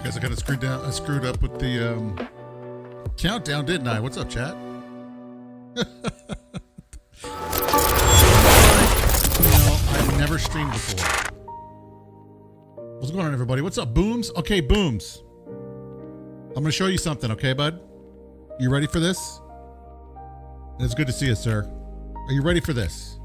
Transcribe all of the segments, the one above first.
guess I kind of screwed up with the countdown, didn't I? What's up, chat? I've never streamed before. What's going on, everybody? What's up, Booms? Okay, Booms. I'm going to show you something, okay, bud? You ready for this? It's good to see you, sir. Are you ready for this?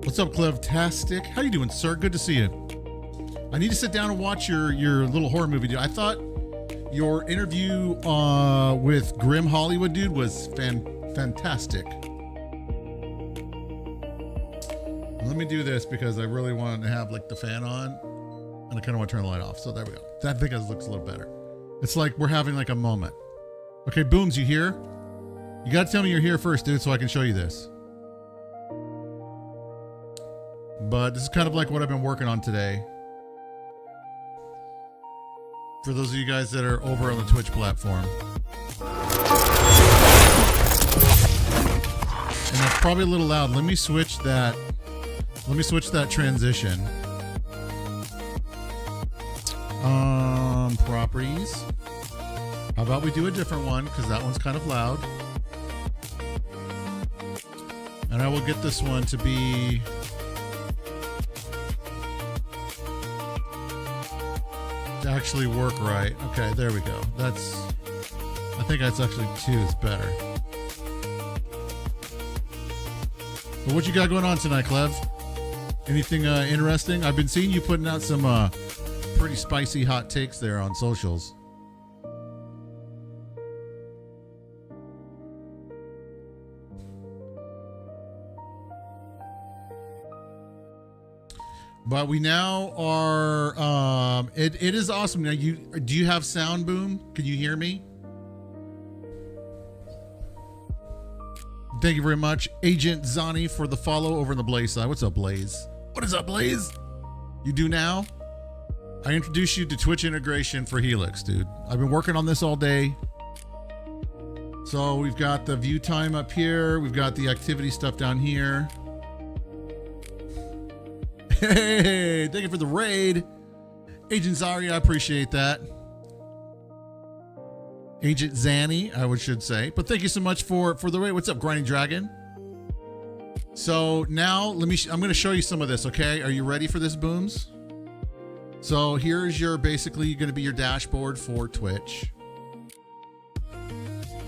What's up, Clevtastic? How you doing, sir? Good to see you. I need to sit down and watch your little horror movie, dude. I thought your interview with Grim Hollywood, dude, was fantastic. Let me do this because I really wanted to have like the fan on, and I kind of want to turn the light off. So there we go. That thing looks a little better. It's like we're having like a moment. Okay, Booms, you here? You got to tell me you're here first, dude, so I can show you this. But this is kind of like what I've been working on today. For those of you guys that are over on the Twitch platform. And that's probably a little loud. Let me switch that transition. Properties. How about we do a different one, because that one's kind of loud. And I will get this one to be to actually work right. Okay, there we go. I think that's actually 2 is better. But what you got going on tonight, Clev? Anything interesting? I've been seeing you putting out some pretty spicy hot takes there on socials. But we now are, it is awesome. Now do you have sound, Boom? Can you hear me? Thank you very much, Agent Zani, for the follow over in the Blaze side. What's up, Blaze? What is up, Blaze? You do now? I introduced you to Twitch integration for Helix, dude. I've been working on this all day. So we've got the view time up here. We've got the activity stuff down here. Hey, thank you for the raid. Agent Zari, I appreciate that. Agent Zanny, I should say. But thank you so much for the raid. What's up, Grinding Dragon? So now I'm going to show you some of this, okay? Are you ready for this, Booms? So here's basically going to be your dashboard for Twitch.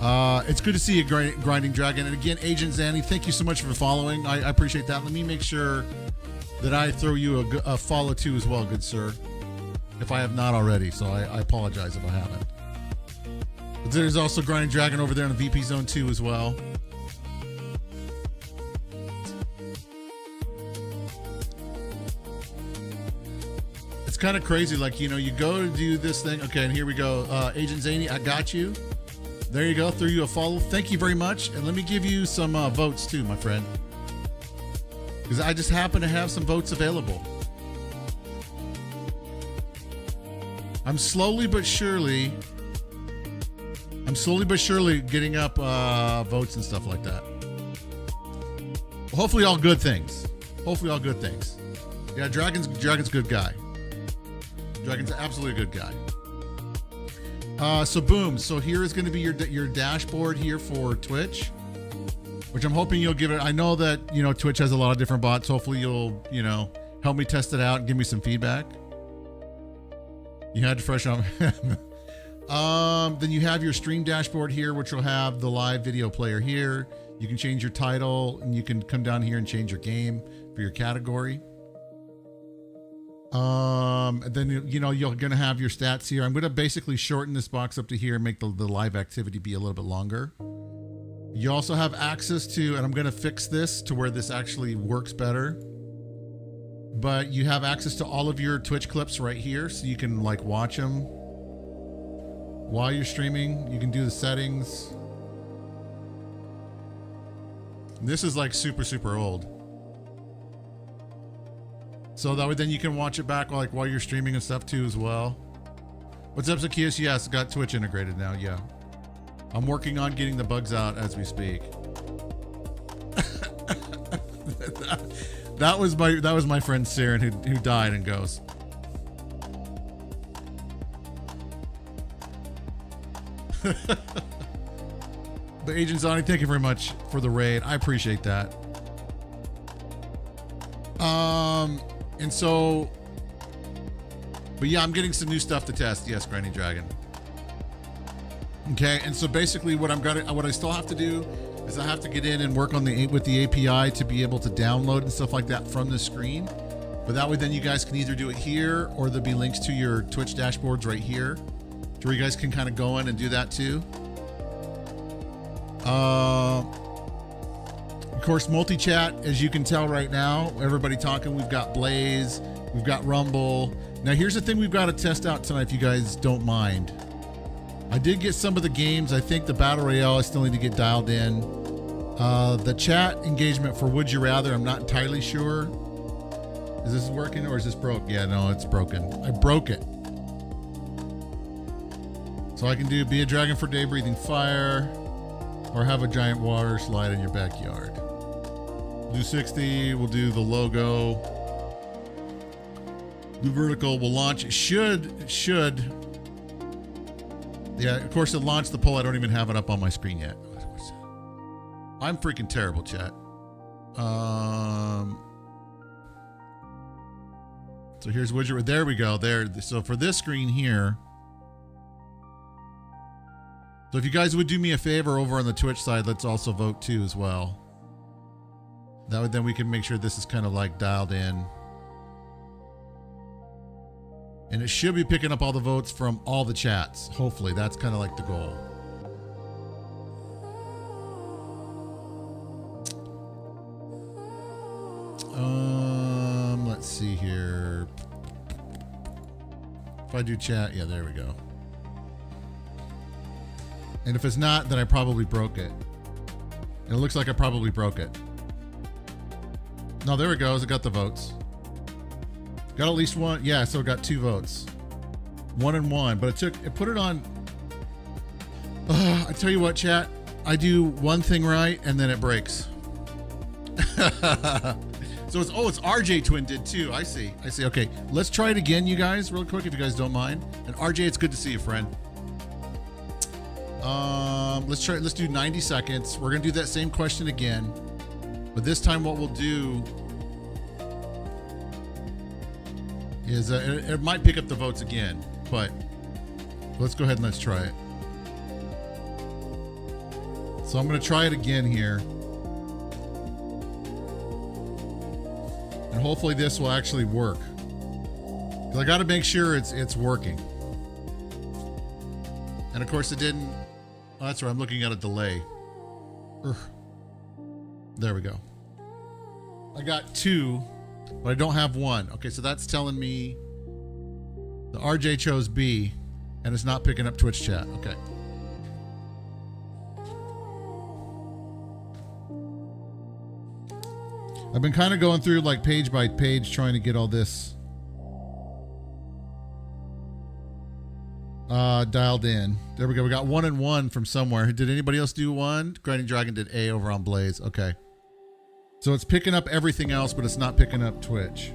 It's good to see you, Grinding Dragon. And again, Agent Zanny, thank you so much for following. I appreciate that. Let me make sure that I throw you a follow too as well, good sir, if I have not already. So I apologize if I haven't. But there's also Grinding Dragon over there in the VP Zone 2 as well. It's kind of crazy, like, you go to do this thing. Okay, and here we go. Agent Zany, I got you. There you go. Threw you a follow. Thank you very much. And let me give you some votes too, my friend, because I just happen to have some votes available. I'm slowly but surely getting up votes and stuff like that. Well, hopefully all good things. Yeah, Dragon's a good guy. Dragon's absolutely a good guy. So boom. So here is going to be your dashboard here for Twitch, which I'm hoping you'll give it. I know that, Twitch has a lot of different bots. Hopefully you'll, help me test it out and give me some feedback. You had to fresh on. Then you have your stream dashboard here, which will have the live video player here. You can change your title, and you can come down here and change your game for your category. And then, you're going to have your stats here. I'm going to basically shorten this box up to here and make the live activity be a little bit longer. You also have access to, and I'm going to fix this to where this actually works better, but you have access to all of your Twitch clips right here. So you can like watch them while you're streaming. You can do the settings. This is like super, super old. So that way then you can watch it back while you're streaming and stuff too as well. What's up, Zacchaeus? Yes, got Twitch integrated now. Yeah, I'm working on getting the bugs out as we speak. that was my friend Siren who died and goes. But Agent Zani, thank you very much for the raid. I appreciate that. And so, but yeah, I'm getting some new stuff to test. Yes, Granny Dragon. Okay, and so basically what I still have to do is I have to get in and work on with the API to be able to download and stuff like that from the screen. But that way then you guys can either do it here or there'll be links to your Twitch dashboards right here where you guys can kind of go in and do that too. Of course, multi-chat, as you can tell right now, everybody talking. We've got Blaze, we've got Rumble. Now, here's the thing we've got to test out tonight, if you guys don't mind. I did get some of the games. I think the Battle Royale I still need to get dialed in. The chat engagement for Would You Rather, I'm not entirely sure. Is this working or is this broke? Yeah, no, it's broken. I broke it. So I can do Be a Dragon for Day, Breathing Fire, or have a giant water slide in your backyard. Do 60, we'll do the logo. Do vertical, we'll launch. It should. Yeah, of course it launched the poll. I don't even have it up on my screen yet. I'm freaking terrible, chat. So here's widget. There we go. There. So for this screen here. So if you guys would do me a favor over on the Twitch side, let's also vote too as well. That way then we can make sure this is kind of like dialed in. And it should be picking up all the votes from all the chats. Hopefully, that's kind of like the goal. Let's see here. If I do chat, yeah, there we go. And if it's not, then I probably broke it. And it looks like I probably broke it. No, there it goes. It got the votes. Got at least one. Yeah, so it got 2 votes. 1 and 1. But it put it on. I tell you what, chat. I do one thing right and then it breaks. So it's RJ Twin did too. I see. Okay, let's try it again, you guys, real quick, if you guys don't mind. And RJ, it's good to see you, friend. Let's do 90 seconds. We're gonna do that same question again. But this time what we'll do is it might pick up the votes again, but let's go ahead and let's try it. So I'm going to try it again here. And hopefully this will actually work. Because I got to make sure it's working. And of course it didn't. Oh, that's right. I'm looking at a delay. Urgh. There we go. I got 2, but I don't have 1. Okay, so that's telling me the RJ chose B, and it's not picking up Twitch chat. Okay. I've been kind of going through like page by page trying to get all this dialed in. There we go. We got 1 and 1 from somewhere. Did anybody else do 1? Grinding Dragon did A over on Blaze. Okay. So it's picking up everything else, but it's not picking up Twitch.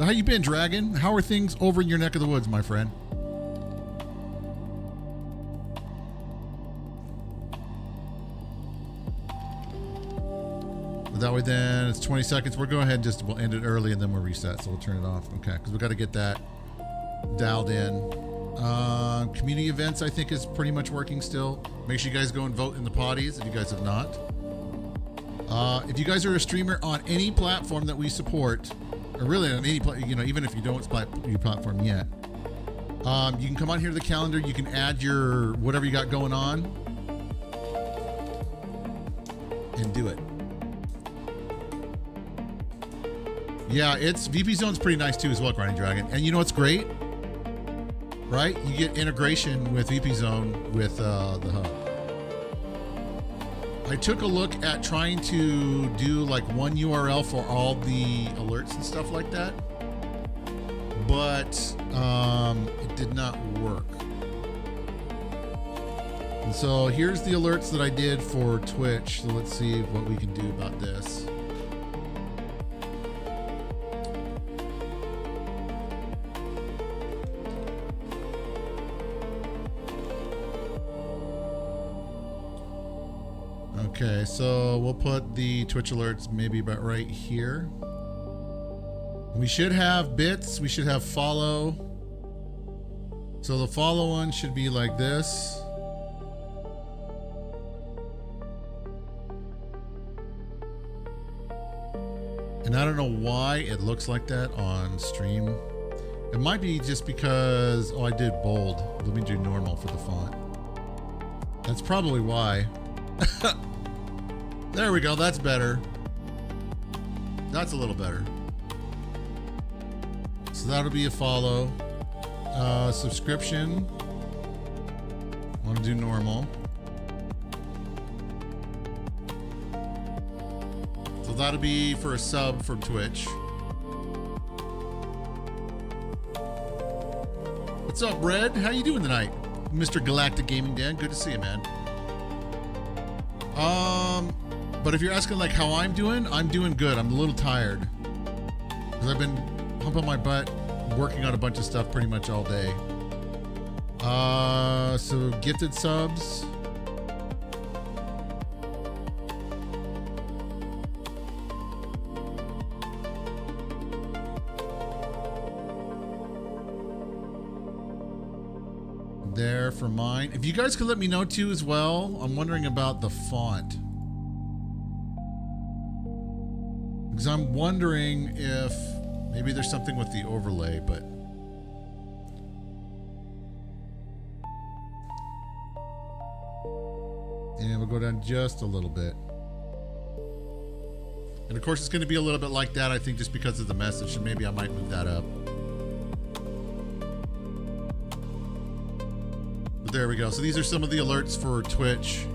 How you been, Dragon? How are things over in your neck of the woods, my friend? But that way then it's 20 seconds. We'll go ahead and we'll end it early and then we'll reset. So we'll turn it off. Okay, because we got to get that dialed in. Community events, I think, is pretty much working still. Make sure you guys go and vote in the potties if you guys have not. If you guys are a streamer on any platform that we support, or really on any, even if you don't support your platform yet, you can come on here to the calendar. You can add your whatever you got going on and do it. Yeah, VP Zone's pretty nice too as well, Grinding Dragon. And you know what's great? Right? You get integration with VP Zone with the hub. I took a look at trying to do like one URL for all the alerts and stuff like that. but it did not work. And so here's the alerts that I did for Twitch. So let's see what we can do about this. Okay, so we'll put the Twitch alerts maybe about right here. We should have bits. We should have follow. So the follow one should be like this. And I don't know why it looks like that on stream. It might be just because, oh, I did bold. Let me do normal for the font. That's probably why. There we go. That's better. That's a little better. So that'll be a follow. Subscription. Want to do normal. So that'll be for a sub from Twitch. What's up, Red? How you doing tonight? Mr. Galactic Gaming Dan, good to see you, man. But if you're asking like how I'm doing good. I'm a little tired because I've been pumping my butt working on a bunch of stuff pretty much all day. So gifted subs. There for mine. If you guys could let me know too as well, I'm wondering about the font. Because I'm wondering if maybe there's something with the overlay, but and we'll go down just a little bit. And of course it's going to be a little bit like that, I think, just because of the message, and maybe I might move that up. But there we go. So these are some of the alerts for Twitch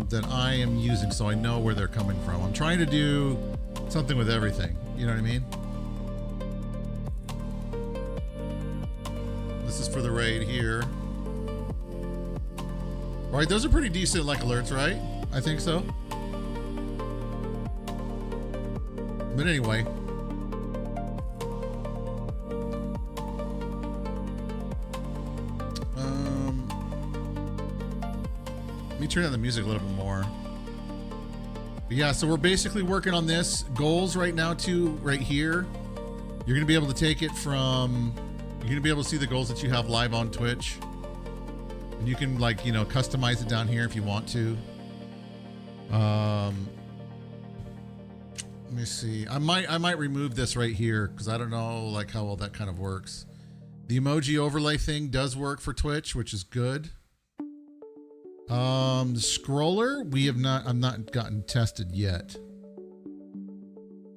that I am using, so I know where they're coming from. I'm trying to do something with everything. You know what I mean? This is for the raid here. All right, those are pretty decent like alerts, right? I think so. But anyway. Let me turn down the music a little bit more. But yeah, so we're basically working on this. Goals right now too, right here. You're gonna be able to take it from, you're gonna be able to see the goals that you have live on Twitch. And you can, like, you know, customize it down here if you want to. Let me see. I might remove this right here because I don't know like how well that kind of works. The emoji overlay thing does work for Twitch, which is good. The scroller, I've not gotten tested yet.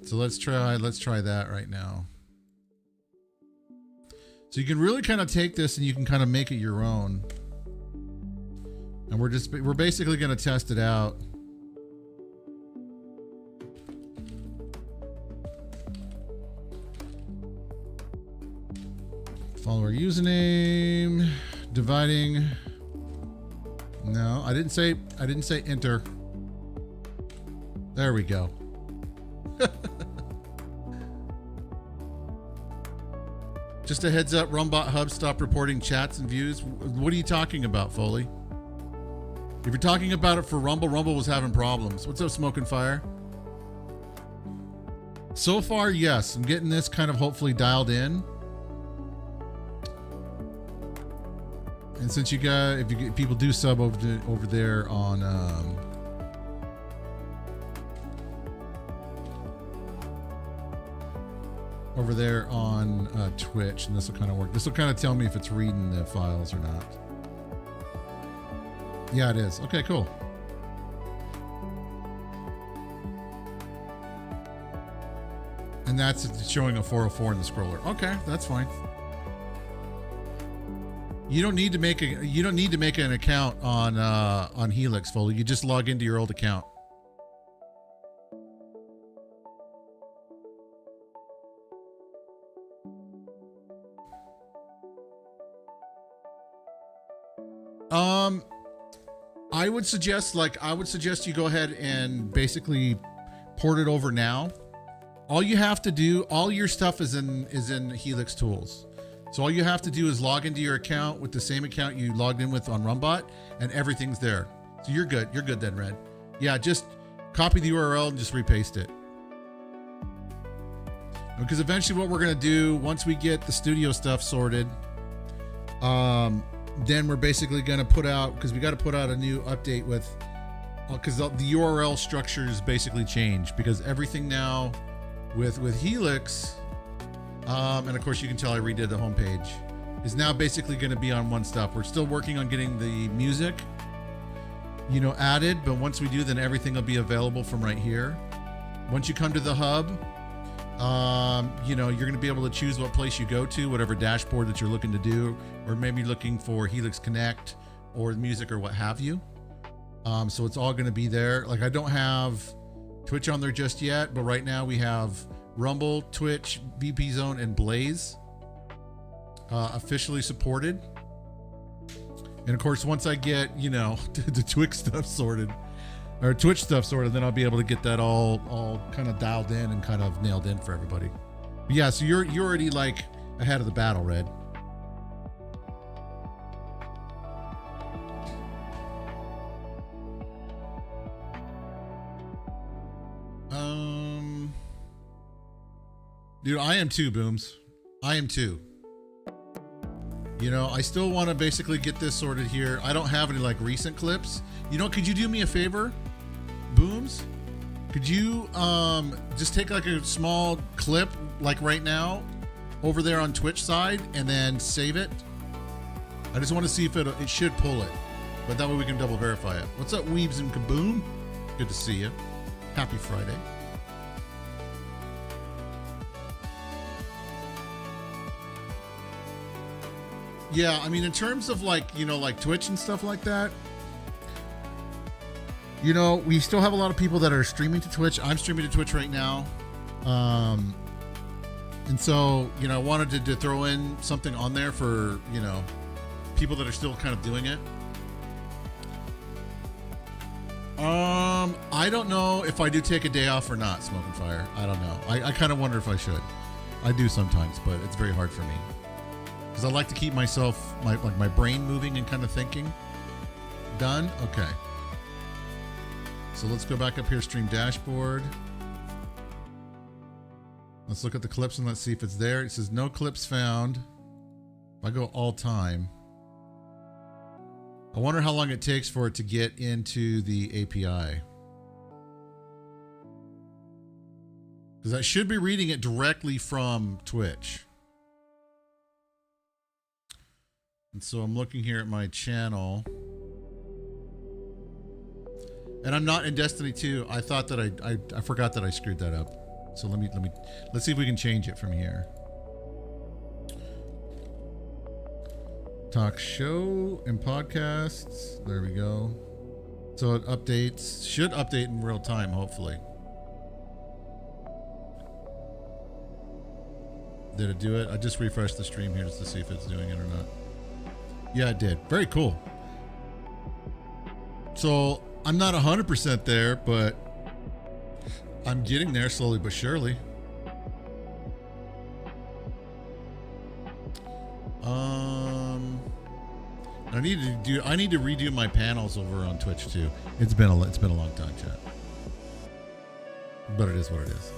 So let's try that right now. So you can really kind of take this and you can kind of make it your own. And we're basically going to test it out. Follower username, dividing. No, I didn't say enter. There we go. Just a heads up, Rumbot Hub stopped reporting chats and views. What are you talking about, Foley? If you're talking about it for Rumble, Rumble was having problems. What's up, Smoke and Fire? So far, yes. I'm getting this kind of hopefully dialed in. And since you got, if you get, people do sub over there on Twitch, and this will kind of work. This will kind of tell me if it's reading the files or not. Yeah, it is. Okay, cool. And that's showing a 404 in the scroller. Okay, that's fine. You don't need to make an account on Helix, Foley. You just log into your old account. I would suggest you go ahead and basically port it over now. All you have to do, all your stuff is in Helix Tools. So all you have to do is log into your account with the same account you logged in with on Rumbot, and everything's there. So you're good. You're good then, Red. Yeah, just copy the URL and just repaste it. Because eventually what we're going to do, once we get the studio stuff sorted, then we're basically going to put out, because we got to put out a new update with, because the URL structures basically changed, because everything now with Helix, and of course you can tell I redid the homepage, is now basically going to be on one stuff. We're still working on getting the music, added, but once we do, then everything will be available from right here. Once you come to the hub, you're going to be able to choose what place you go to, whatever dashboard that you're looking to do, or maybe looking for Helix Connect or music or what have you. So it's all going to be there. Like, I don't have Twitch on there just yet, but right now we have Rumble, Twitch, VP Zone, and Blaze officially supported. And of course, once I get, the Twitch stuff sorted, then I'll be able to get that all kind of dialed in and kind of nailed in for everybody. But yeah, so you're already like ahead of the battle, Red. Dude, I am too, Booms. I am too. I still want to basically get this sorted here. I don't have any like recent clips. Could you do me a favor, Booms? Could you just take like a small clip like right now over there on Twitch side and then save it? I just want to see if it should pull it, but that way we can double verify it. What's up, Weebs and Kaboom? Good to see you. Happy Friday. Yeah, I mean, in terms of like Twitch and stuff like that, we still have a lot of people that are streaming to Twitch. I'm streaming to Twitch right now. And so, I wanted to throw in something on there for, people that are still kind of doing it. I don't know if I do take a day off or not, Smoking Fire. I don't know. I kind of wonder if I should. I do sometimes, but it's very hard for me. Because I like to keep myself, my brain moving and kind of thinking. Done? Okay. So let's go back up here, stream dashboard. Let's look at the clips and let's see if it's there. It says no clips found. If I go all time, I wonder how long it takes for it to get into the API. Because I should be reading it directly from Twitch. And so I'm looking here at my channel. And I'm not in Destiny 2. I thought that I forgot that I screwed that up. So let's see if we can change it from here. Talk show and podcasts. There we go. So it updates, should update in real time, hopefully. Did it do it? I just refreshed the stream here just to see if it's doing it or not. Yeah, it did. Very cool. So I'm not 100% there, but I'm getting there slowly but surely. I need to redo my panels over on Twitch too. It's been a long time, chat. But it is what it is.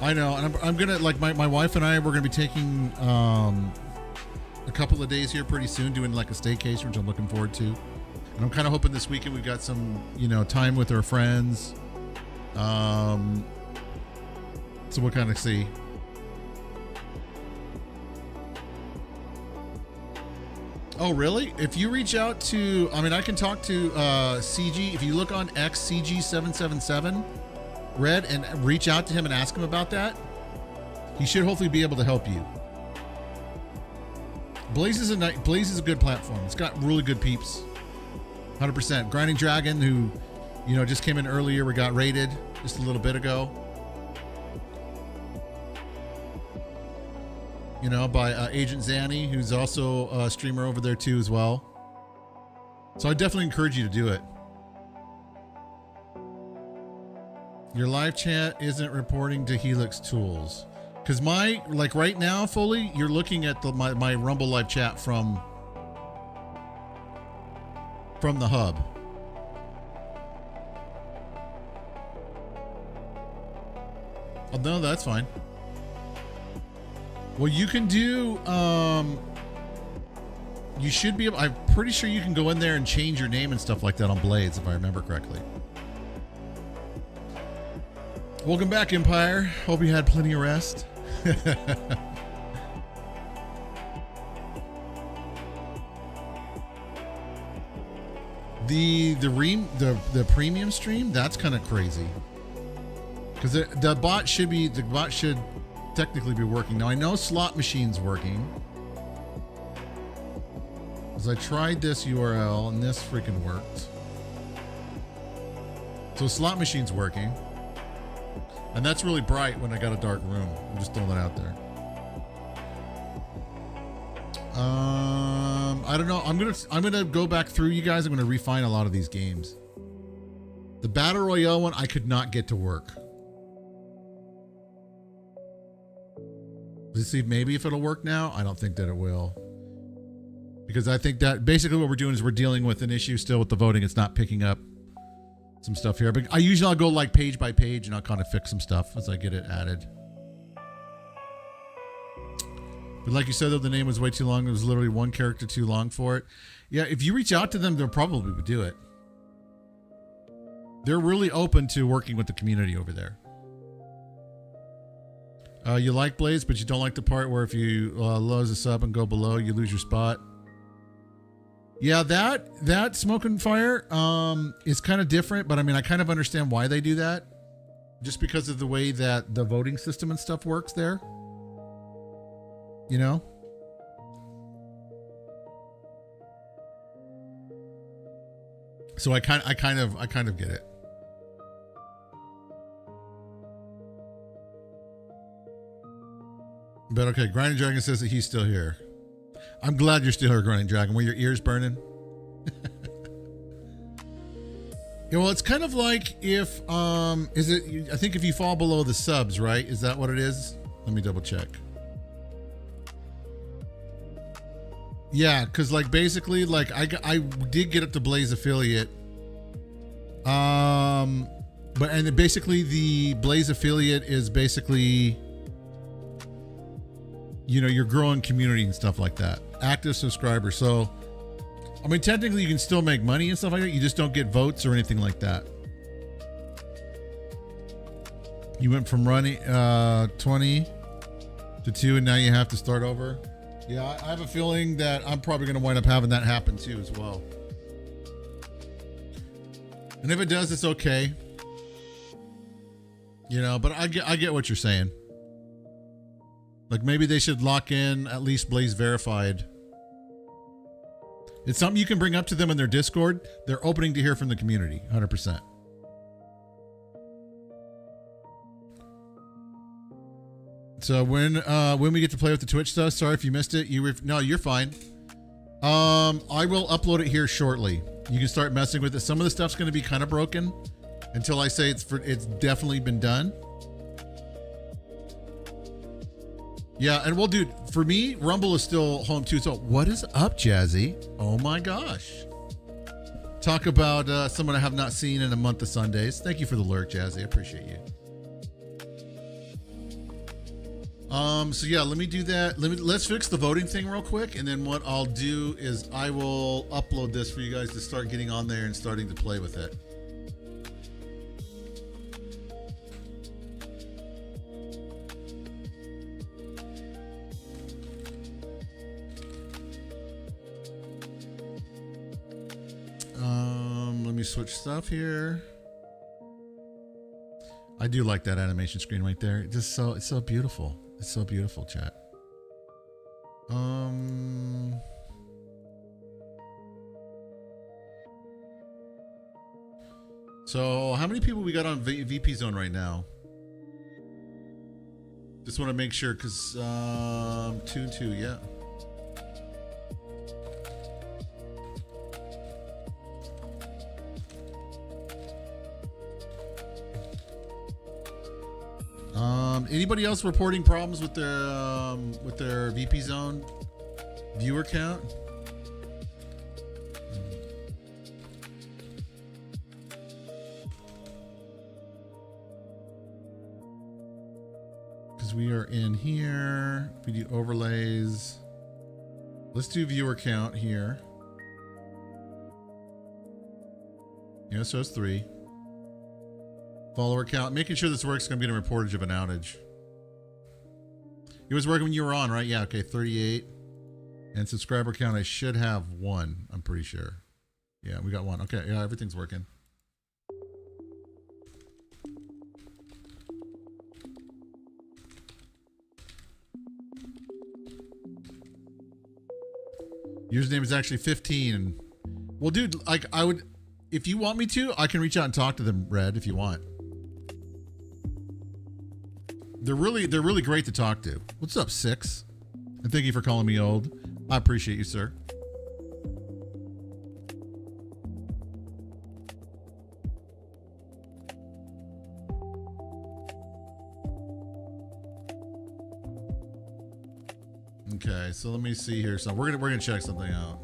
I know, and I'm gonna, like, my wife and I, we're gonna be taking a couple of days here pretty soon, doing like a staycation, which I'm looking forward to. And I'm kind of hoping this weekend we've got some, time with our friends. So we'll kind of see. Oh, really? If you reach out to, I can talk to CG. If you look on X, CG777, Red, and reach out to him and ask him about that, he should hopefully be able to help you. Blaze is a good platform. It's got really good peeps. 100%. Grinding Dragon, who, just came in earlier. We got raided just a little bit ago. By Agent Zanny, who's also a streamer over there too as well. So I definitely encourage you to do it. Your live chat isn't reporting to Helix Tools. Because like right now, Foley, you're looking at my Rumble live chat from the hub. Oh, no, that's fine. Well, you can do, you should be able, I'm pretty sure you can go in there and change your name and stuff like that on Blades, if I remember correctly. Welcome back, Empire. Hope you had plenty of rest. The premium stream, that's kind of crazy. Because the bot should technically be working. Now I know Slot Machine's working. Because I tried this URL and this freaking worked. So Slot Machine's working. And that's really bright when I got a dark room. I'm just throwing that out there. I don't know. I'm gonna go back through, you guys. I'm gonna refine a lot of these games. The Battle Royale one I could not get to work. Let's see maybe if it'll work now. I don't think that it will. Because I think that basically what we're doing is we're dealing with an issue still with the voting. It's not picking up some stuff here, but I'll go like page by page and I'll kind of fix some stuff as I get it added. But like you said, though, the name was way too long. It was literally one character too long for it. Yeah, if you reach out to them, they'll probably do it. They're really open to working with the community over there. You like Blaze, but you don't like the part where if you lose a sub and go below, you lose your spot. Yeah, that Smoke and Fire is kind of different, but I mean, I kind of understand why they do that. Just because of the way that the voting system and stuff works there. You know? So I kind of get it. But okay, Grinding Dragon says that he's still here. I'm glad you're still here, Grinding Dragon. Were your ears burning? Yeah, well, it's kind of like if, I think if you fall below the subs, right? Is that what it is? Let me double check. Yeah, because like basically, like I did get up to Blaze affiliate. But basically the Blaze affiliate is basically, you know, your growing community and stuff like that. Active subscribers. So, I mean, technically you can still make money and stuff like that. You just don't get votes or anything like that. You went from running 20 to 2 and now you have to start over. Yeah, I have a feeling that I'm probably going to wind up having that happen too as well. And if it does, it's okay. You know, but I get what you're saying. Like maybe they should lock in at least Blaze Verified. It's something you can bring up to them in their Discord. They're opening to hear from the community, 100%. So when we get to play with the Twitch stuff, sorry if you missed it. No, you're fine. I will upload it here shortly. You can start messing with it. Some of the stuff's going to be kind of broken until I say it's definitely been done. Yeah, and well, dude, for me, Rumble is still home too. So what is up, Jazzy? Oh my gosh. Talk about someone I have not seen in a month of Sundays. Thank you for the lurk, Jazzy. I appreciate you. So yeah, let me do that. Let's fix the voting thing real quick. And then what I'll do is I will upload this for you guys to start getting on there and starting to play with it. Let me switch stuff here. I do like that animation screen right there. It's so beautiful. It's so beautiful, chat. So how many people we got on VP Zone right now? Just want to make sure, because 2 and 2, yeah. Anybody else reporting problems with their VP Zone viewer count? Because we are in here. If we do overlays, let's do viewer count here. Yeah, so it's 3. Follower count. Making sure this works is going to be a reportage of an outage. It was working when you were on, right? Yeah, okay, 38. And subscriber count, I should have 1, I'm pretty sure. Yeah, we got 1. Okay, yeah, everything's working. Username is actually 15. Well, dude, like, I would, if you want me to, I can reach out and talk to them, Red, if you want. They're really great to talk to. What's up, 6? And thank you for calling me old. I appreciate you, sir. Okay, so let me see here. So we're gonna check something out.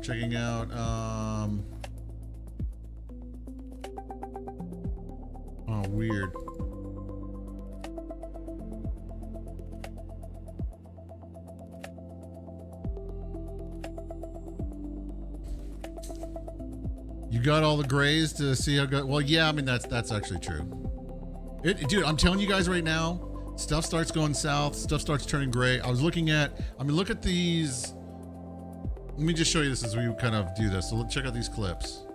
Checking out oh, weird. You got all the grays to see how good. Well, yeah, I mean that's actually true. Dude, I'm telling you guys right now, stuff starts going south, stuff starts turning gray. I was looking at, I mean, look at these. Let me just show you this as we kind of do this. So let's check out these clips.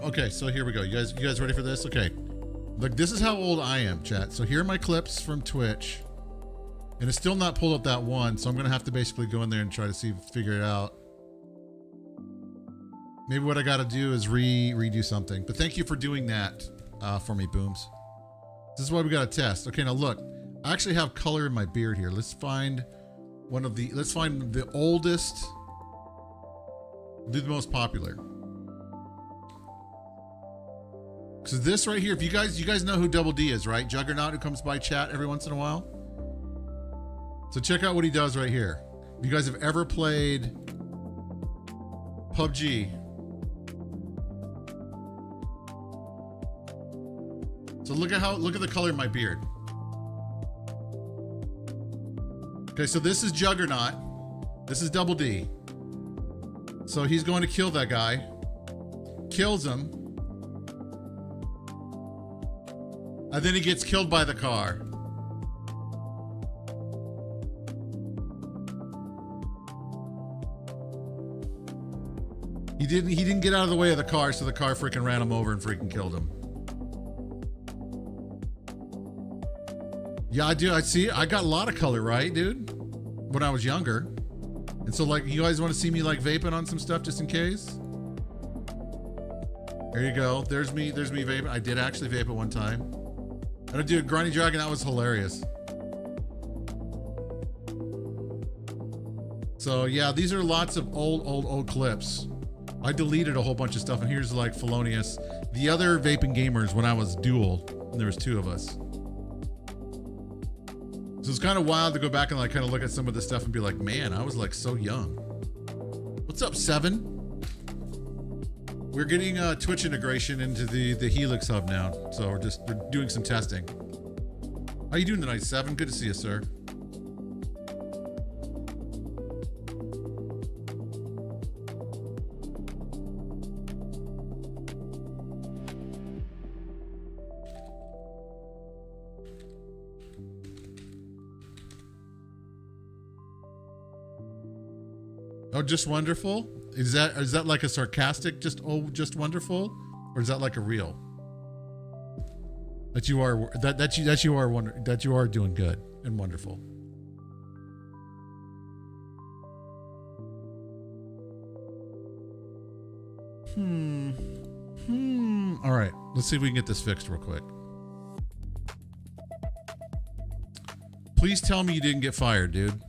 Okay, so here we go. You guys ready for this? Okay. Look, this is how old I am, chat. So here are my clips from Twitch. And it's still not pulled up that one, so I'm gonna have to basically go in there and try to figure it out. Maybe what I gotta do is redo something. But thank you for doing that for me, Booms. This is why we gotta test. Okay, now look, I actually have color in my beard here. Let's find the oldest, do the most popular. So this right here, if you guys know who Double D is, right? Juggernaut, who comes by chat every once in a while. So check out what he does right here. If you guys have ever played PUBG. So look at the color of my beard. Okay, so this is Juggernaut. This is Double D. So he's going to kill that guy. Kills him. And then he gets killed by the car. He didn't get out of the way of the car, so the car freaking ran him over and freaking killed him. Yeah, I do. I see. I got a lot of color, right, dude? When I was younger. And so, like, you guys want to see me, like, vaping on some stuff just in case? There you go. There's me vaping. I did actually vape at one time. And dude, Grindy Dragon, that was hilarious. So, yeah, these are lots of old clips. I deleted a whole bunch of stuff, and here's, like, Felonious. The other vaping gamers when I was dual, and there was 2 of us. So it's kind of wild to go back and like kind of look at some of this stuff and be like, man, I was like so young. What's up, 7? We're getting Twitch integration into the Helix hub now. So we're doing some testing. How you doing tonight, 7? Good to see you, sir. Oh, just wonderful? Is that like a sarcastic just wonderful? Or is that like a real? that you are that you are doing good and wonderful. All right, let's see if we can get this fixed real quick. Please tell me you didn't get fired, dude.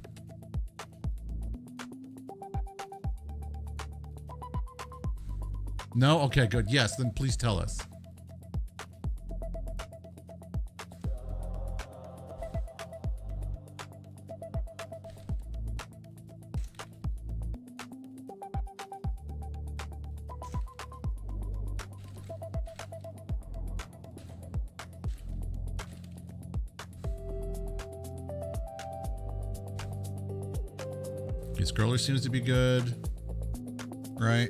No? Okay, good. Yes, then please tell us. Scroller seems to be good, right?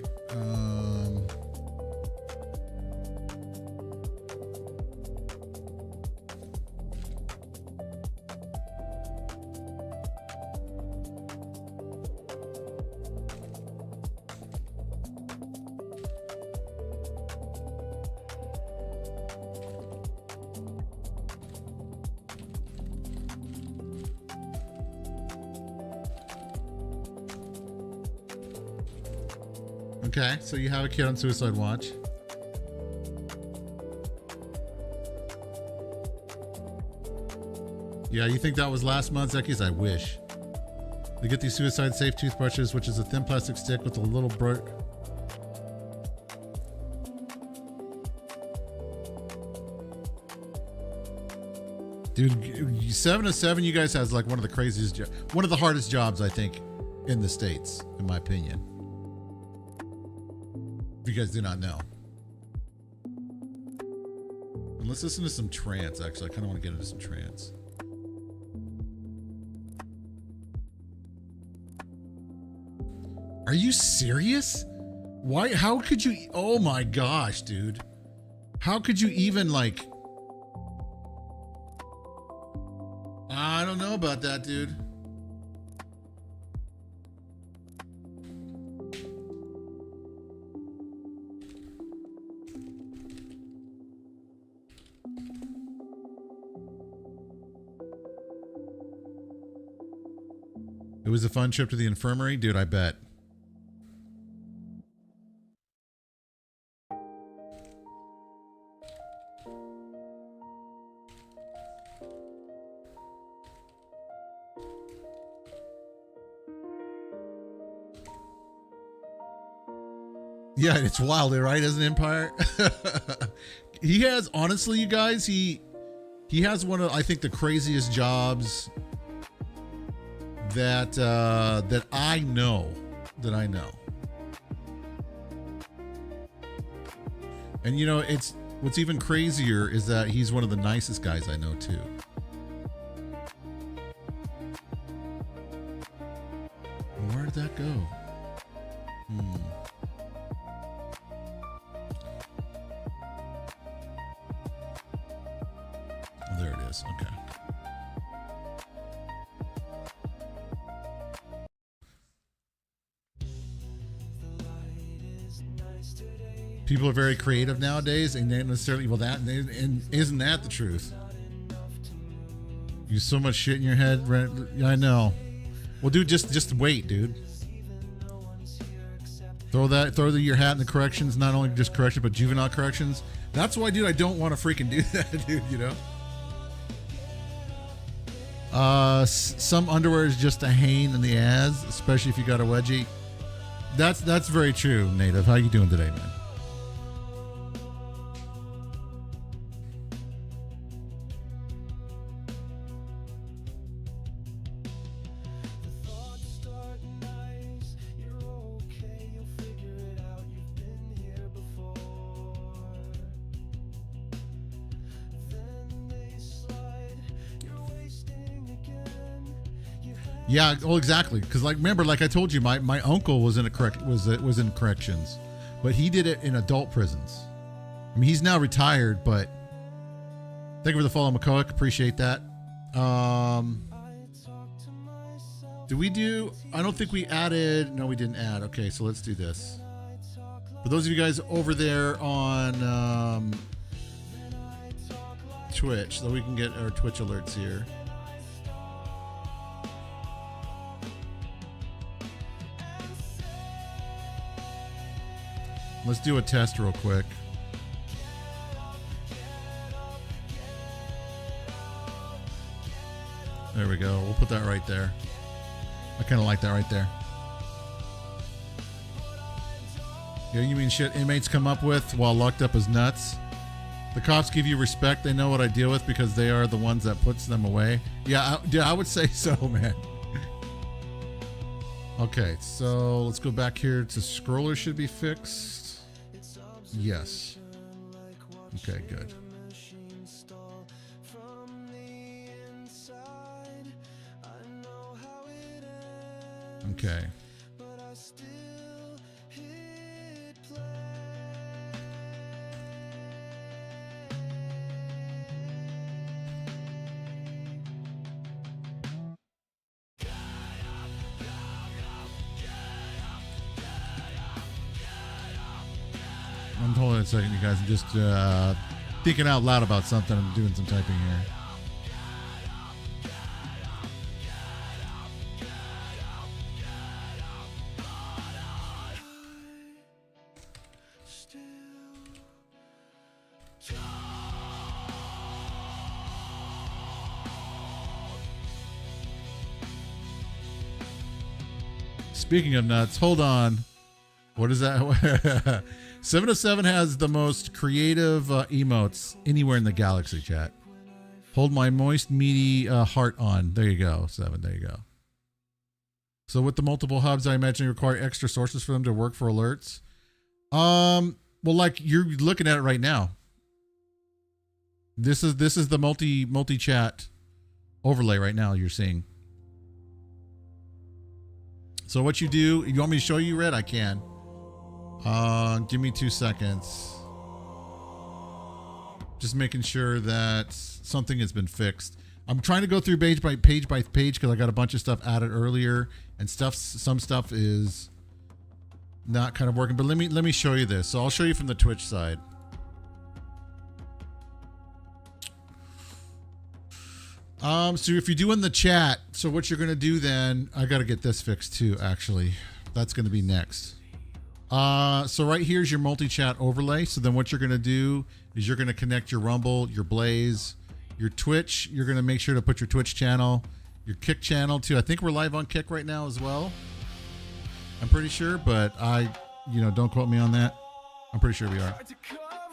Okay, so you have a kid on suicide watch. Yeah, you think that was last month's Eckies? I wish. They get these suicide safe toothbrushes, which is a thin plastic stick with a little Dude, 7 to 7, you guys has like one of the craziest, one of the hardest jobs, I think, in the States, in my opinion. If you guys do not know. And let's listen to some trance, actually. I kind of want to get into some trance. Are you serious? Why? How could you? Oh my gosh, dude. How could you even like... I don't know about that, dude. It was a fun trip to the infirmary, dude, I bet. Yeah, it's wild, right? As an Empire. He has, honestly, you guys, he has one of, I think, the craziest jobs that I know. And you know, it's what's even crazier is that he's one of the nicest guys I know too. Where did that go? Oh, there it is. Okay. People are very creative nowadays, and they don't necessarily, well, that, and isn't that the truth? You so much shit in your head, right? Yeah, I know. Well, dude, just wait, dude. Throw your hat in the corrections, not only just correction, but juvenile corrections. That's why, dude, I don't want to freaking do that, dude, you know? Some underwear is just a pain in the ass, especially if you got a wedgie. That's very true, Native. How you doing today, man? Yeah, well, exactly. Because, like, remember, like I told you, my uncle was in was in corrections, but he did it in adult prisons. I mean, he's now retired, but thank you for the follow, McCulloch. Appreciate that. Did we do? I don't think we added. No, we didn't add. Okay, so let's do this. For those of you guys over there on Twitch so we can get our Twitch alerts here. Let's do a test real quick. There we go. We'll put that right there. I kind of like that right there. Yeah, you mean shit inmates come up with while locked up as nuts? The cops give you respect. They know what I deal with because they are the ones that puts them away. Yeah, I would say so, man. Okay, so let's go back here to scroller should be fixed. Yes. Okay, good. Okay. Hold on a second, you guys. I'm just thinking out loud about something. I'm doing some typing here. Speaking of nuts, hold on. What is that? 707 has the most creative emotes anywhere in the galaxy, chat. Hold my moist, meaty heart on. There you go, 7. There you go. So with the multiple hubs, I imagine you require extra sources for them to work for alerts. Well, like you're looking at it right now. This is the multi-chat overlay right now you're seeing. So what you do, you want me to show you, Red? I can. Give me 2 seconds. Just making sure that something has been fixed. I'm trying to go through page by page because I got a bunch of stuff added earlier and some stuff is not kind of working. But let me show you this. So I'll show you from the Twitch side. So if you're doing the chat, so what you're gonna do then, I gotta get this fixed too. Actually, that's gonna be next. So right here's your multi-chat overlay. So then what you're going to do is you're going to connect your Rumble, your Blaze, your Twitch. You're going to make sure to put your Twitch channel, your Kick channel too. I think we're live on Kick right now as well. I'm pretty sure, but don't quote me on that. I'm pretty sure we are.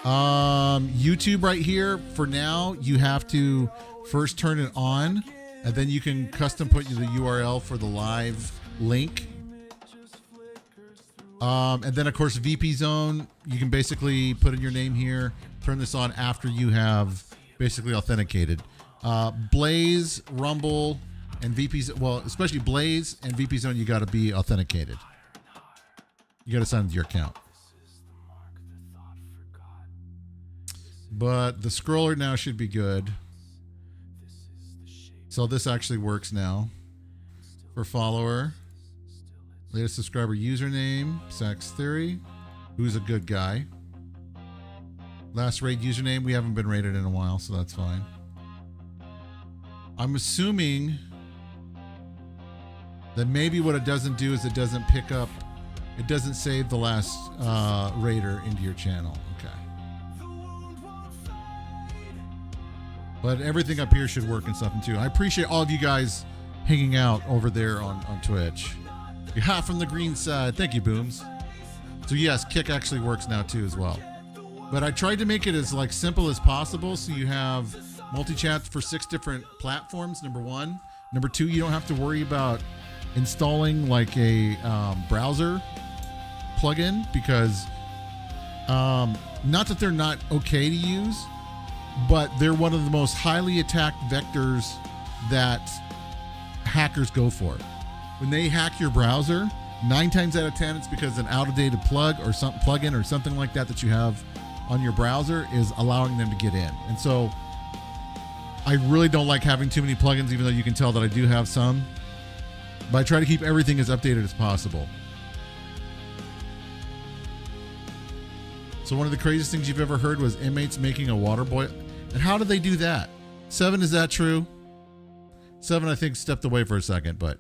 YouTube right here for now, you have to first turn it on and then you can custom put the URL for the live link. And then, of course, VP Zone, you can basically put in your name here, turn this on after you have basically authenticated. Blaze, Rumble, and VP, well, especially Blaze and VP Zone, you got to be authenticated. You got to sign into your account. But the scroller now should be good. So this actually works now. For follower. Latest subscriber username, Sax Theory, who's a good guy. Last raid username, we haven't been rated in a while, so that's fine. I'm assuming that maybe what it doesn't do is it doesn't pick up, it doesn't save the last raider into your channel. Okay. But everything up here should work and stuff too. I appreciate all of you guys hanging out over there on Twitch. You're hot from the green side. Thank you, Booms. So yes, Kick actually works now too as well. But I tried to make it as like simple as possible. So you have multi-chat for 6 different platforms, number 1. Number 2, you don't have to worry about installing like a browser plugin because not that they're not okay to use, but they're one of the most highly attacked vectors that hackers go for. When they hack your browser, 9 times out of 10, it's because an out-of-date plug or some plugin or something like that you have on your browser is allowing them to get in. And so I really don't like having too many plugins, even though you can tell that I do have some. But I try to keep everything as updated as possible. So one of the craziest things you've ever heard was inmates making a water boil. And how did they do that? Seven, is that true? Seven, I think, stepped away for a second, but.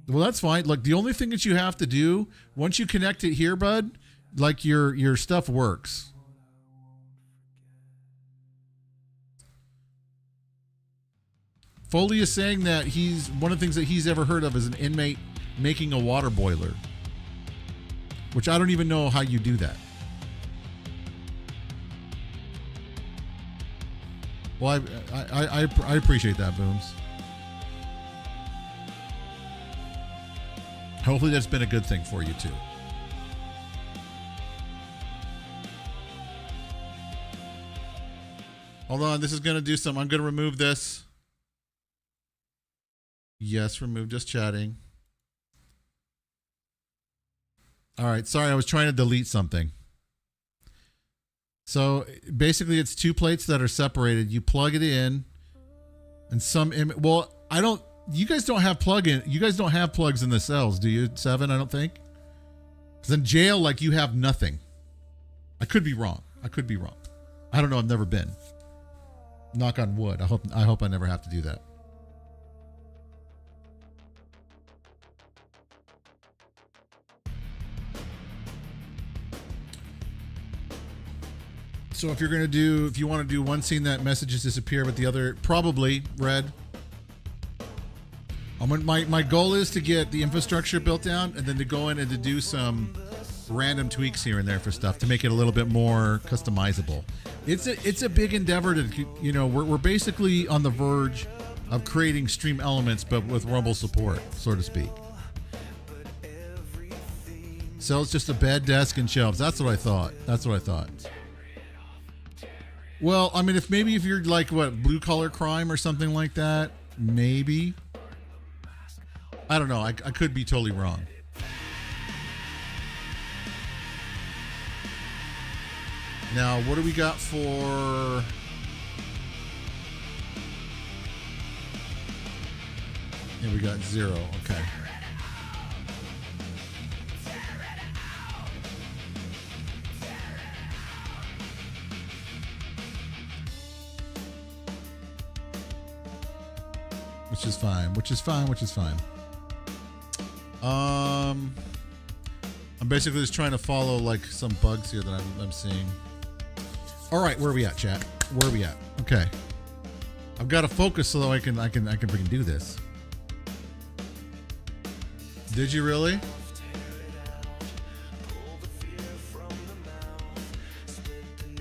Well, that's fine. Look, the only thing that you have to do, once you connect it here, bud, like your stuff works. Foley is saying that one of the things that he's ever heard of is an inmate making a water boiler, which I don't even know how you do that. Well, I appreciate that, Booms. Hopefully that's been a good thing for you too. Hold on, this is going to do something. I'm going to remove this. Yes, remove just chatting. All right, sorry, I was trying to delete something. So basically it's two plates that are separated. You plug it in and well, you guys don't have you guys don't have plugs in the cells, do you? Seven, I don't think. Because in jail, like, you have nothing. I could be wrong. I don't know. I've never been. Knock on wood. I hope I never have to do that. So if you want to do one scene that messages disappear, but the other probably red. My goal is to get the infrastructure built down and then to go in and to do some random tweaks here and there for stuff to make it a little bit more customizable. It's a big endeavor to, we're basically on the verge of creating Stream Elements, but with Rumble support, so to speak. So it's just a bed, desk, and shelves. That's what I thought. Well, I mean, if you're like, blue collar crime or something like that, maybe. I don't know. I could be totally wrong. Now, what do we got for... Yeah, we got 0. Okay. Which is fine. I'm basically just trying to follow like some bugs here that I'm seeing. All right, where are we at, chat? Where are we at? Okay. I've got to focus so that I can freaking do this. Did you really?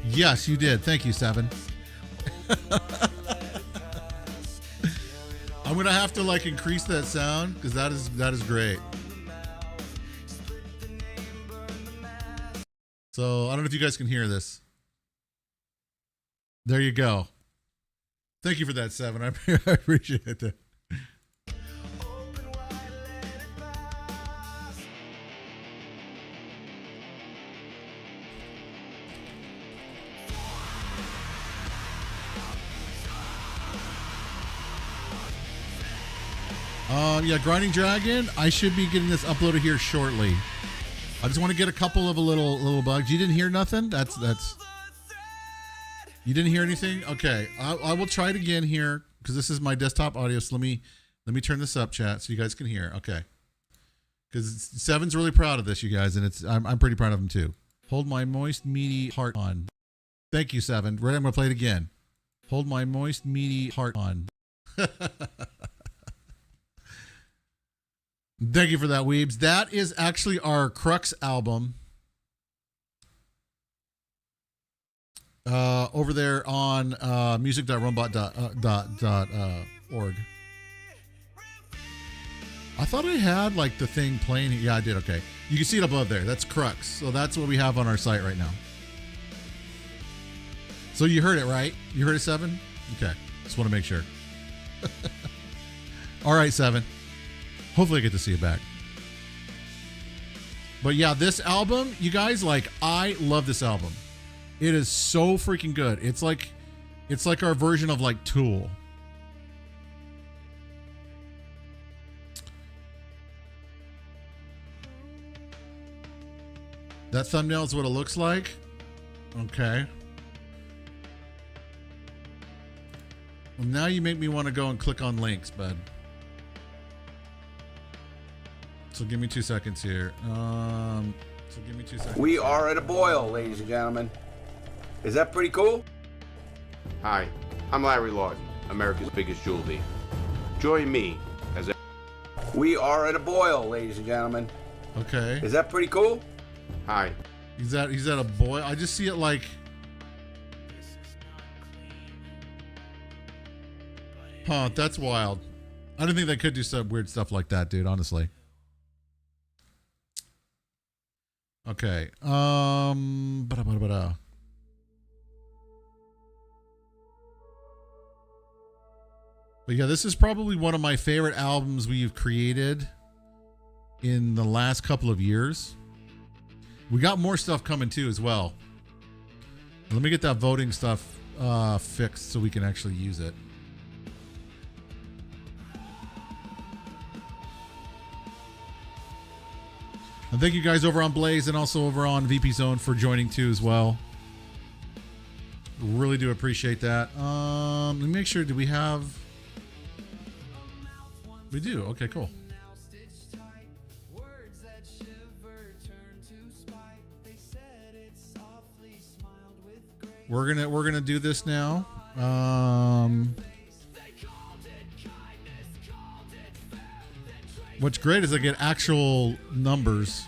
Yes, you did. Thank you, Seven. I'm gonna have to like increase that sound because that is great. So I don't know if you guys can hear this. There you go. Thank you for that, Seven. I appreciate that. Yeah, Grinding Dragon. I should be getting this uploaded here shortly. I just want to get a couple of little bugs. You didn't hear nothing? That's. You didn't hear anything? Okay, I will try it again here because this is my desktop audio. So let me turn this up, chat, so you guys can hear. Okay, because Seven's really proud of this, you guys, and I'm pretty proud of him too. Hold my moist meaty heart on. Thank you, Seven. Right, I'm gonna play it again. Hold my moist meaty heart on. Thank you for that, Weebs. That is actually our Crux album. Over there on music.rumbot.org. I thought I had like the thing playing. Yeah, I did. Okay. You can see it above there. That's Crux. So that's what we have on our site right now. So you heard it, right? You heard it, Seven? Okay. Just want to make sure. All right, Seven. Hopefully I get to see it back. But yeah, this album, you guys, like, I love this album. It is so freaking good. It's like our version of like Tool. That thumbnail is what it looks like. Okay. Well, now you make me want to go and click on links, bud. So give me 2 seconds here. So give me 2 seconds. We are at a boil, ladies and gentlemen. Is that pretty cool? Hi, I'm Larry Lawton, America's biggest jewel thief. Join me as We are at a boil, ladies and gentlemen. Okay. Is that pretty cool? Hi. He's at a boil. I just see it like. Huh, that's wild. I don't think they could do some weird stuff like that, dude, honestly. Okay. But yeah, this is probably one of my favorite albums we've created in the last couple of years. We got more stuff coming too as well. Let me get that voting stuff fixed so we can actually use it. And thank you guys over on Blaze and also over on VP Zone for joining too as well. Really do appreciate that. Let me make sure, do we have... We do. Okay, cool. We're gonna do this now. What's great is I get actual numbers.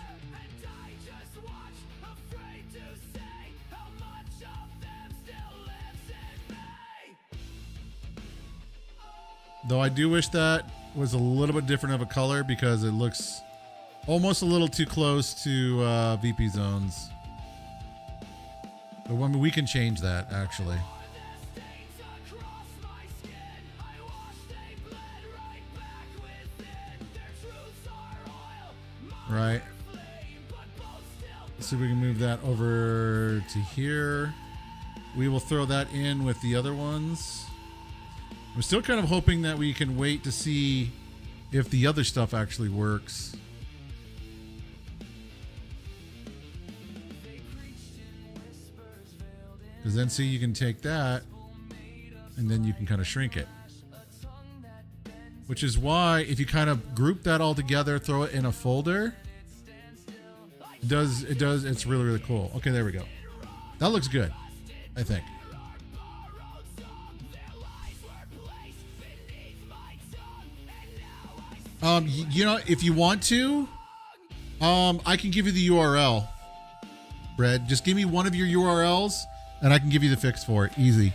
Though I do wish that was a little bit different of a color because it looks almost a little too close to VP Zones. But I mean, we can change that actually. Right. Let's see if we can move that over to here. We will throw that in with the other ones. I'm still kind of hoping that we can wait to see if the other stuff actually works. Because then see, you can take that and then you can kind of shrink it. Which is why if you kind of group that all together, throw it in a folder, it's really, really cool. Okay, there we go. That looks good, I think. You know, if you want to, I can give you the URL, Red. Just give me one of your URLs and I can give you the fix for it. Easy.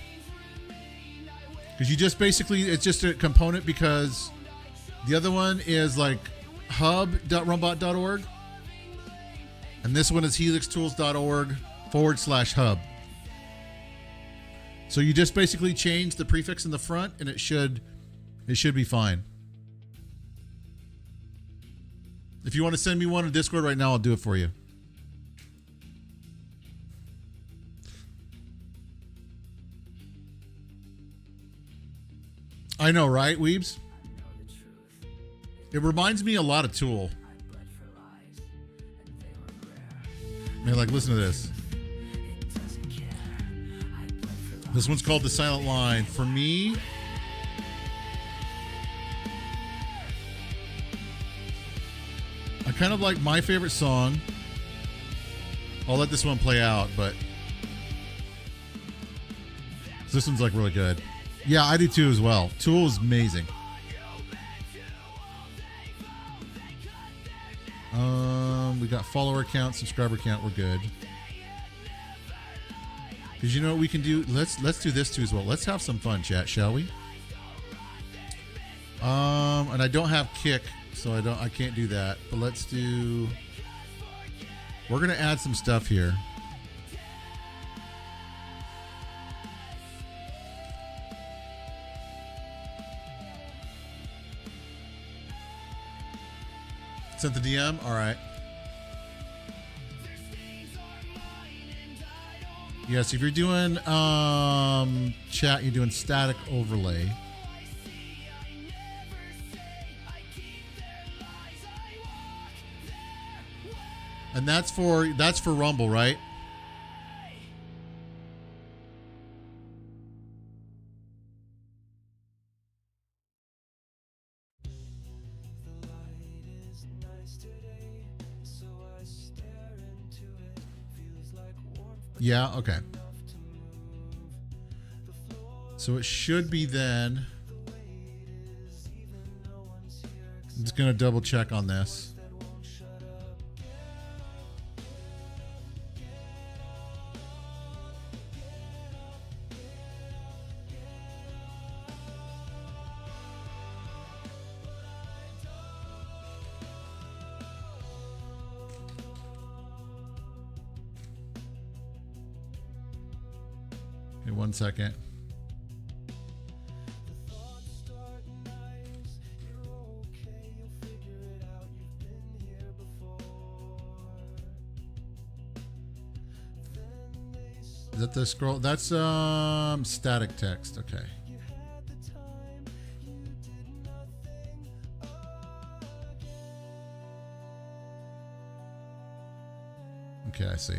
Because you just basically, it's just a component because the other one is like hub.rumbot.org. And this one is helixtools.org/hub. So you just basically change the prefix in the front and it should be fine. If you want to send me one on Discord right now, I'll do it for you. I know, right, Weebs? It reminds me a lot of Tool. Man, like, listen to this. This one's called The Silent Line. For me, I kind of like my favorite song. I'll let this one play out, but this one's like really good. Yeah, I do too as well. Tool is amazing. We got follower count, subscriber count. We're good. Because you know what we can do? Let's do this too as well. Let's have some fun, chat, shall we? And I don't have Kick, so I can't do that. But let's do. We're gonna add some stuff here. Sent the DM? All right. Yes, if you're doing chat, you're doing static overlay. And that's for Rumble, right? Yeah, okay. So it should be then. I'm just going to double check on this. Okay, 1 second. Is that the scroll? That's static text. Okay. Okay, I see.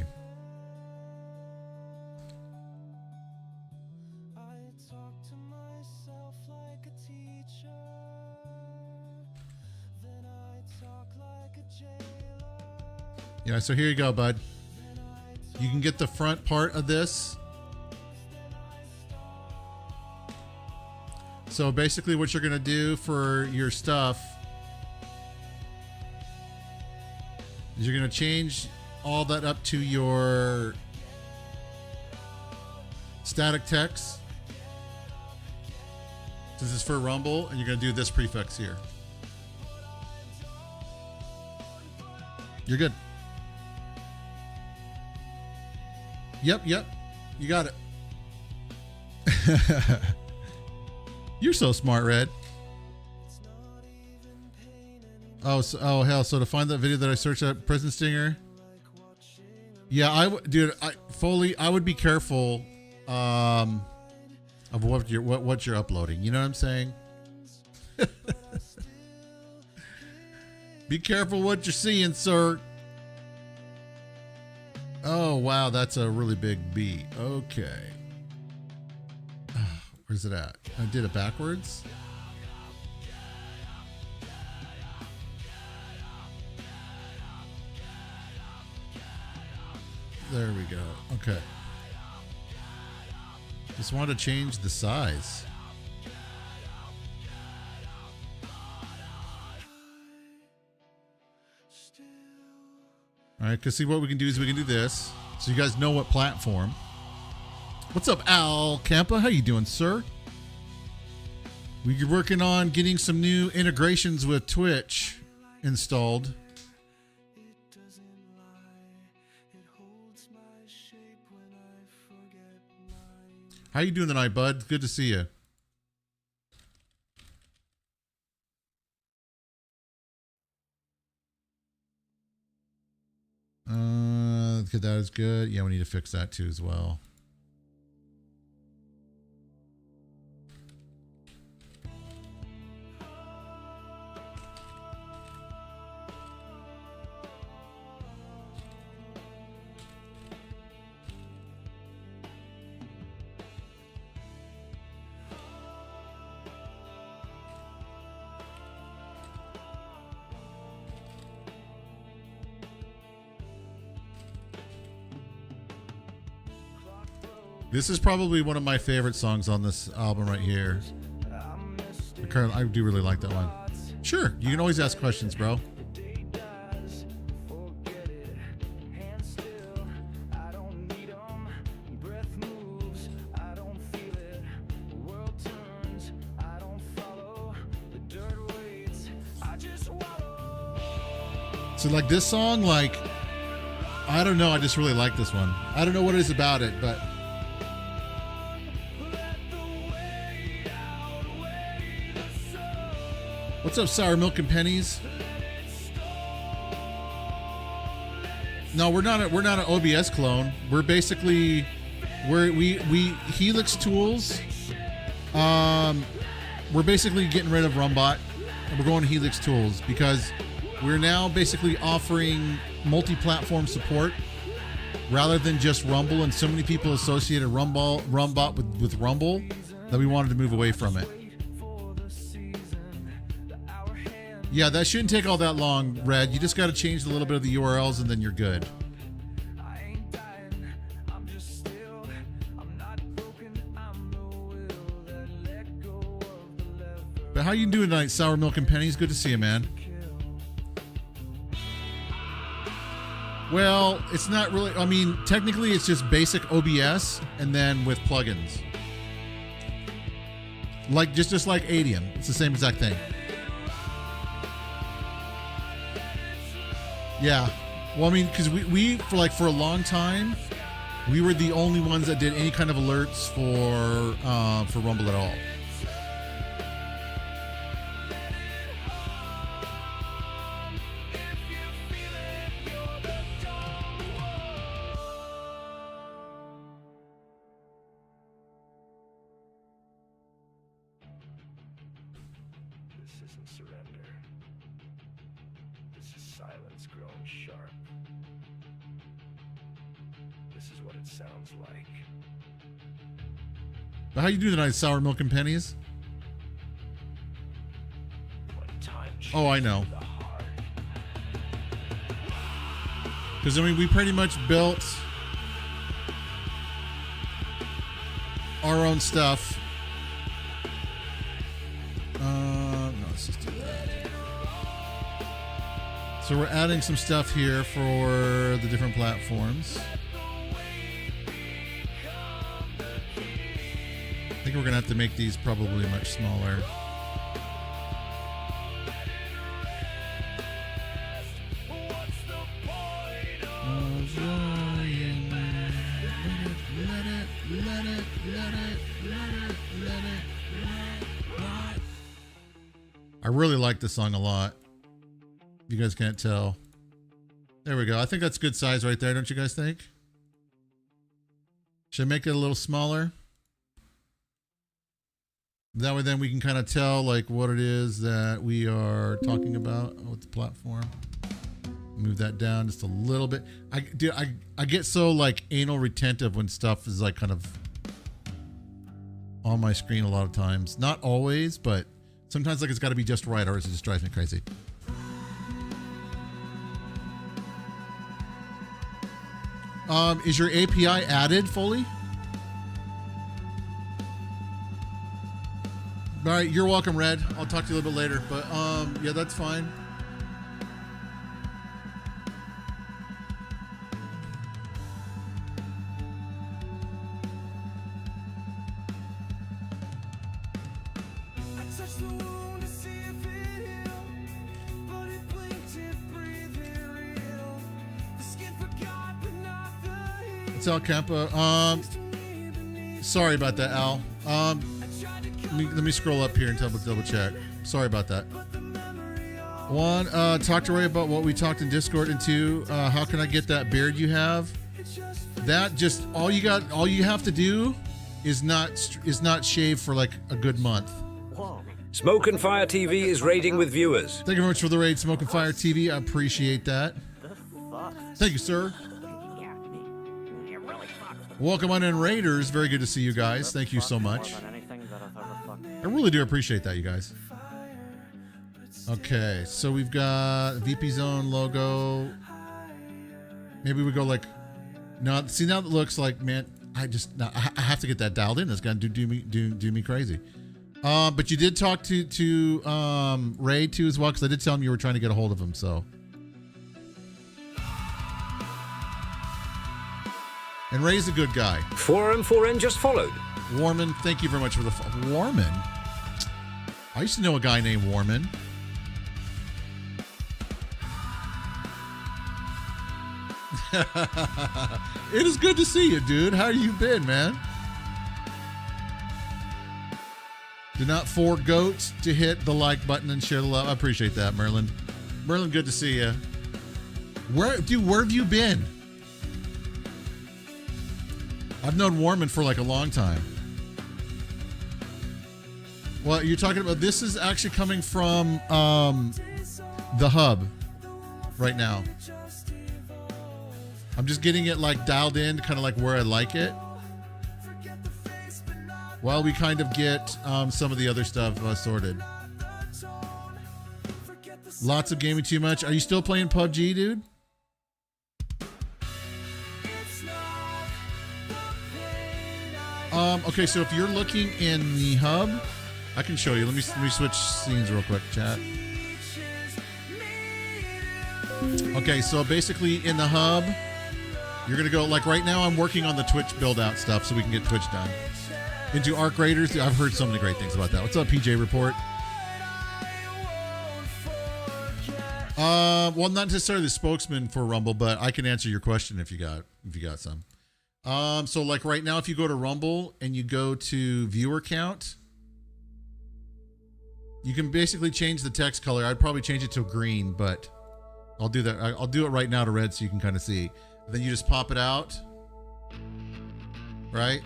Yeah, so here you go, bud. You can get the front part of this. So basically what you're going to do for your stuff is you're going to change all that up to your static text. This is for Rumble, and you're going to do this prefix here. You're good. Yep. You got it. You're so smart, Red. Oh, hell. So to find that video that I searched at Prison Stinger. Yeah, I would be careful of what you're uploading. You know what I'm saying? Be careful what you're seeing, sir. Oh, wow, that's a really big B. Okay. Where's it at? I did it backwards. There we go. Okay. Just wanted to change the size. All right, because see what we can do is we can do this. So you guys know what platform. What's up, Al Campa? How you doing, sir? We're working on getting some new integrations with Twitch installed. How you doing tonight, bud? Good to see you. That is good. Yeah, we need to fix that too as well. This is probably one of my favorite songs on this album right here. I do really like that one. Sure, you can always ask questions, bro. So like this song, like, I don't know, I just really like this one. I don't know what it is about it, but what's up, Sour Milk and Pennies? No, we're not an OBS clone. We're basically we Helix Tools. We're basically getting rid of Rumbot and we're going to Helix Tools because we're now basically offering multi-platform support rather than just Rumble, and so many people associated Rumbot with Rumble that we wanted to move away from it. Yeah, that shouldn't take all that long, Red. You just got to change a little bit of the URLs and then you're good. But how you doing tonight, Sour Milk and Pennies? Good to see you, man. Well, it's not really, I mean, technically it's just basic OBS and then with plugins. Like, just like Adium. It's the same exact thing. Yeah. Well, I mean, because we for a long time, we were the only ones that did any kind of alerts for Rumble at all. How you doing tonight, Sour Milk and Pennies? Oh, I know. Because, I mean, we pretty much built our own stuff. No, let's just do that. So we're adding some stuff here for the different platforms. I think we're gonna have to make these probably much smaller. I really like this song a lot. You guys can't tell. There we go. I think that's good size right there, don't you guys think? Should I make it a little smaller? That way then we can kind of tell like what it is that we are talking about with the platform. Move that down just a little bit. I get so like anal retentive when stuff is like kind of on my screen a lot of times. Not always, but sometimes like it's got to be just right or else it just drives me crazy. Is your API added fully? All right, you're welcome, Red. I'll talk to you a little bit later, but yeah, that's fine. What's up, Kempa? Sorry about that, Al. Let me scroll up here and double check. Sorry about that. One, talk to Ray about what we talked in Discord, and two, how can I get that beard you have? That just all you have to do is not shave for like a good month. Smoke and Fire TV is raiding with viewers. Thank you very much for the raid, Smoke and Fire TV. I appreciate that. Thank you, sir. Welcome on in, Raiders. Very good to see you guys. Thank you so much. I really do appreciate that, you guys. Okay, so we've got VP Zone logo. Maybe we go like, no. See, now it looks like, man. I have to get that dialed in. That's gonna do me crazy. But you did talk to Ray too as well, because I did tell him you were trying to get a hold of him. So. And Ray's a good guy. 4M4N just followed. Warman, thank you very much for the Warman. I used to know a guy named Warman. It is good to see you, dude. How you been, man? Do not forego to hit the like button and share the love. I appreciate that, Merlin. Merlin, good to see you. Where have you been? I've known Warman for like a long time. Well, you're talking about, this is actually coming from the hub right now. I'm just getting it like dialed in, kind of like where I like it, while we kind of get some of the other stuff sorted. Lots of gaming too much. Are you still playing PUBG, dude? Okay, so if you're looking in the hub, I can show you. Let me switch scenes real quick, chat. Okay, so basically in the hub, you're gonna go like right now. I'm working on the Twitch build out stuff so we can get Twitch done. Into Arc Raiders, I've heard so many great things about that. What's up, PJ Report? Well, not necessarily the spokesman for Rumble, but I can answer your question if you got some. So like right now, if you go to Rumble and you go to viewer count, you can basically change the text color. I'd probably change it to green, but I'll do that. I'll do it right now to red so you can kind of see. Then you just pop it out, right?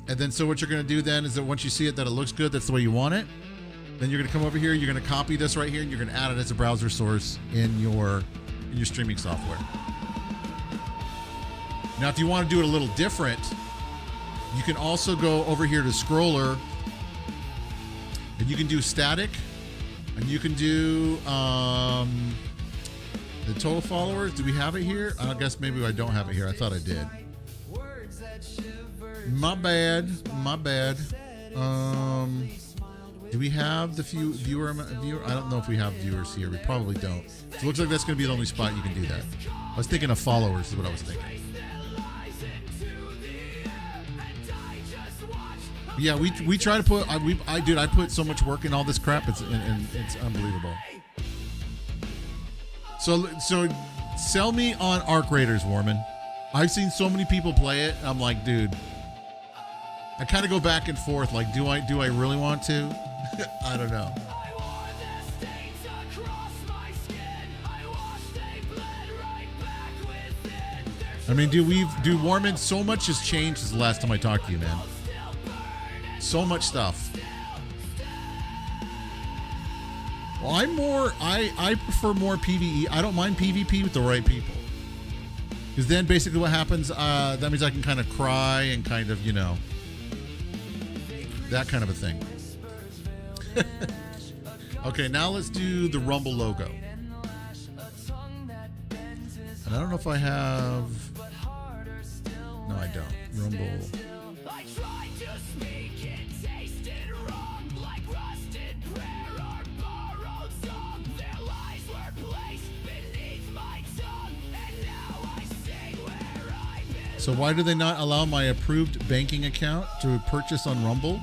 And then so what you're going to do then is that once you see it that it looks good, that's the way you want it. Then you're going to come over here. You're going to copy this right here, and you're going to add it as a browser source in your streaming software. Now, if you want to do it a little different, you can also go over here to Scroller, and you can do static, and you can do the total followers. Do we have it here? I guess maybe I don't have it here. I thought I did. My bad. Do we have the viewer? I don't know if we have viewers here. We probably don't. So it looks like that's going to be the only spot you can do that. I was thinking of followers is what I was thinking. Yeah, we try to put. I put so much work in all this crap. It's unbelievable. So sell me on Arc Raiders, Warman. I've seen so many people play it. I'm like, dude. I kind of go back and forth. Like, do I really want to? I don't know. I mean, do Warman, so much has changed since the last time I talked to you, man. So much stuff. Well, I prefer more PvE. I don't mind PvP with the right people. Because then basically what happens, that means I can kind of cry and kind of, you know, that kind of a thing. Okay, now let's do the Rumble logo. And I don't know if I have... No, I don't. Rumble... So why do they not allow my approved banking account to purchase on Rumble?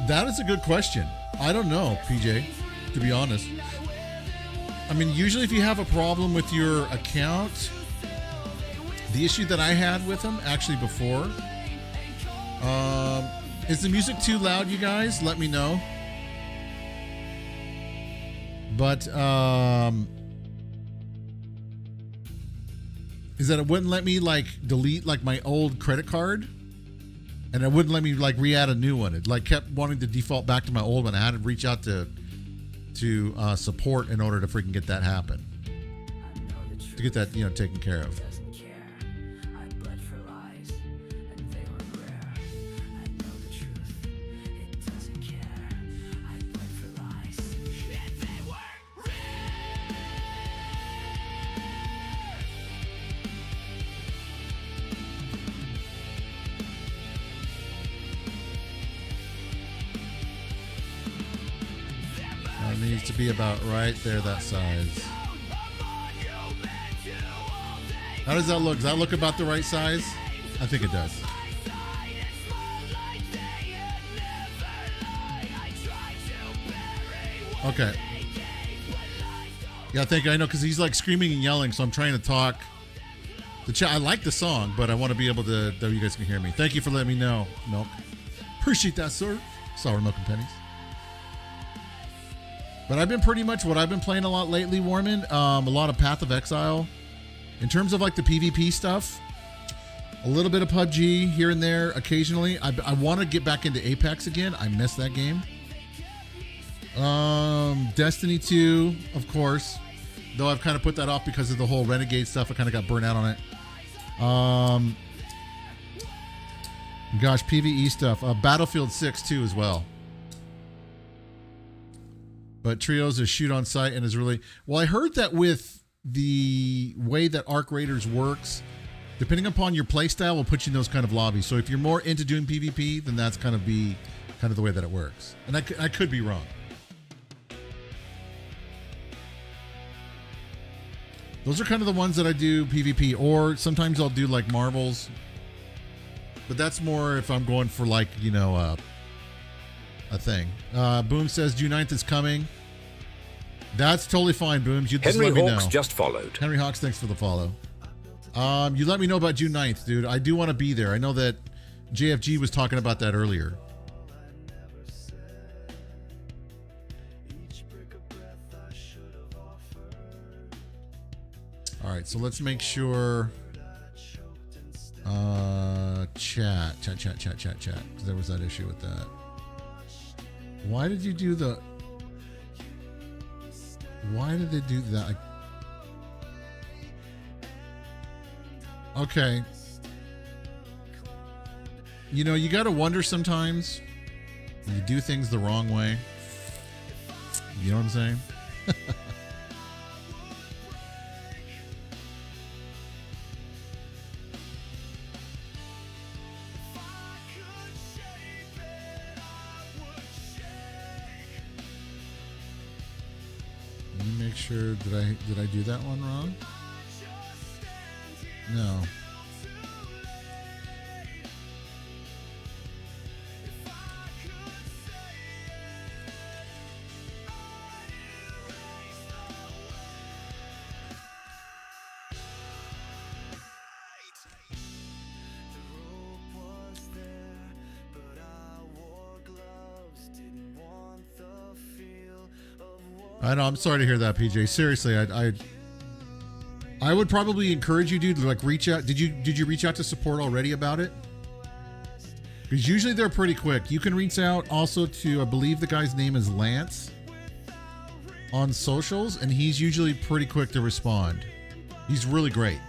That is a good question. I don't know, PJ, to be honest. I mean, usually if you have a problem with your account, the issue that I had with them actually before, is the music too loud, you guys? Let me know. But, is that it wouldn't let me like delete like my old credit card, and it wouldn't let me like re-add a new one. It like kept wanting to default back to my old one. I had to reach out to support in order to freaking get that happen, to get that, you know, taken care of. Needs to be about right there, that size. How does that look? Does that look about the right size? I think it does. Okay. Yeah, thank you. I know, because he's like screaming and yelling, so I'm trying to talk. I like the song, but I want to be able to, that you guys can hear me. Thank you for letting me know, Milk. Appreciate that, sir. Sour Milk and Pennies. But I've been pretty much what I've been playing a lot lately, Warman. A lot of Path of Exile. In terms of like the PvP stuff, a little bit of PUBG here and there occasionally. I want to get back into Apex again. I miss that game. Destiny 2, of course. though I've kind of put that off because of the whole Renegade stuff. I kind of got burnt out on it. Gosh, PvE stuff. Battlefield 6 too as well. But Trios is shoot on sight and is really... Well, I heard that with the way that Arc Raiders works, depending upon your playstyle, will put you in those kind of lobbies. So if you're more into doing PvP, then that's kind of the way that it works. And I could be wrong. Those are kind of the ones that I do PvP, or sometimes I'll do like Marvels. But that's more if I'm going for like, you know, a thing. Boom says June 9th is coming. That's totally fine, Booms. You just Henry let me Hawks know. just followed. Henry Hawks, thanks for the follow. You let me know about June 9th, dude. I do want to be there. I know that JFG was talking about that earlier. All right, so let's make sure. Chat. Because there was that issue with that. Why did you do the... Why did they do that? Okay. You know, you got to wonder sometimes when you do things the wrong way. You know what I'm saying? Make sure, did I do that one wrong? No. I know. I'm sorry to hear that, PJ. Seriously, I would probably encourage you, dude, to like reach out. Did you reach out to support already about it? Because usually they're pretty quick. You can reach out also to, I believe the guy's name is Lance on socials, and he's usually pretty quick to respond. He's really great.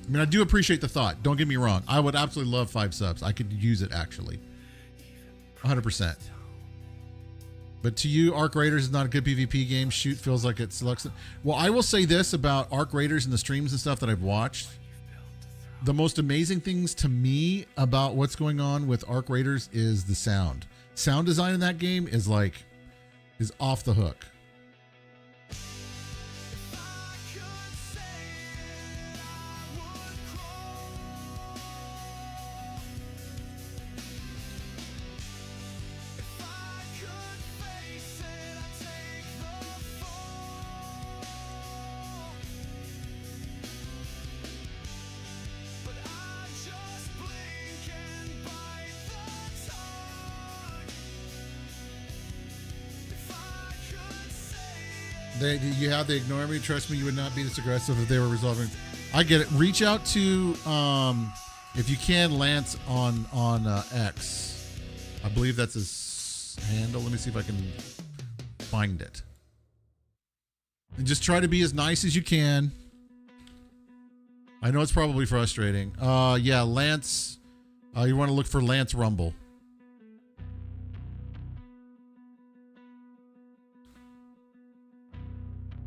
I mean, I do appreciate the thought. Don't get me wrong. I would absolutely love 5 subs. I could use it actually. 100%. But to you, Arc Raiders is not a good PvP game. Shoot feels like it selects it. Well, I will say this about Arc Raiders and the streams and stuff that I've watched. The most amazing things to me about what's going on with Arc Raiders is the sound. Sound design in that game is off the hook. You have to ignore me. Trust me, you would not be this aggressive if they were resolving. I get it. Reach out to, if you can, Lance on X. I believe that's his handle. Let me see if I can find it. And just try to be as nice as you can. I know it's probably frustrating. Yeah, Lance. You want to look for Lance Rumble.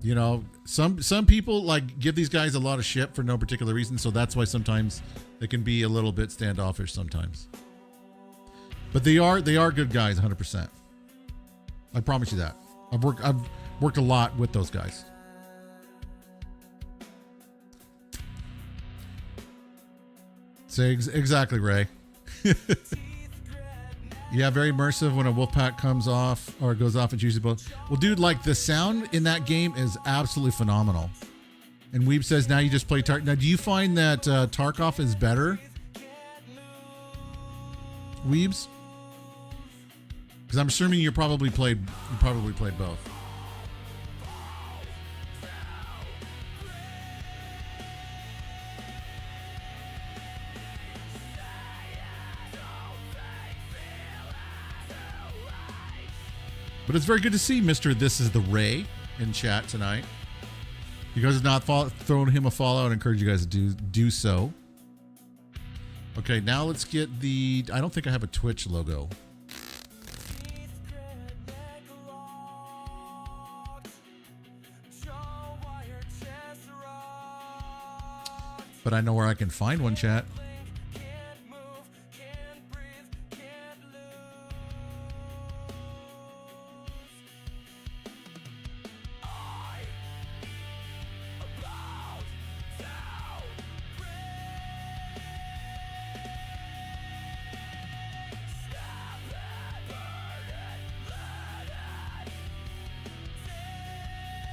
You know, some people like give these guys a lot of shit for no particular reason, so that's why sometimes they can be a little bit standoffish sometimes. But they are good guys, 100%. I promise you that. I've worked a lot with those guys. Say exactly, Ray. Yeah, very immersive when a wolf pack comes off or goes off and usually both. Well, dude, like the sound in that game is absolutely phenomenal. And Weeb says now you just play Tarkov. Now, do you find that Tarkov is better? Weebs? Because I'm assuming you probably played both. But it's very good to see Mr. This is the Ray in chat tonight. You guys have not thrown him a follow. I'd encourage you guys to do so. Okay, now let's get the... I don't think I have a Twitch logo. But I know where I can find one, chat.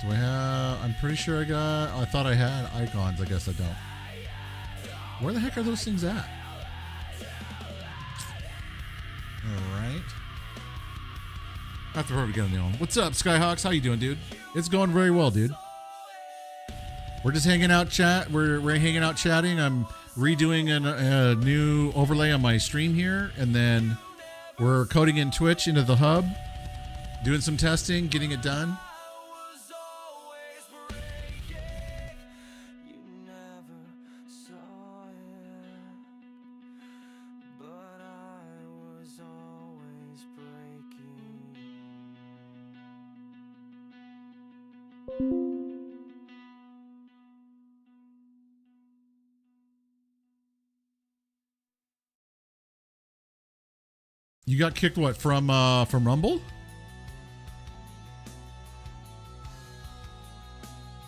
Do I have... I'm pretty sure I got... I thought I had icons. I guess I don't. Where the heck are those things at? Alright. After we get on the own. What's up, Skyhawks? How you doing, dude? It's going very well, dude. We're just hanging out, chat. We're hanging out chatting. I'm redoing a new overlay on my stream here. And then we're coding in Twitch into the hub. Doing some testing, getting it done. You got kicked what from Rumble?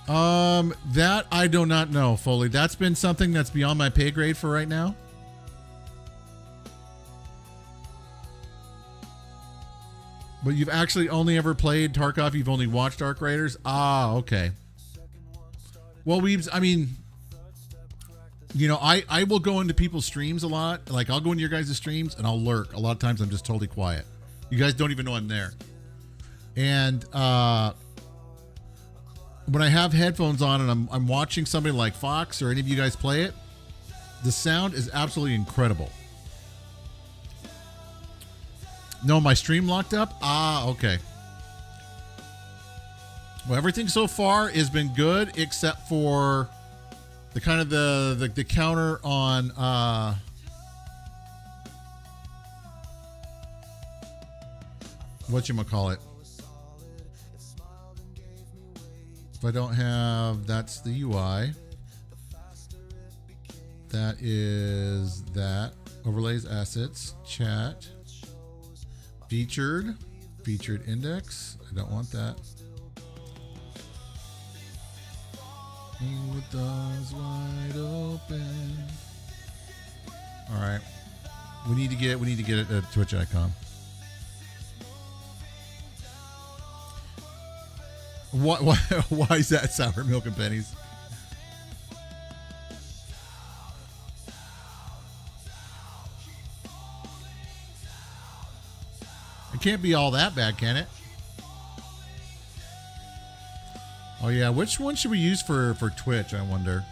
That I do not know, Foley. That's been something that's beyond my pay grade for right now. But you've actually only ever played Tarkov. You've only watched Arc Raiders. Ah, okay. Well, I mean, you know, I will go into people's streams a lot. Like, I'll go into your guys' streams and I'll lurk. A lot of times I'm just totally quiet. You guys don't even know I'm there. And when I have headphones on and I'm watching somebody like Fox or any of you guys play it, the sound is absolutely incredible. No, my stream locked up? Ah, okay. Well, everything so far has been good except for the kind of the counter on whatchamacallit. If I don't have, that's the UI. That is that. Overlays, assets, chat. Featured index. I don't want that. With doors wide open. All right. We need to get a Twitch icon. Why is that sour milk and pennies? It can't be all that bad, can it? Oh yeah, which one should we use for Twitch, I wonder?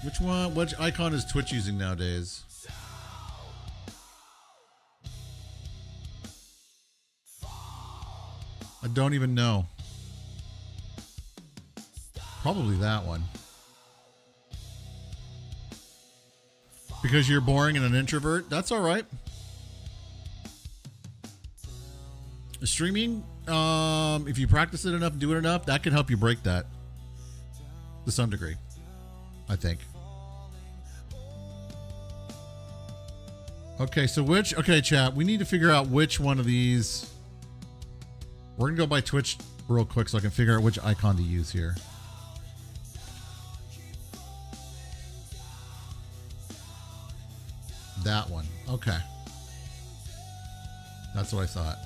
Which icon is Twitch using nowadays? I don't even know. Probably that one. Because you're boring and an introvert? That's all right. Streaming, if you practice it enough, do it enough, that can help you break that to some degree, I think. Okay, so okay, chat, we need to figure out which one of these. We're going to go by Twitch real quick so I can figure out which icon to use here. That one. Okay. That's what I thought.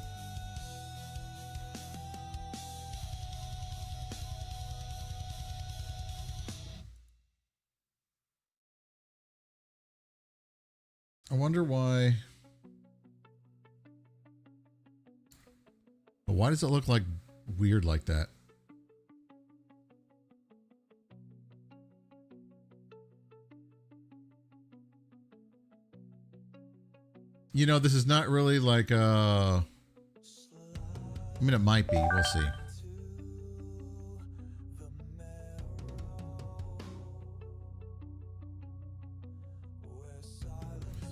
I wonder why. But why does it look like weird like that? You know, this is not really like a I mean, it might be. We'll see.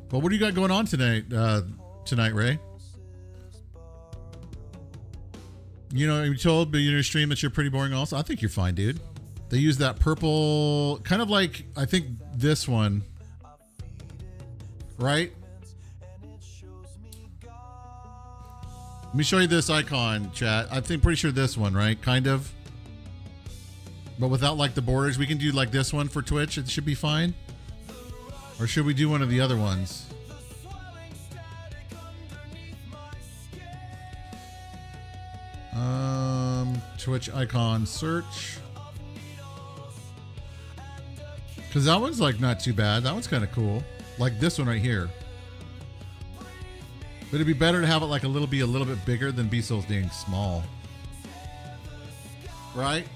But what do you got going on tonight, Ray? You know, you told me in your stream that you're pretty boring also. I think you're fine, dude. They use that purple, kind of like, I think this one, right? Let me show you this icon, chat. I think pretty sure this one, right? Kind of. But without like the borders. We can do like this one for Twitch. It should be fine. Or should we do one of the other ones? Twitch icon search. Because that one's like not too bad. That one's kind of cool. Like this one right here. But it'd be better to have it like a little bit bigger than be so dang small. Right?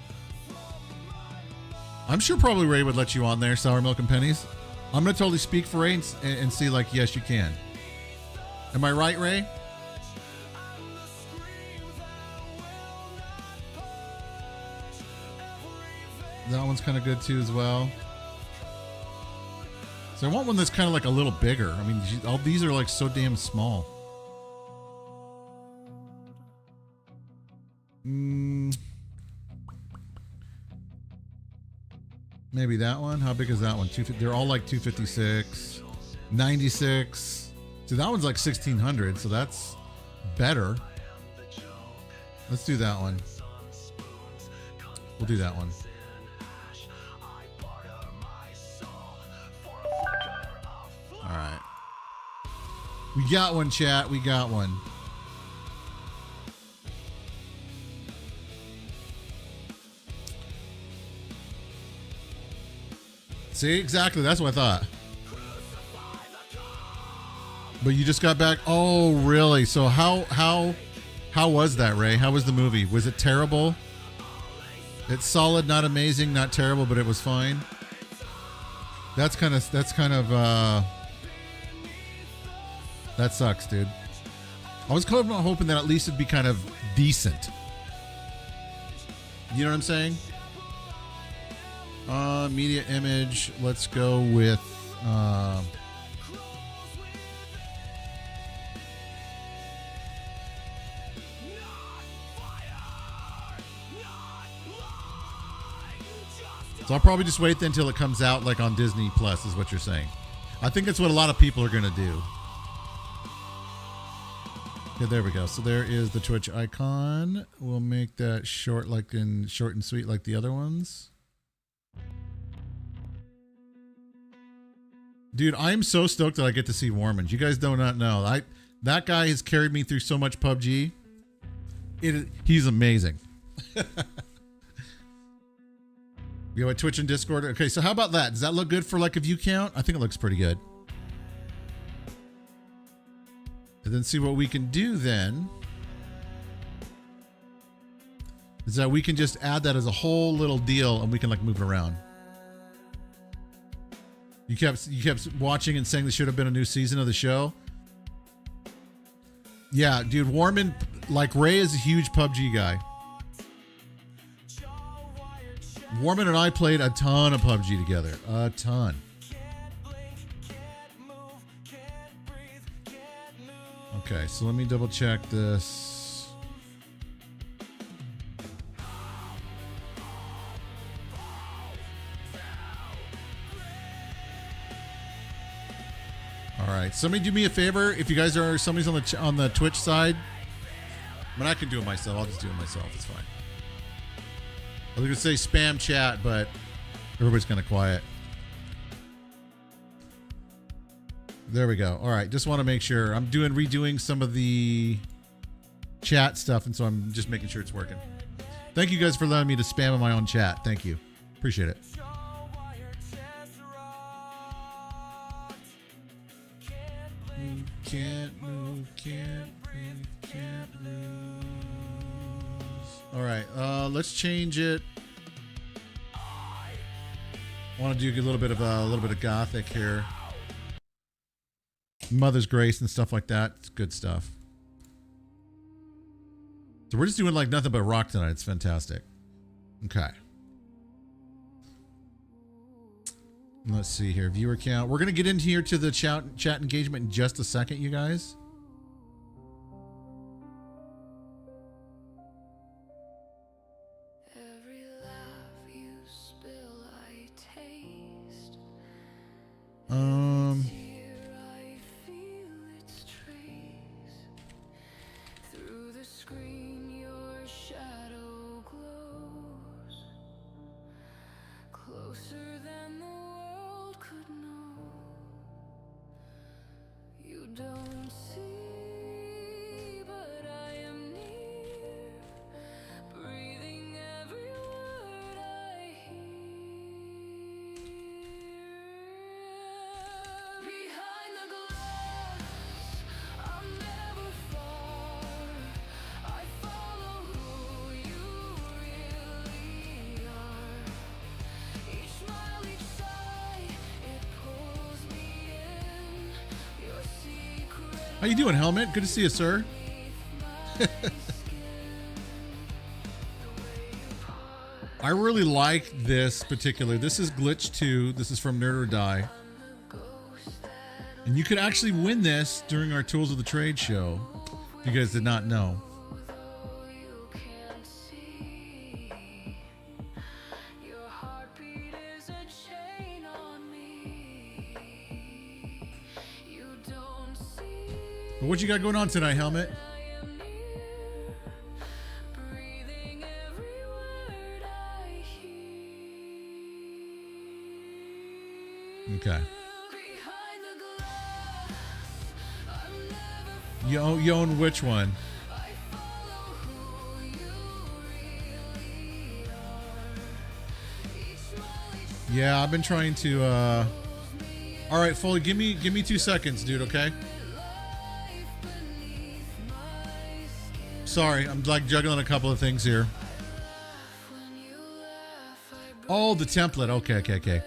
I'm sure probably Ray would let you on there, Sour Milk and Pennies. I'm going to totally speak for Ray and see like, yes, you can. Am I right, Ray? That one's kind of good too as well. So I want one that's kind of like a little bigger. I mean, all these are like so damn small. Maybe that one. How big is that one? They're all like 256, 96. So that one's like 1600. So that's better. Let's do that one. We'll do that one. All right. We got one, chat. We got one. See, exactly. That's what I thought. But you just got back. Oh, really? So how was that, Ray? How was the movie? Was it terrible? It's solid, not amazing, not terrible, but it was fine. That's kind of that sucks, dude. I was kind of hoping that at least it'd be kind of decent. You know what I'm saying? Media image. Let's go with so I'll probably just wait until it comes out like on Disney Plus is what you're saying. I think that's what a lot of people are gonna do. Okay, there we go. So there is the Twitch icon. We'll make that short and sweet like the other ones. Dude, I'm so stoked that I get to see Warman. You guys do not know. That guy has carried me through so much PUBG. He's amazing. You have a Twitch and Discord. Okay, so how about that? Does that look good for like a view count? I think it looks pretty good. And then see what we can do then is that we can just add that as a whole little deal and we can like move it around. You kept watching and saying there should have been a new season of the show. Yeah, dude, Warman, like Ray is a huge PUBG guy. Warman and I played a ton of PUBG together. A ton. Okay, so let me double check this. All right, somebody do me a favor. If you guys are somebody's on the Twitch side, I mean, I can do it myself. I'll just do it myself. It's fine. I was gonna say spam chat, but everybody's kind of quiet. There we go. All right, just want to make sure. I'm redoing some of the chat stuff, and so I'm just making sure it's working. Thank you guys for allowing me to spam in my own chat. Thank you. Appreciate it. Can't move, can't lose. All right, let's change it. I want to do a little bit of gothic here. Mother's Grace and stuff like that. It's good stuff. So we're just doing like nothing but rock tonight. It's fantastic. Okay. Let's see here. Viewer count. We're going to get into here to the chat engagement in just a second, you guys. Every laugh you spill, I taste. Here I feel its trace. Through the screen, your shadow glows. Closer than the world could know. You don't see, but I am near. Breathing every word I hear. Behind the glass, I'm never far. I follow who you really are. Each smile, each sigh, it pulls me in. Your secret How you doing, Helmet? Good to see you, sir. I really like this particular. This is Glitch 2. This is from Nerd or Die. And you could actually win this during our Tools of the Trade show. If you guys did not know. you can't see. Your heartbeat is a chain on me. You don't see. But what you got going on tonight, Helmet? I am near, breathing every word I hear. Okay. Behind the glass, I'm never You own which one? I follow who you really are. Each smile, each Yeah, I've been trying to all right, Foley, give me 2 seconds, dude, okay? life beneath my skin. Sorry, I'm like juggling a couple of things here. When you laugh, I Oh, the template. Okay.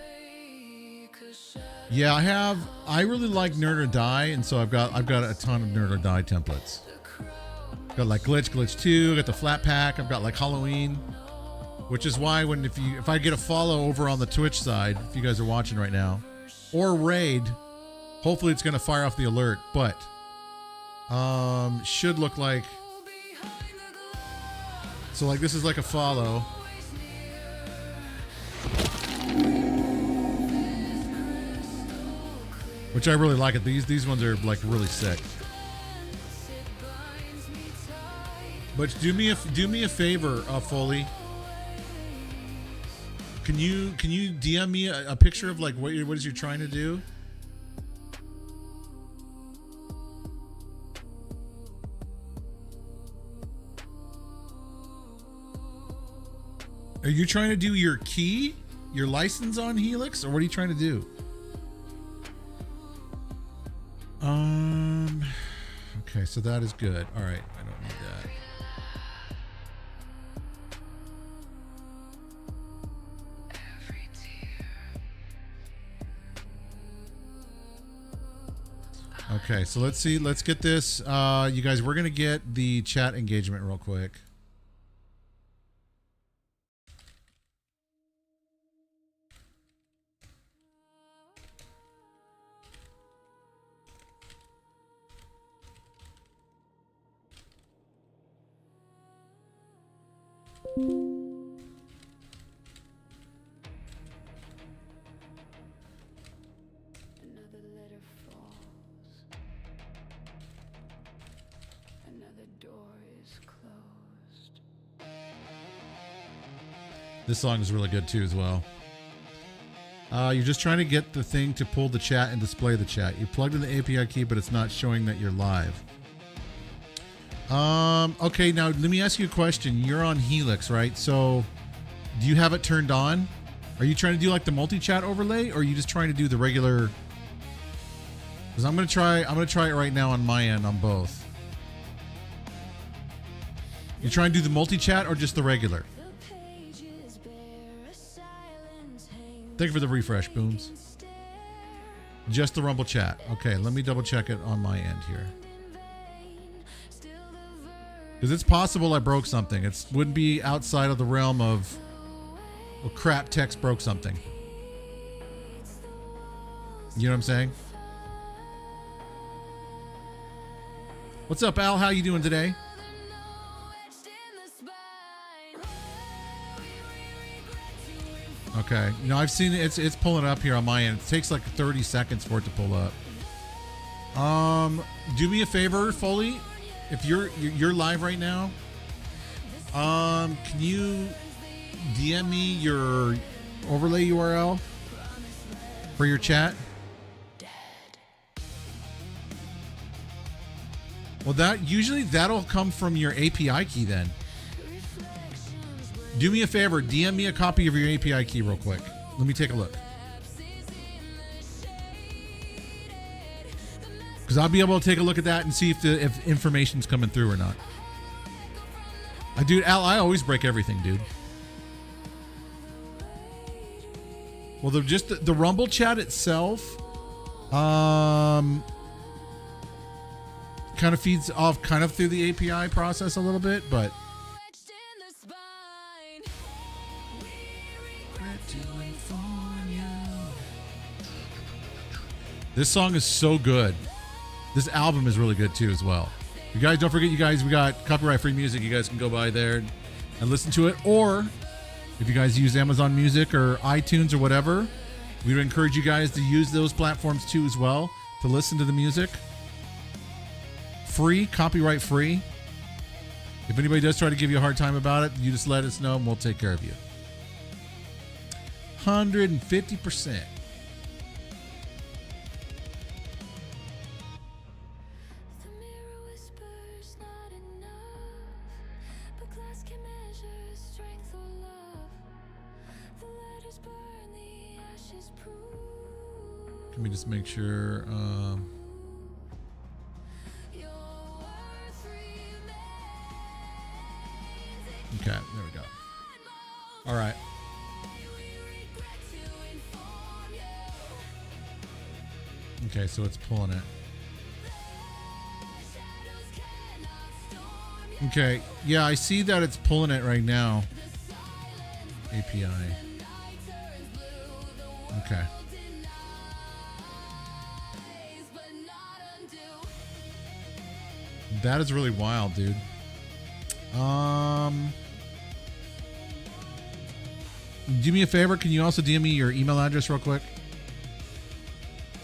break a shadow. Yeah, I really like Nerd or Die, and so I've got a ton of Nerd or Die templates. Got like Glitch 2, got the flat pack, I've got like Halloween, which is why if I get a follow over on the Twitch side, if you guys are watching right now, or raid, hopefully it's gonna fire off the alert, but should look like, so like this is like a follow. Which I really like it. These ones are like really sick. But do me a favor, Foley. Can you DM me a picture of like what is you're trying to do? Are you trying to do your key, your license on Helix, or what are you trying to do? Okay, so that is good. All right, I don't need that. Every tear. Okay, so let's see. Let's get this. You guys, we're gonna get the chat engagement real quick. Another letter falls. Another door is closed. This song is really good too, as well. You're just trying to get the thing to pull the chat and display the chat. You plugged in the API key, but it's not showing that you're live. Okay, now let me ask you a question. You're on Helix, right? So, do you have it turned on? Are you trying to do like the multi-chat overlay, or are you just trying to do the regular? Because I'm gonna try it right now on my end on both. You're trying to do the multi-chat or just the regular? The pages bear a silent hang. Thank you for the refresh, Booms. Just the Rumble chat. Okay, let me double check it on my end here. Still the Because it's possible I broke something. It wouldn't be outside of the realm of, well, crap, text broke something. You know what I'm saying? What's up, Al? How you doing today? Okay. You know, I've seen it. It's pulling up here on my end. It takes like 30 seconds for it to pull up. Do me a favor, Foley. If you're live right now, can you DM me your overlay URL for your chat? Well, that'll come from your API key then. Do me a favor, DM me a copy of your API key real quick. Let me take a look. Because I'll be able to take a look at that and see if information's coming through or not. Dude, Al, I always break everything, dude. Well, the Rumble chat itself, kind of feeds off kind of through the API process a little bit, but this song is so good. This album is really good too as well. You guys, don't forget, you guys, we got copyright free music. You guys can go by there and listen to it. Or if you guys use Amazon Music or iTunes or whatever, we would encourage you guys to use those platforms too as well to listen to the music. Free, copyright free. If anybody does try to give you a hard time about it, you just let us know and we'll take care of you. 150%. Let me just make sure. Okay, there we go. All right. Okay, so it's pulling it. Okay, yeah, I see that it's pulling it right now. API. Okay. That is really wild, dude. Do me a favor. Can you also DM me your email address real quick?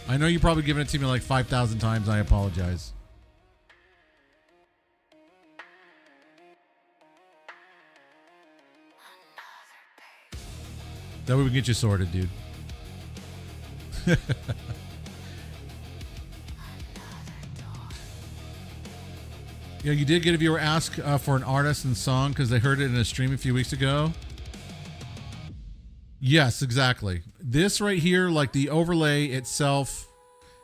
I know you're probably giving it to me like 5,000 times. I apologize. That way we can get you sorted, dude. Yeah, you did get a viewer ask for an artist and song because they heard it in a stream a few weeks ago. Yes, exactly. This right here, like the overlay itself,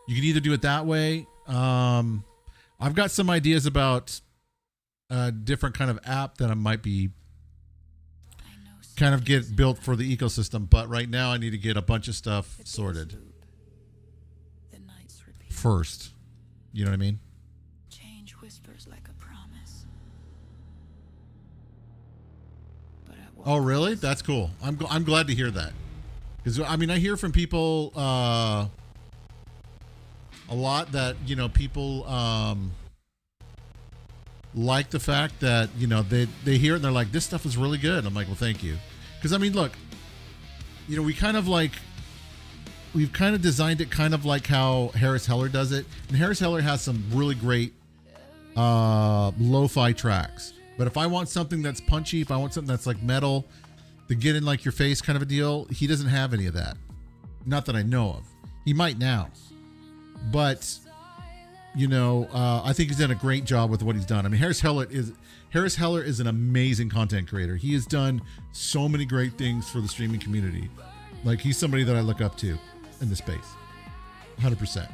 you can either do it that way. I've got some ideas about a different kind of app that I might be kind of get built for the ecosystem, but right now I need to get a bunch of stuff sorted first. You know what I mean? Change whispers like a promise. Oh, really? That's cool. I'm glad to hear that. Because, I mean, I hear from people a lot that, you know, people like the fact that, you know, they hear it and they're like, this stuff is really good. I'm like, well, thank you. Because, I mean, look, you know, we've kind of designed it kind of like how Harris Heller does it. And Harris Heller has some really great lo-fi tracks. But if I want something that's punchy, if I want something that's like metal, to get in like your face kind of a deal, he doesn't have any of that. Not that I know of. He might now. But, you know, I think he's done a great job with what he's done. I mean, Harris Heller is an amazing content creator. He has done so many great things for the streaming community. Like, he's somebody that I look up to in the space. 100%.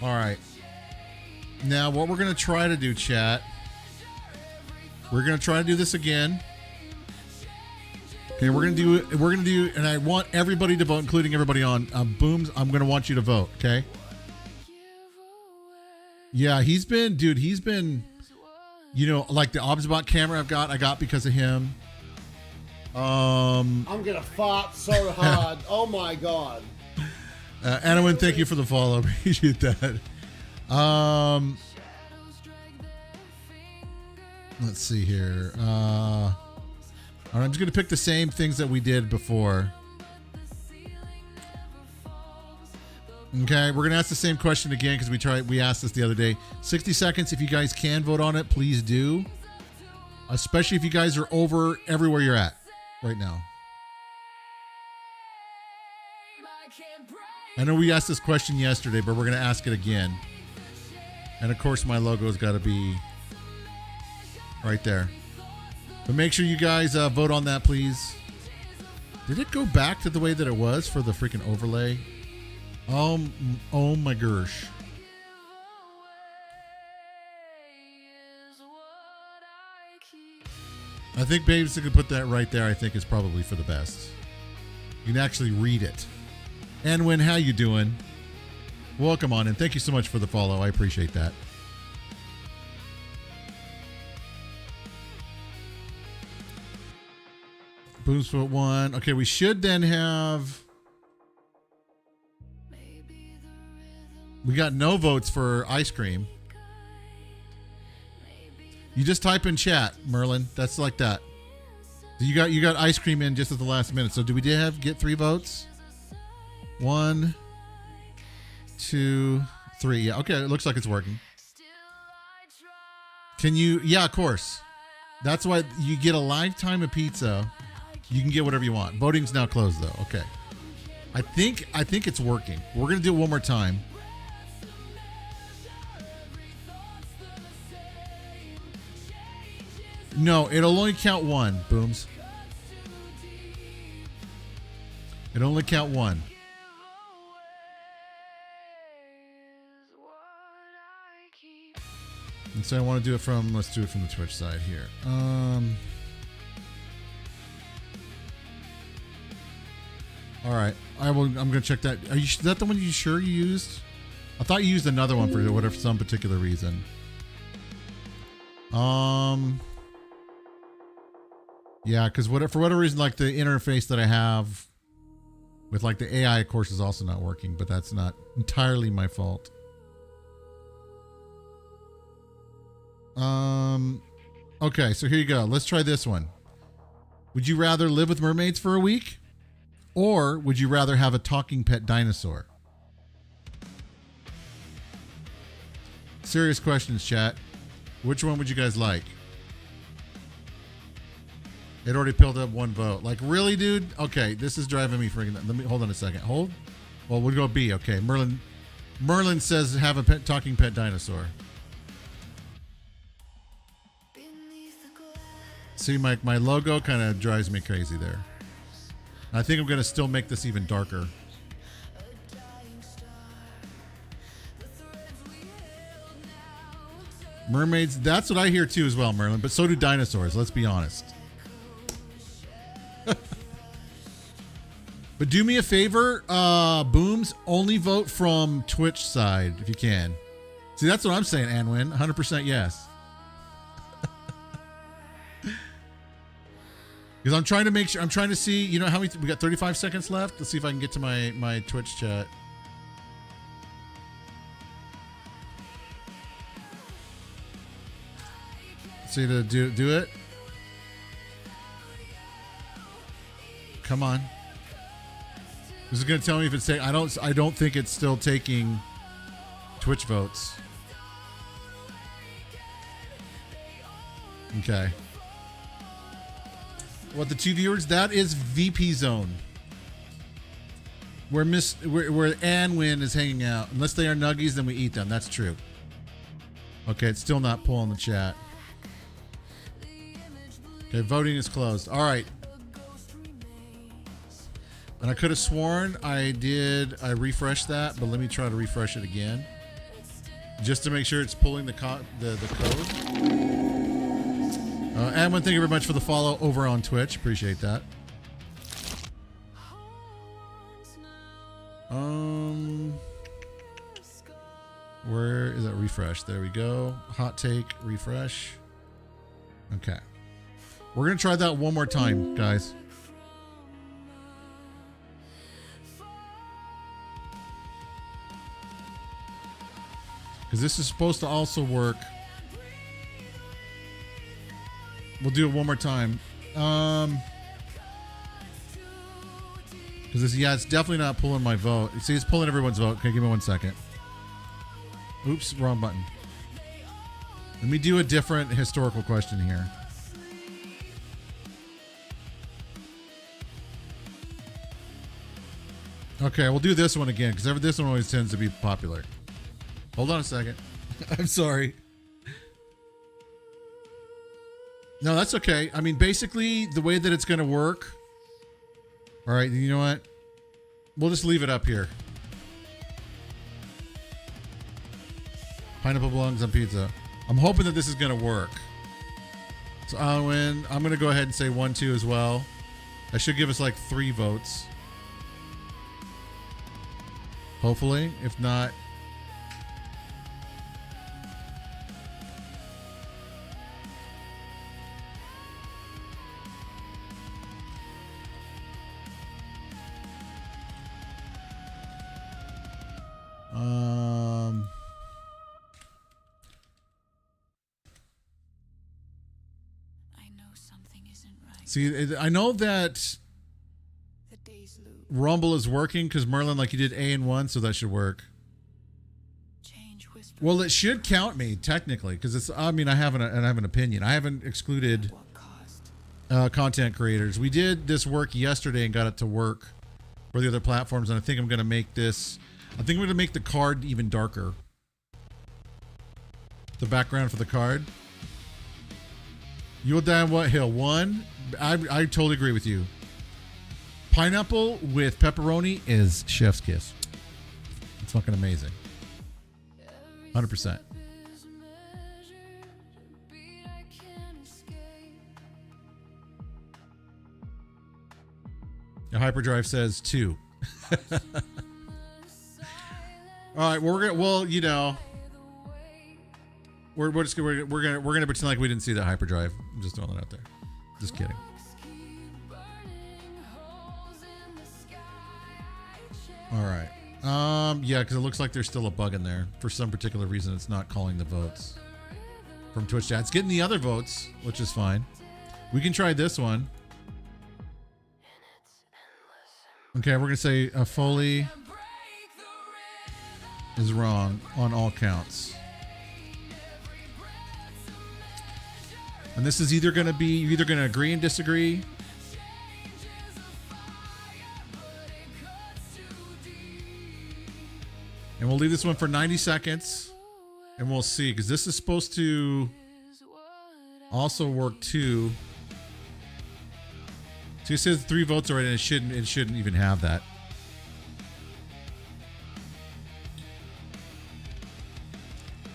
All right. Now, what we're going to try to do, chat, we're going to try to do this again. Okay, we're going to do, and I want everybody to vote, including everybody on Booms. I'm going to want you to vote, okay? Yeah, he's been, you know, like the Obsbot camera I got because of him. I'm gonna fart so hard. Oh my god. Anowin, thank you for the follow. Appreciate that. Let's see here. All right, I'm just going to pick the same things that we did before. Okay, we're going to ask the same question again because we asked this the other day. 60 seconds. If you guys can vote on it, please do. Especially if you guys are over everywhere you're at right now. I know we asked this question yesterday, but we're going to ask it again. And of course, my logo's got to be right there. But make sure you guys vote on that, please. Did it go back to the way that it was for the freaking overlay? Oh my gosh. I think basically put that right there, I think is probably for the best. You can actually read it. Anwin, how you doing? Welcome on and thank you so much for the follow. I appreciate that. Boomsfoot 1. Okay, we should then have... We got no votes for ice cream. You just type in chat, Merlin. That's like that. So you got ice cream in just at the last minute. So do we get 3 votes? 1, 2, 3. Yeah, okay. It looks like it's working. Can you? Yeah, of course. That's why you get a lifetime of pizza. You can get whatever you want. Voting's now closed though. Okay. I think it's working. We're gonna do it one more time. No, it'll only count 1, Booms. It'll only count 1. And so I want to do it from, let's do it from the Twitch side here. All right, I'm going to check that. Is that the one you sure you used? I thought you used another one for some particular reason. Yeah, because for whatever reason, like the interface that I have with like the AI, of course, is also not working, but that's not entirely my fault. Okay, so here you go. Let's try this one. Would you rather live with mermaids for a week? Or would you rather have a talking pet dinosaur? Serious questions, chat. Which one would you guys like? It already pilled up 1 vote. Like, really, dude? Okay, this is driving me freaking... Let me hold on a second. Hold. Well, we'll go B. Okay, Merlin says have a talking pet dinosaur. See, my logo kind of drives me crazy there. I think I'm going to still make this even darker. Mermaids, that's what I hear too as well, Merlin. But so do dinosaurs, let's be honest. But do me a favor, Booms, only vote from Twitch side if you can. See, that's what I'm saying, Anwin. 100% yes. Because I'm trying to make sure, I'm trying to see, you know how we got 35 seconds left? Let's see if I can get to my Twitch chat. See to do it. Come on. This is going to tell me if it's taking, I don't think it's still taking Twitch votes. Okay. What, the 2 viewers? That is VP Zone. Where Anwin is hanging out. Unless they are nuggies, then we eat them. That's true. Okay, it's still not pulling the chat. Okay, voting is closed. All right. And I could have sworn I refreshed that, but let me try to refresh it again. just to make sure it's pulling the code. Adwin, thank you very much for the follow over on Twitch. Appreciate that. Where is that? Refresh? There we go. Hot take, refresh. Okay, we're gonna try that one more time, guys. Because this is supposed to also work. We'll do it one more time. Because it's definitely not pulling my vote. See, it's pulling everyone's vote. Okay, give me 1 second. Oops, wrong button. Let me do a different historical question here. Okay, we'll do this one again because this one always tends to be popular. Hold on a second. I'm sorry. No, that's okay. I mean, basically, the way that it's going to work. All right, you know what? We'll just leave it up here. Pineapple belongs on pizza. I'm hoping that this is going to work. So I'll win. I'm going to go ahead and say 1, 2 as well. That should give us like 3 votes. Hopefully. If not... See, I know that Rumble is working because Merlin, like, you did A and 1, so that should work. Well, it should count me technically because it's. I mean, I have an opinion. I haven't excluded content creators. We did this work yesterday and got it to work for the other platforms, and I think I'm going to make this. I think I'm going to make the card even darker. The background for the card. You will die on what hill? 1. I totally agree with you. Pineapple with pepperoni is chef's kiss. It's fucking amazing. 100%. The hyperdrive says 2. All right, well, we're gonna. Well, you know, we're gonna pretend like we didn't see that hyperdrive. I'm just throwing that out there. Just kidding. All right. Yeah, because it looks like there's still a bug in there. For some particular reason, it's not calling the votes from Twitch chat. It's getting the other votes, which is fine. We can try this one. Okay, we're gonna say Foley is wrong on all counts. And this is either going to be, you're either going to agree and disagree. And we'll leave this one for 90 seconds. And we'll see, because this is supposed to also work too. So it says 3 votes already, and it shouldn't even have that.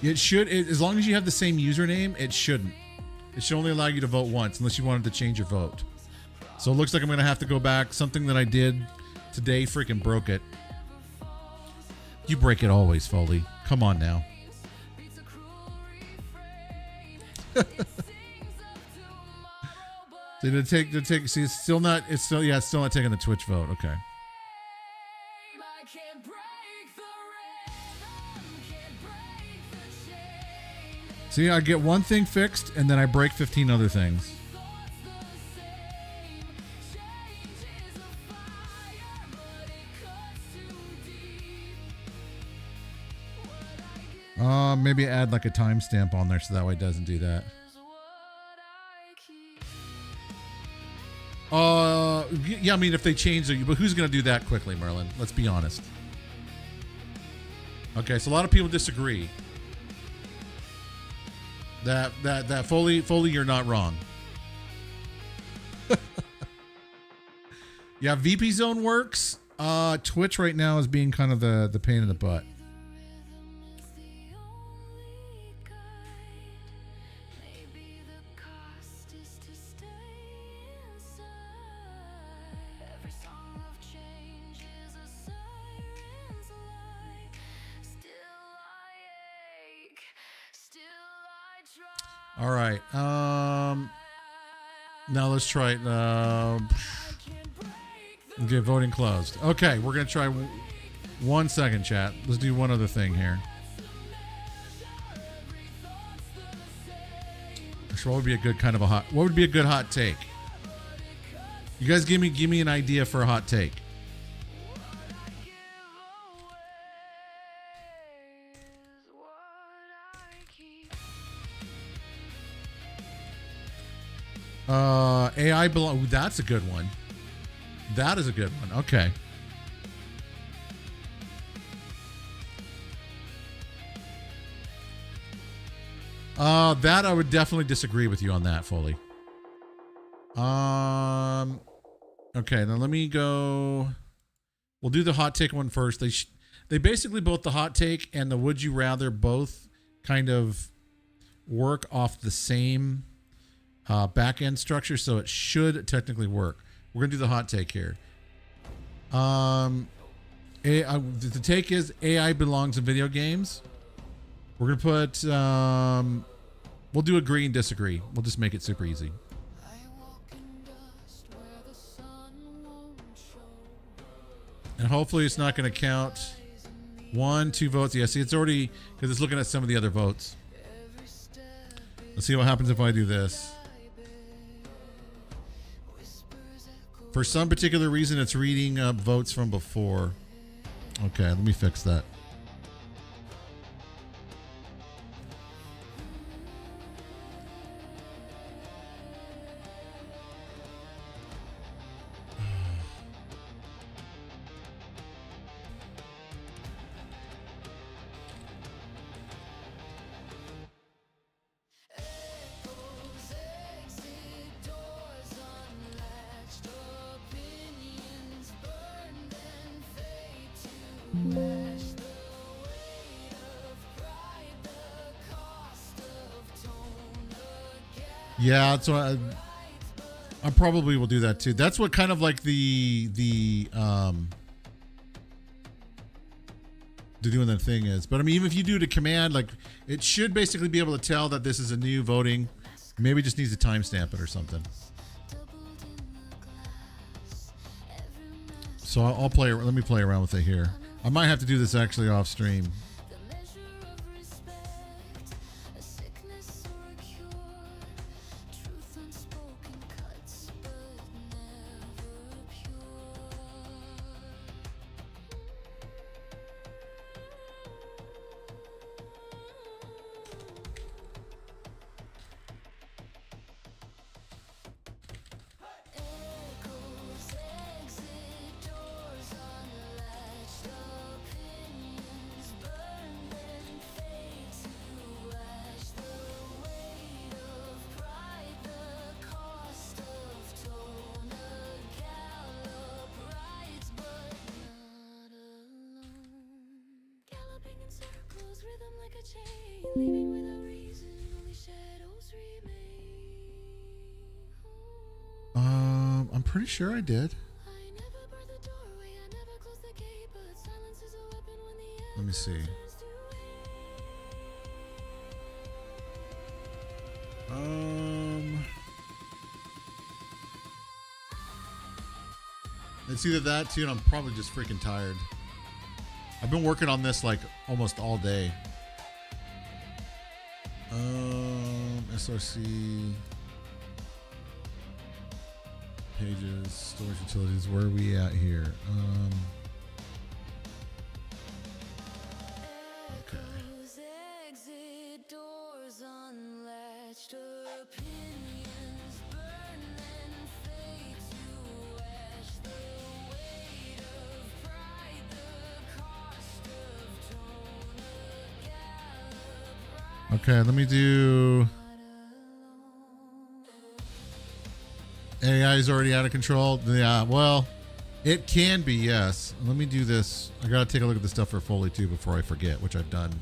It should, as long as you have the same username, it shouldn't. It should only allow you to vote once unless you wanted to change your vote. So it looks like I'm going to have to go back. Something that I did today freaking broke it. You break it always, Foley. Come on now. Did it take, see, it's still not taking the Twitch vote. Okay. See, I get one thing fixed, and then I break 15 other things. Maybe add like a timestamp on there so that way it doesn't do that. Yeah, I mean, if they change it, but who's going to do that quickly, Merlin? Let's be honest. Okay, so a lot of people disagree. That Foley, you're not wrong. Yeah, VP Zone works. Twitch right now is being kind of the pain in the butt. All right. Now let's try it. Okay, voting closed. Okay, we're gonna try 1 second, chat. Let's do one other thing here. So what would be a good kind of a hot? What would be a good hot take? You guys give me an idea for a hot take. AI belong. That's a good one. That is a good one. Okay. That I would definitely disagree with you on that, Foley. Okay, now let me go. We'll do the hot take one first. They basically both the hot take and the would you rather both kind of work off the same back end structure, so it should technically work. We're gonna do the hot take here. The take is AI belongs in video games. We're gonna put we'll do agree and disagree. We'll just make it super easy. And hopefully it's not going to count 1, 2 votes. Yeah, see, it's already, because it's looking at some of the other votes. Let's see what happens if I do this. For some particular reason, it's reading votes from before. Okay, let me fix that. Yeah, so I probably will do that too. That's what kind of like the doing that thing is. But I mean, even if you do the command, like it should basically be able to tell that this is a new voting. Maybe it just needs to timestamp it or something. So I'll play. Let me play around with it here. I might have to do this actually off stream. I'm pretty sure I did. Let me see. It's either that too, and I'm probably just freaking tired. I've been working on this like almost all day. SRC pages, storage utilities. Where are we at here? Okay. Okay, let me do. AI is already out of control. Yeah, well, it can be, yes. Let me do this. I gotta take a look at the stuff for Foley too before I forget, which I've done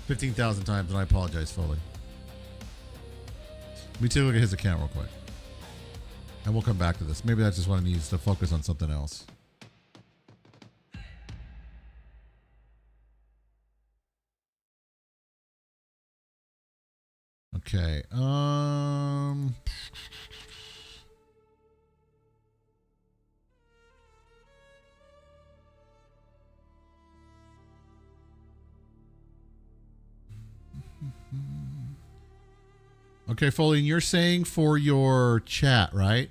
15,000 times, and I apologize, Foley. Let me take a look at his account real quick, and we'll come back to this. Maybe that's just what I need to focus on something else. Okay. Okay, Foley, you're saying for your chat, right?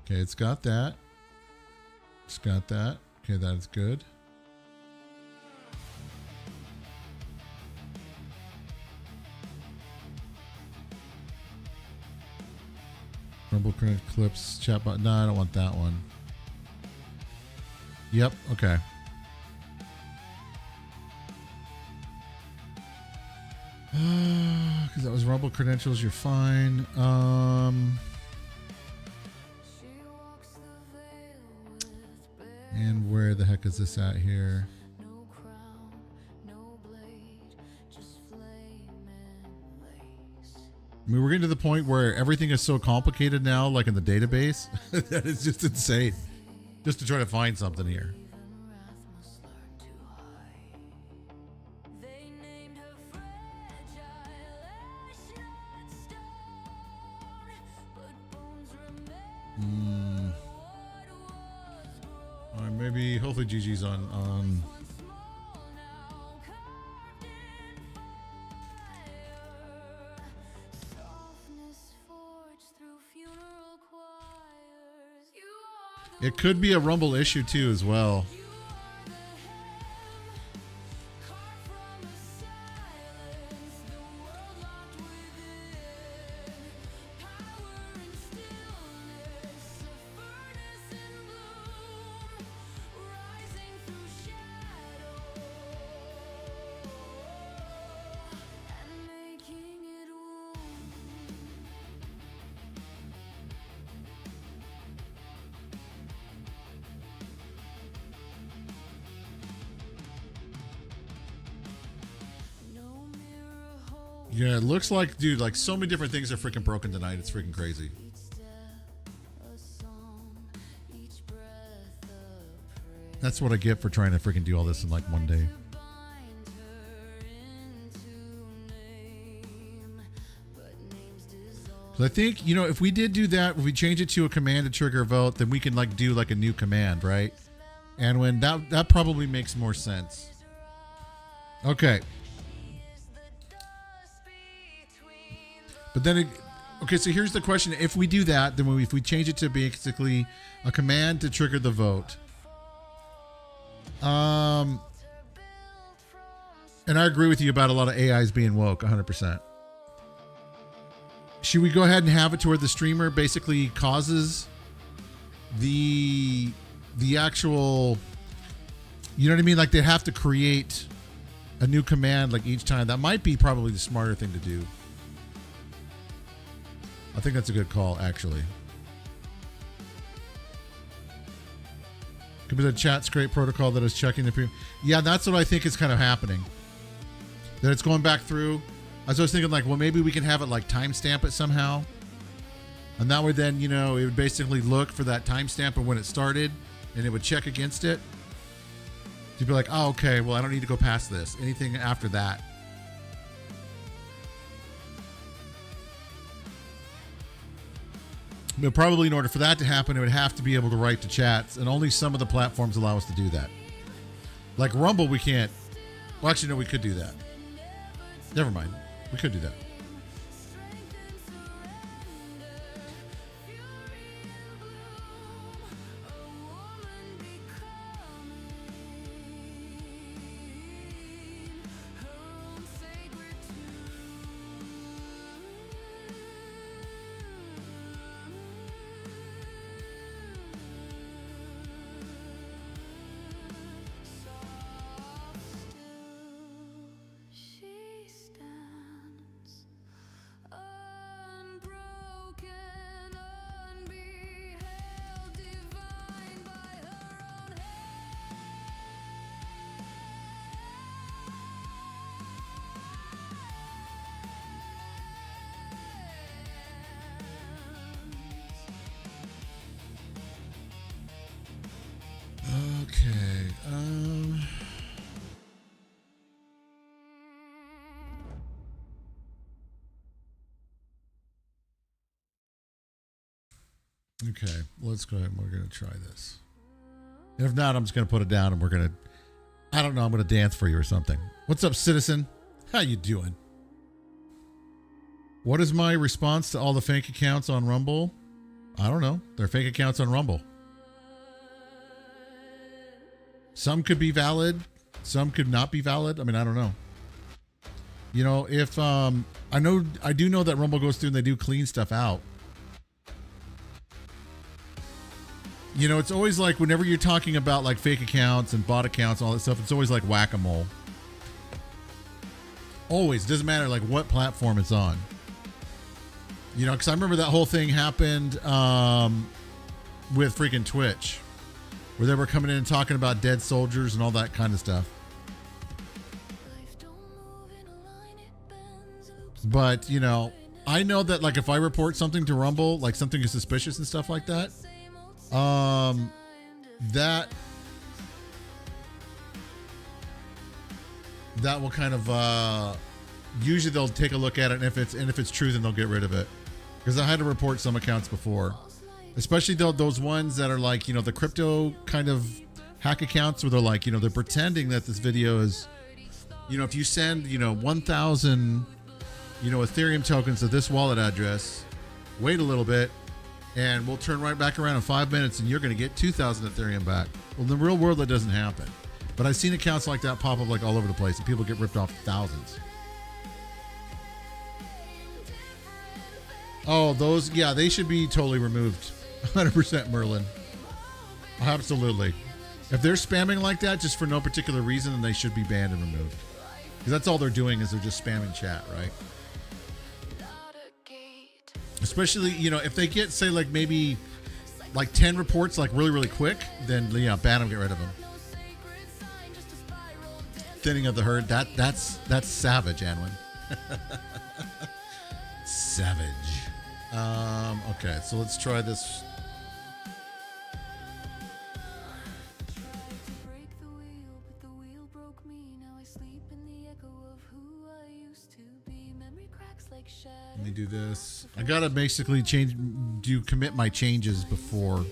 Okay, it's got that. It's got that. Okay, that is good. Rumble Connect Clips, chatbot. No, I don't want that one. Yep, okay. Because that was Rumble credentials, you're fine. And where the heck is this at here? I mean, we're getting to the point where everything is so complicated now, like in the database, that it's just insane. Just to try to find something here. All right, maybe, hopefully Gigi's on. It could be a Rumble issue too as well. Yeah, it looks like, dude, like so many different things are freaking broken tonight. It's freaking crazy. That's what I get for trying to freaking do all this in like one day. Because I think, you know, if we did do that, if we change it to a command to trigger a vote, then we can like do like a new command, right? And when that probably makes more sense. Okay. But then, okay, so here's the question. If we do that, then if we change it to basically a command to trigger the vote. And I agree with you about a lot of AIs being woke, 100%. Should we go ahead and have it to where the streamer basically causes the actual, you know what I mean? Like they have to create a new command like each time. That might be probably the smarter thing to do. I think that's a good call, actually. Could be the chat scrape protocol that is checking the... Yeah, that's what I think is kind of happening. That it's going back through. I was thinking, like, well, maybe we can have it, like, timestamp it somehow. And that way then, you know, it would basically look for that timestamp of when it started, and it would check against it. To be like, oh, okay, well, I don't need to go past this. Anything after that. But probably in order for that to happen, it would have to be able to write to chats, and only some of the platforms allow us to do that. Like Rumble, we can't. Well, actually, no, we could do that. Never mind. We could do that. She stands Okay, let's go ahead and we're going to try this. And if not, I'm just going to put it down and we're going to, I don't know, I'm going to dance for you or something. What's up, citizen? How you doing? What is my response to all the fake accounts on Rumble? I don't know. They're fake accounts on Rumble. Some could be valid. Some could not be valid. I mean, I don't know. You know, if I do know that Rumble goes through and they do clean stuff out. You know, it's always like whenever you're talking about like fake accounts and bot accounts and all that stuff, it's always like whack-a-mole. Always. Doesn't matter like what platform it's on. You know, because I remember that whole thing happened with freaking Twitch, where they were coming in and talking about dead soldiers and all that kind of stuff. But, you know, I know that like if I report something to Rumble, like something is suspicious and stuff like that, that will kind of usually they'll take a look at it, and if it's true, then they'll get rid of it. Because I had to report some accounts before, especially those ones that are like, you know, the crypto kind of hack accounts where they're like, you know, they're pretending that this video is, you know, if you send, you know, 1,000, you know, Ethereum tokens to this wallet address, wait a little bit, and we'll turn right back around in 5 minutes, and you're going to get 2,000 Ethereum back. Well, in the real world, that doesn't happen. But I've seen accounts like that pop up like all over the place, and people get ripped off thousands. Oh, those, yeah, they should be totally removed. 100% Merlin. Absolutely. If they're spamming like that just for no particular reason, then they should be banned and removed. Because that's all they're doing is they're just spamming chat, right? Especially, you know, if they get, say, like maybe like 10 reports like really, really quick, then, yeah, ban them, get rid of them. Thinning of the herd, that's savage, Anwin. Savage. Okay, so let's try this. Let me do this. I gotta basically commit my changes before.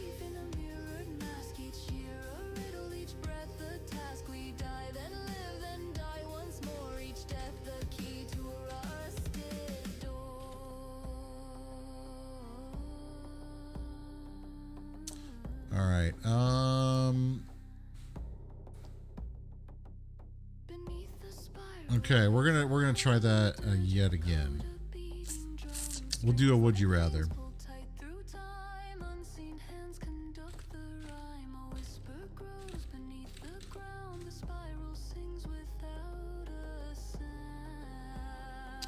All right. Okay, we're gonna try that yet again. We'll do a would you rather.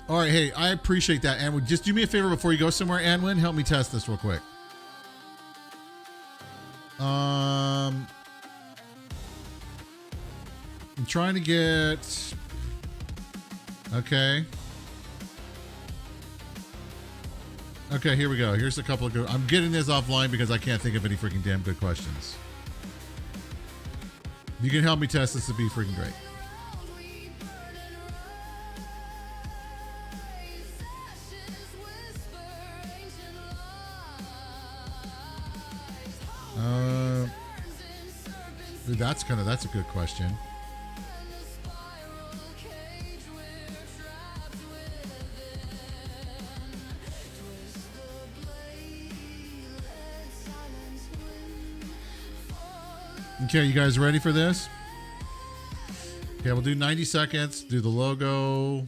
All right, hey, I appreciate that. And just do me a favor before you go somewhere, Anwin. Help me test this real quick. I'm trying to get. Okay. Okay, here we go. Here's a couple of good. I'm getting this offline because I can't think of any freaking damn good questions. If you can help me test this, would be freaking great. That's a good question. Okay, you guys ready for this? Okay, we'll do 90 seconds, do the logo.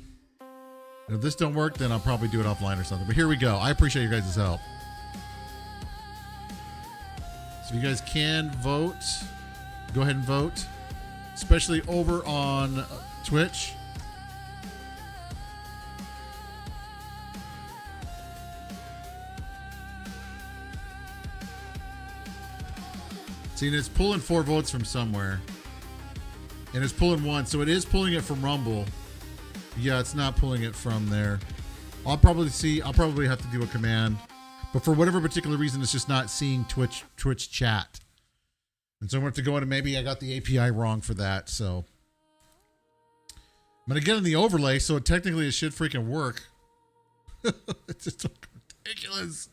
And if this don't work, then I'll probably do it offline or something. But here we go. I appreciate you guys' help. So if you guys can vote, go ahead and vote, especially over on Twitch. See, and it's pulling 4 votes from somewhere. And it's pulling 1. So it is pulling it from Rumble. Yeah, it's not pulling it from there. I'll probably have to do a command. But for whatever particular reason, it's just not seeing Twitch chat. And so I'm going to have to go in and maybe I got the API wrong for that. So I'm going to get in the overlay. So technically it should freaking work. It's just ridiculous.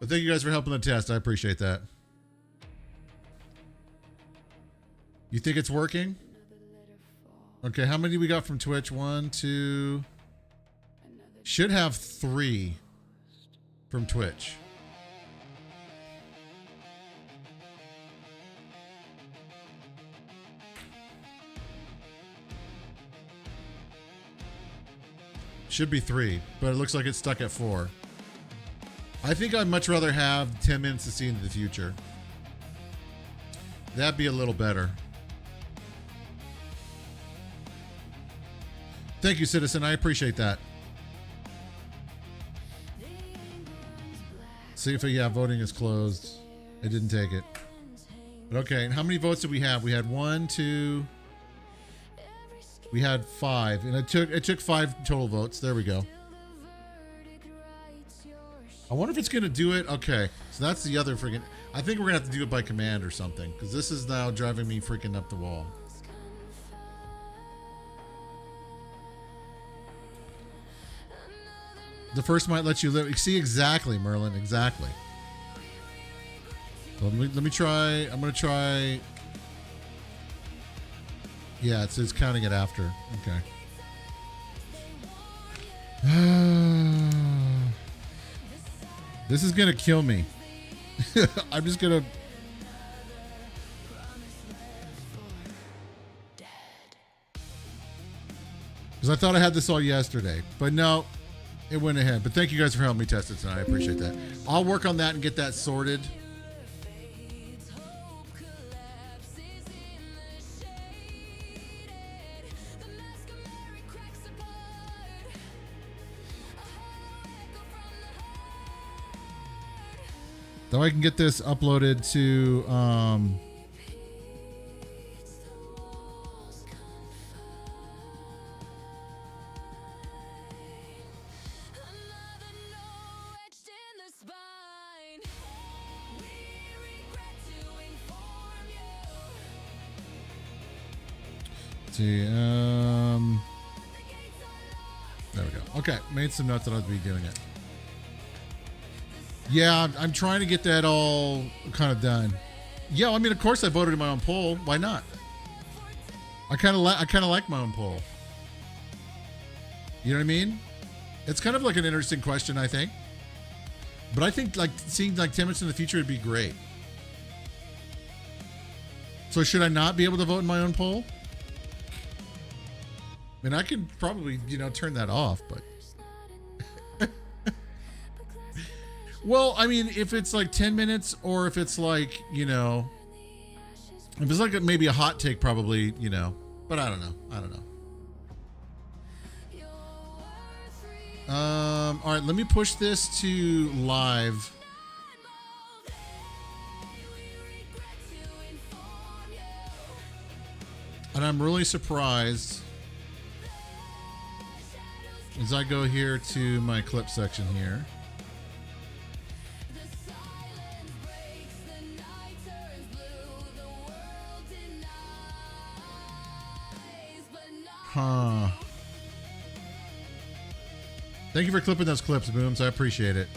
But thank you guys for helping the test. I appreciate that. You think it's working? Okay, how many we got from Twitch? 1, 2. Should have 3 from Twitch. Should be 3, but it looks like it's stuck at 4. I think I'd much rather have 10 minutes to see into the future. That'd be a little better. Thank you, Citizen. I appreciate that. See if yeah, voting is closed. It didn't take it. But okay, and how many votes did we have? We had 1, 2. We had 5, and it took 5 total votes. There we go. I wonder if it's gonna do it. Okay, so that's the other freaking. I think we're gonna have to do it by command or something, because this is now driving me freaking up the wall. The first might let you live. See, exactly, Merlin, exactly. Well, let me try. I'm gonna try. Yeah, it's counting it after. Okay. This is gonna kill me. I'm just gonna. Because I thought I had this all yesterday, but no. It went ahead, but thank you guys for helping me test it tonight. I appreciate that. I'll work on that and get that sorted. Though I can get this uploaded to see, there we go. Okay, made some notes that I'll be doing it. Yeah, I'm trying to get that all kind of done. Yeah, I mean, of course I voted in my own poll. Why not? I kind of like my own poll. You know what I mean? It's kind of like an interesting question, I think. But I think like seeing like 10 minutes in the future would be great. So should I not be able to vote in my own poll? I mean, I could probably, turn that off, but. Well, I mean, if it's like 10 minutes or if it's like, if it's like maybe a hot take, probably, but I don't know. All right, let me push this to live. And I'm really surprised as I go here to my clip section here. Huh. Thank you for clipping those clips, Booms. I appreciate it.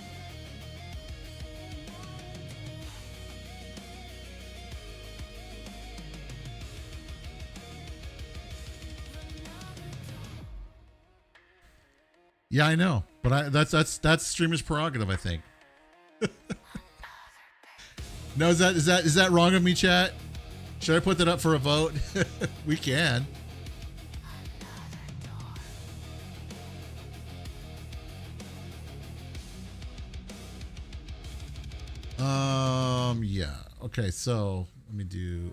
Yeah, I know, but that's streamer's prerogative, I think. No, is that wrong of me, chat? Should I put that up for a vote? We can. Yeah. Okay, so let me do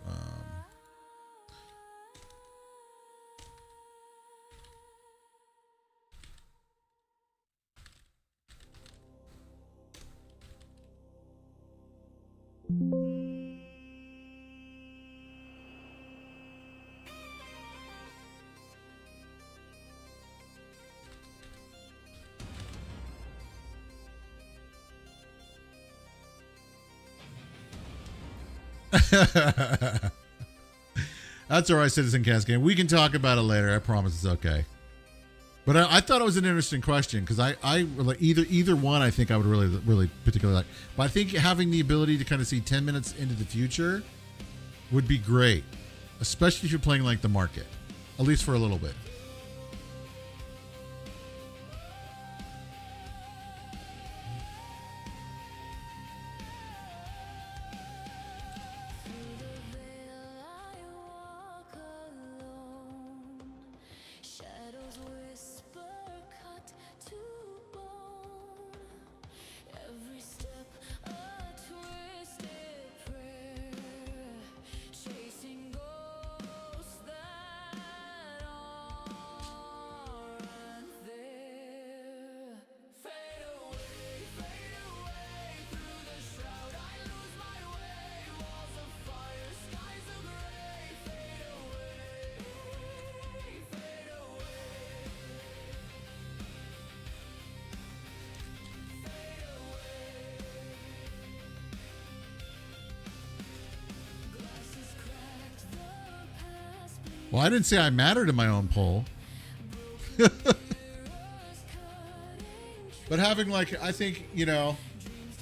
That's all right, Citizen Cascade. We can talk about it later. I promise it's okay. But I thought it was an interesting question because I like either one. I think I would really particularly like. But I think having the ability to kind of see 10 minutes into the future would be great, especially if you're playing like the market, at least for a little bit. Shadows whisper, cut to bone. Every step a twisted prayer, chasing ghosts that aren't there. Fade away through the shroud. I lose my way. Walls of fire, skies of gray. Fade away, fade away. Well, I didn't say I mattered in my own poll. But having I think,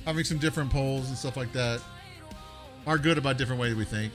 having some different polls and stuff like that are good about different ways we think.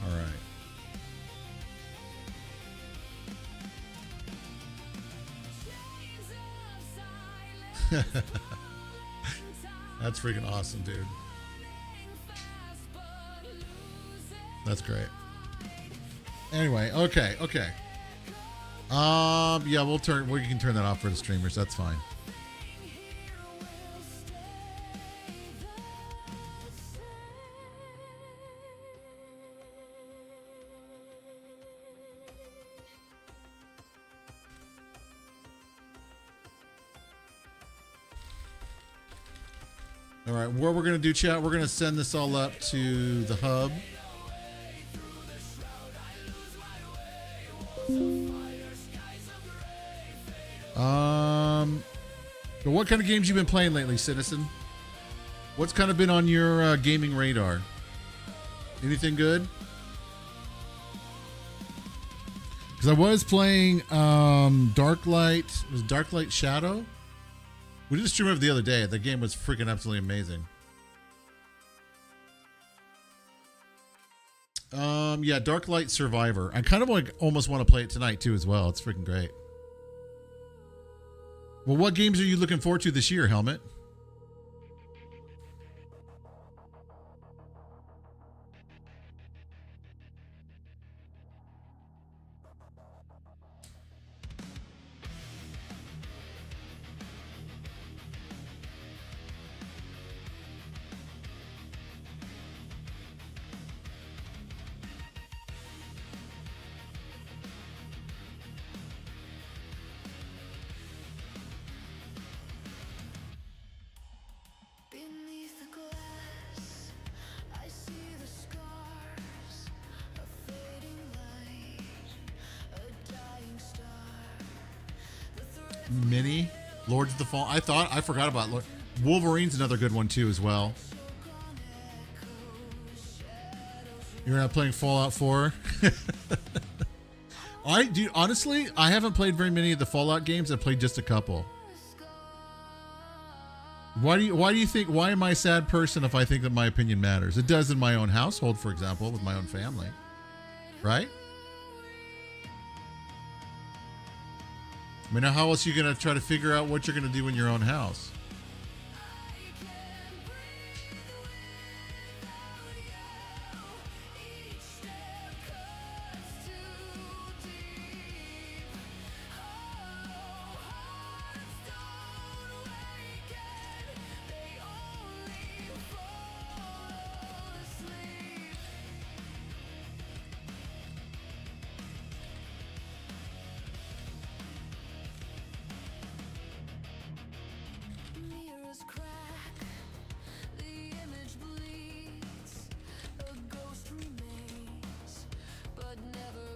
All right. That's freaking awesome, dude. That's great. Anyway, okay. Yeah, we can turn that off for the streamers. That's fine. All right, what we're going to do, chat, we're going to send this all up to the hub. But what kind of games you been playing lately, Citizen? What's kind of been on your gaming radar? Anything good? Because I was playing Darklight. Was it Darklight Shadow? We did a stream of it the other day. The game was freaking absolutely amazing. Yeah, Darklight Survivor. I kind of almost want to play it tonight too as well. It's freaking great. Well, what games are you looking forward to this year, Helmet? Beneath the glass, I see the scars, a fading light, a dying star. The thread Mini Lords of the Fall. I forgot about Wolverine's another good one too as well. You're not playing Fallout 4. Honestly, I haven't played very many of the Fallout games. I've played just a couple. Why do you think, why am I a sad person if I think that my opinion matters? It does in my own household, for example, with my own family. Right? I mean, how else are you going to try to figure out what you're going to do in your own house?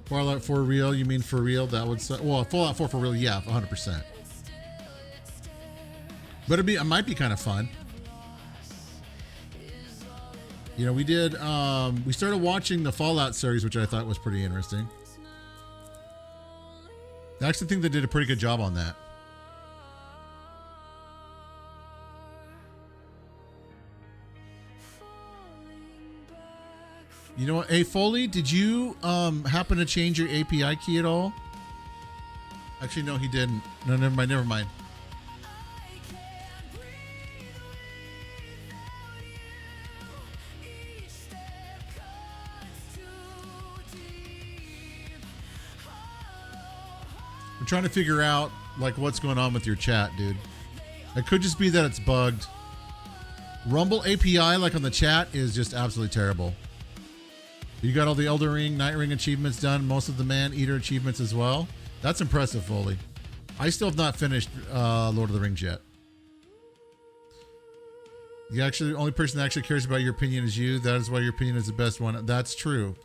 Fallout 4 real? You mean for real? That would well, Fallout 4 for real? Yeah, 100%. But it might be kind of fun. You know, we started watching the Fallout series, which I thought was pretty interesting. I actually think they did a pretty good job on that. You know what? Hey, Foley, did you happen to change your API key at all? Actually, no, he didn't. No, never mind. I'm trying to figure out, like, what's going on with your chat, dude. It could just be that it's bugged. Rumble API, like on the chat, is just absolutely terrible. You got all the Elden Ring, Night Ring achievements done, most of the Man Eater achievements as well. That's impressive, Foley. I still have not finished Lord of the Rings yet. The only person that actually cares about your opinion is you. That is why your opinion is the best one. That's true.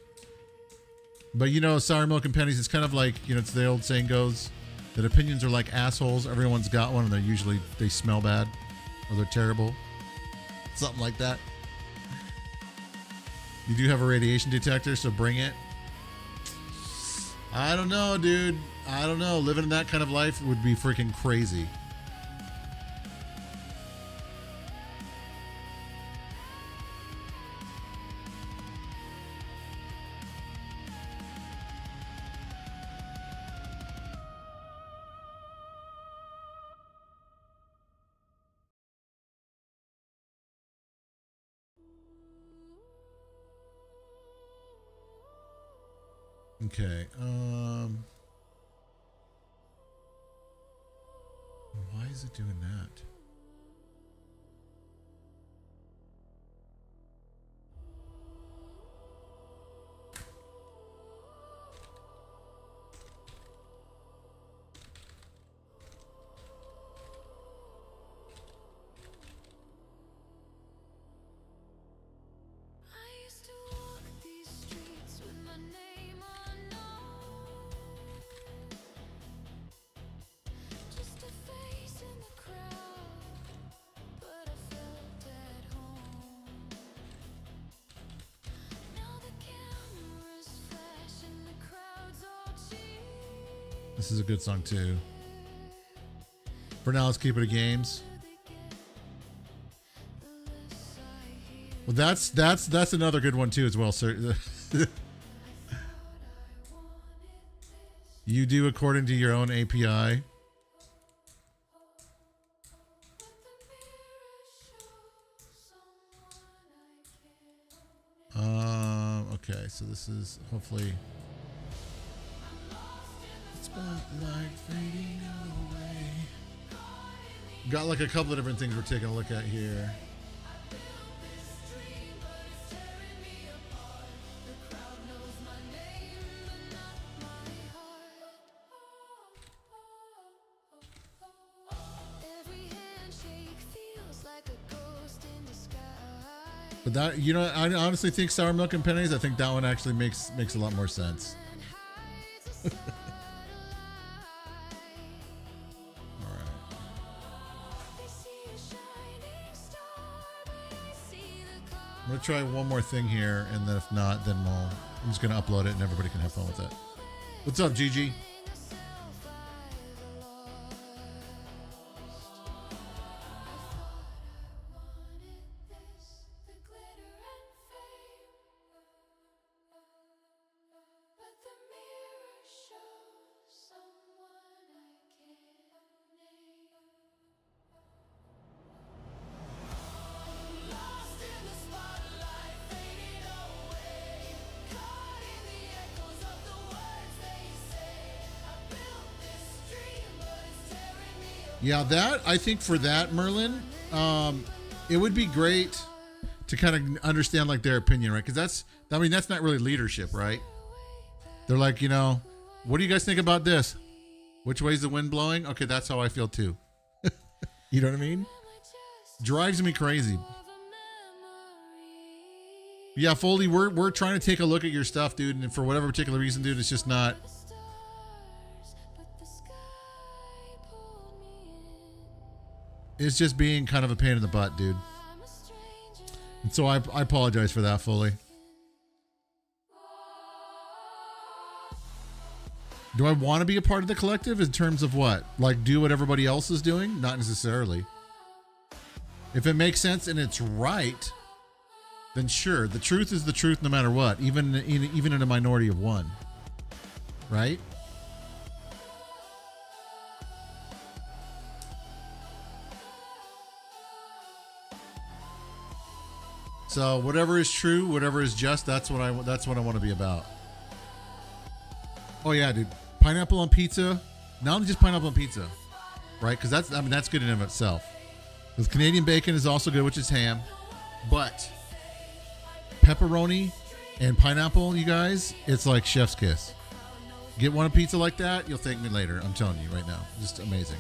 But you know, sour milk and pennies, it's kind of like, you know, it's the old saying goes that opinions are like assholes. Everyone's got one, and they smell bad or they're terrible. Something like that. You do have a radiation detector, so bring it. I don't know, dude. I don't know. Living in that kind of life would be freaking crazy. Okay, why is it doing that? I used to walk these streets with my name unknown, just a face in the crowd, but I felt at home. Now the cameras flash and the crowds all cheer. This is a good song too. For now, let's keep it to games. Well, that's another good one too as well, sir. You do according to your own API. Okay, so this is hopefully spotlight fading away. Got like a couple of different things we're taking a look at here. But that, you know, I honestly think Sour Milk and Pennies, I think that one actually makes a lot more sense. I'm gonna try one more thing here, and then if not, then I'm just gonna upload it and everybody can have fun with it. What's up, Gigi? Yeah, that, I think for that, Merlin, it would be great to kind of understand like their opinion, right? Because that's not really leadership, right? They're like, you know, what do you guys think about this? Which way's the wind blowing? Okay, that's how I feel too. You know what I mean? Drives me crazy. Yeah, Foley, we're trying to take a look at your stuff, dude, and for whatever particular reason, dude, it's just not. It's just being kind of a pain in the butt, dude. And so I apologize for that, Foley. Do I want to be a part of the collective in terms of what? Like do what everybody else is doing? Not necessarily. If it makes sense and it's right, then sure. The truth is the truth no matter what, even in a minority of one. Right? So whatever is true, whatever is just, that's what I want to be about. Oh yeah, dude. Pineapple on pizza. Not only just pineapple on pizza, right? Because that's good in and of itself. Because Canadian bacon is also good, which is ham. But pepperoni and pineapple, you guys, it's like chef's kiss. Get one a pizza like that, you'll thank me later. I'm telling you right now. Just amazing.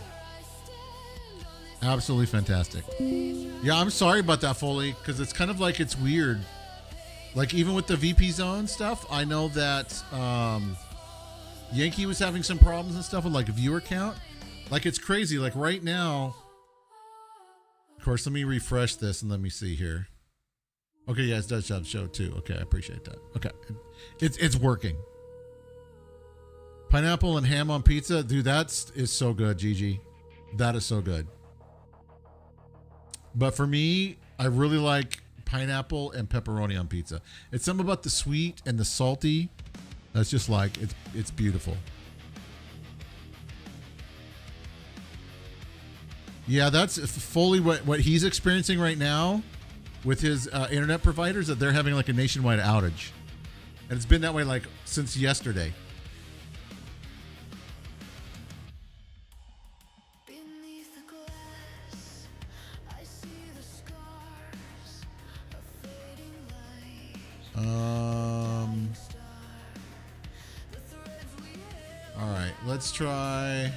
Absolutely fantastic. Yeah, I'm sorry about that, Foley, because it's kind of like it's weird. Like even with the VP zone stuff, I know that Yankee was having some problems and stuff with like a viewer count. Like it's crazy. Like right now, of course, let me refresh this and let me see here. Okay, yeah, it does show too. Okay, I appreciate that. Okay, it's working. Pineapple and ham on pizza, dude, is so good, Gigi. That is so good. But for me, I really like pineapple and pepperoni on pizza. It's something about the sweet and the salty that's just like it's beautiful. Yeah, that's fully what he's experiencing right now with his internet providers, that they're having like a nationwide outage, and it's been that way like since yesterday. Beneath the glass, I see the scars of fading light. All right, let's try.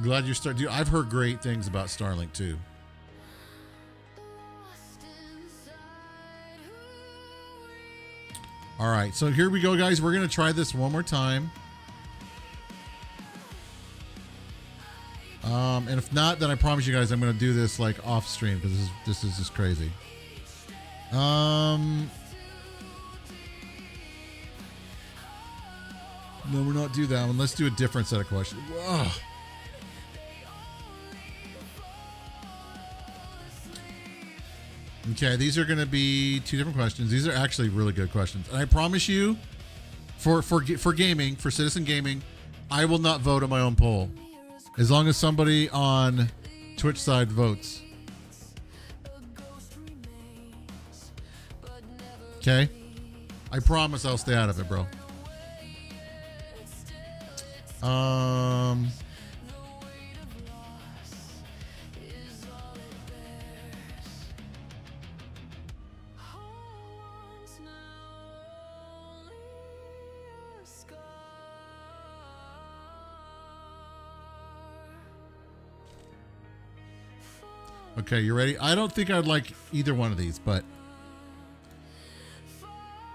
Glad you started. Dude, I've heard great things about Starlink too. All right, so here we go, guys. We're gonna try this one more time. And if not, then I promise you guys I'm gonna do this like off stream because this is just crazy. No, we're not do that one. Let's do a different set of questions. Ugh. Okay, these are going to be two different questions. These are actually really good questions. And I promise you, for gaming, for Citizen Gaming, I will not vote on my own poll. As long as somebody on Twitch side votes. Okay? I promise I'll stay out of it, bro. Okay, you ready? I don't think I'd like either one of these, but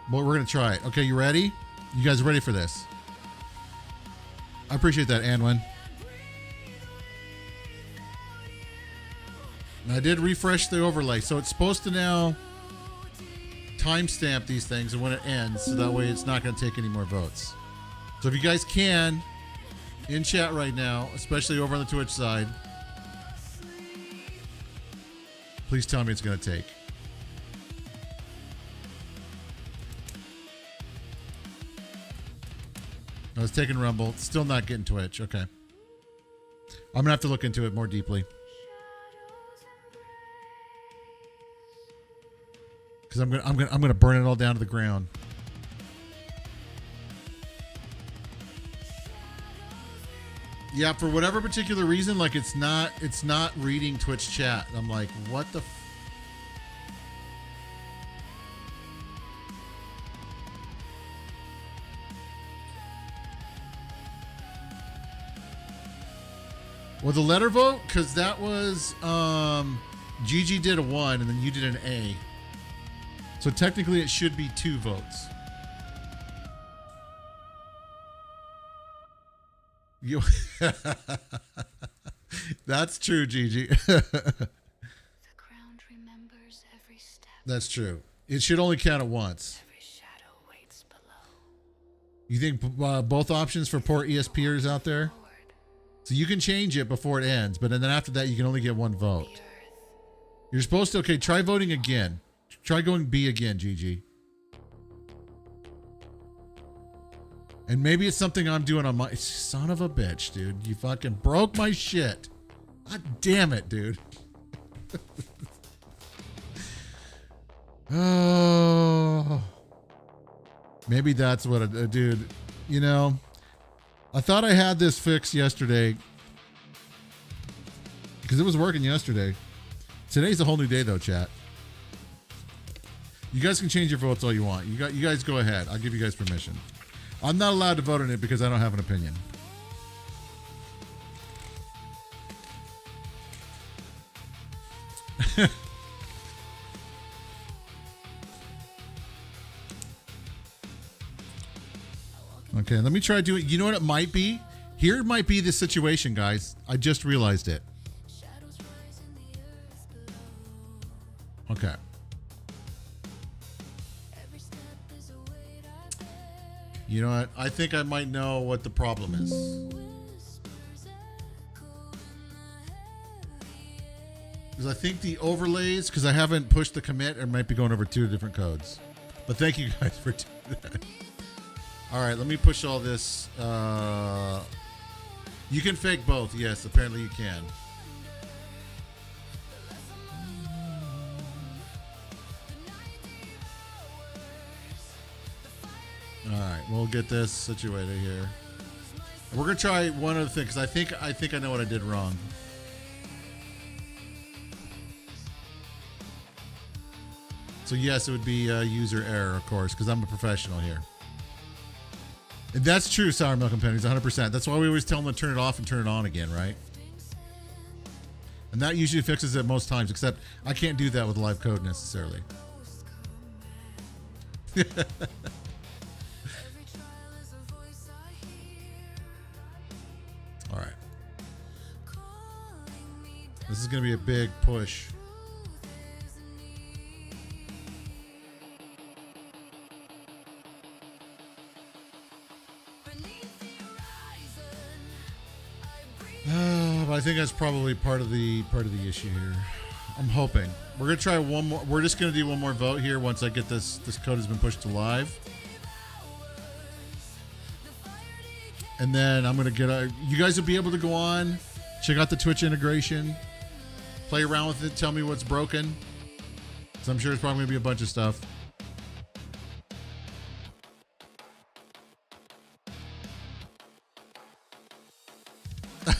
we're going to try it. Okay, you ready? You guys ready for this? I appreciate that, Anwin. And I did refresh the overlay, so it's supposed to now timestamp these things and when it ends, so that way it's not going to take any more votes. So if you guys can, in chat right now, especially over on the Twitch side, please tell me it's going to take. I was taking Rumble. It's still not getting Twitch. Okay. I'm going to have to look into it more deeply. Cuz I'm going to burn it all down to the ground. Yeah, for whatever particular reason, like it's not reading Twitch chat. I'm like, what the Well, the letter vote, because that was Gigi did a 1 and then you did an A. So technically it should be 2 votes. You That's true, Gigi. The ground remembers every step, That's true. It should only count at once. every shadow waits below. You think both options for poor ESPers out there? Forward, So you can change it before it ends, but then after that you can only get 1 vote. the earth. You're supposed to, okay, try voting again. Try going B again, Gigi. And maybe it's something I'm doing on my, son of a bitch, dude. You fucking broke my shit. God damn it, dude. Oh. Maybe that's what dude, you know, I thought I had this fixed yesterday because it was working yesterday. Today's a whole new day though, chat. You guys can change your votes all you want. You guys go ahead. I'll give you guys permission. I'm not allowed to vote on it because I don't have an opinion. Okay, let me try doing. You know what it might be? Here might be the situation, guys. I just realized it. Shadows rise in the earth below. Okay. Every step is a weight I bear. You know what? I think I might know what the problem is. Whispers echo in the heavy air. Because I think the overlays, because I haven't pushed the commit, it might be going over 2 different codes. But thank you guys for doing that. All right, let me push all this. You can fake both. Yes, apparently you can. All right, we'll get this situated here. We're gonna try one other thing because I think I know what I did wrong. So yes, it would be user error, of course, because I'm a professional here. And that's true, Sour Milk and Pennies, 100%. That's why we always tell them to turn it off and turn it on again, right? And that usually fixes it most times, except I can't do that with live code necessarily. All right. This is going to be a big push. But I think that's probably part of the issue here. I'm hoping. We're gonna try one more. We're just gonna do one more vote here once I get this code has been pushed to live, and then I'm gonna get you guys will be able to go on, check out the Twitch integration, play around with it, tell me what's broken. So I'm sure it's probably gonna be a bunch of stuff.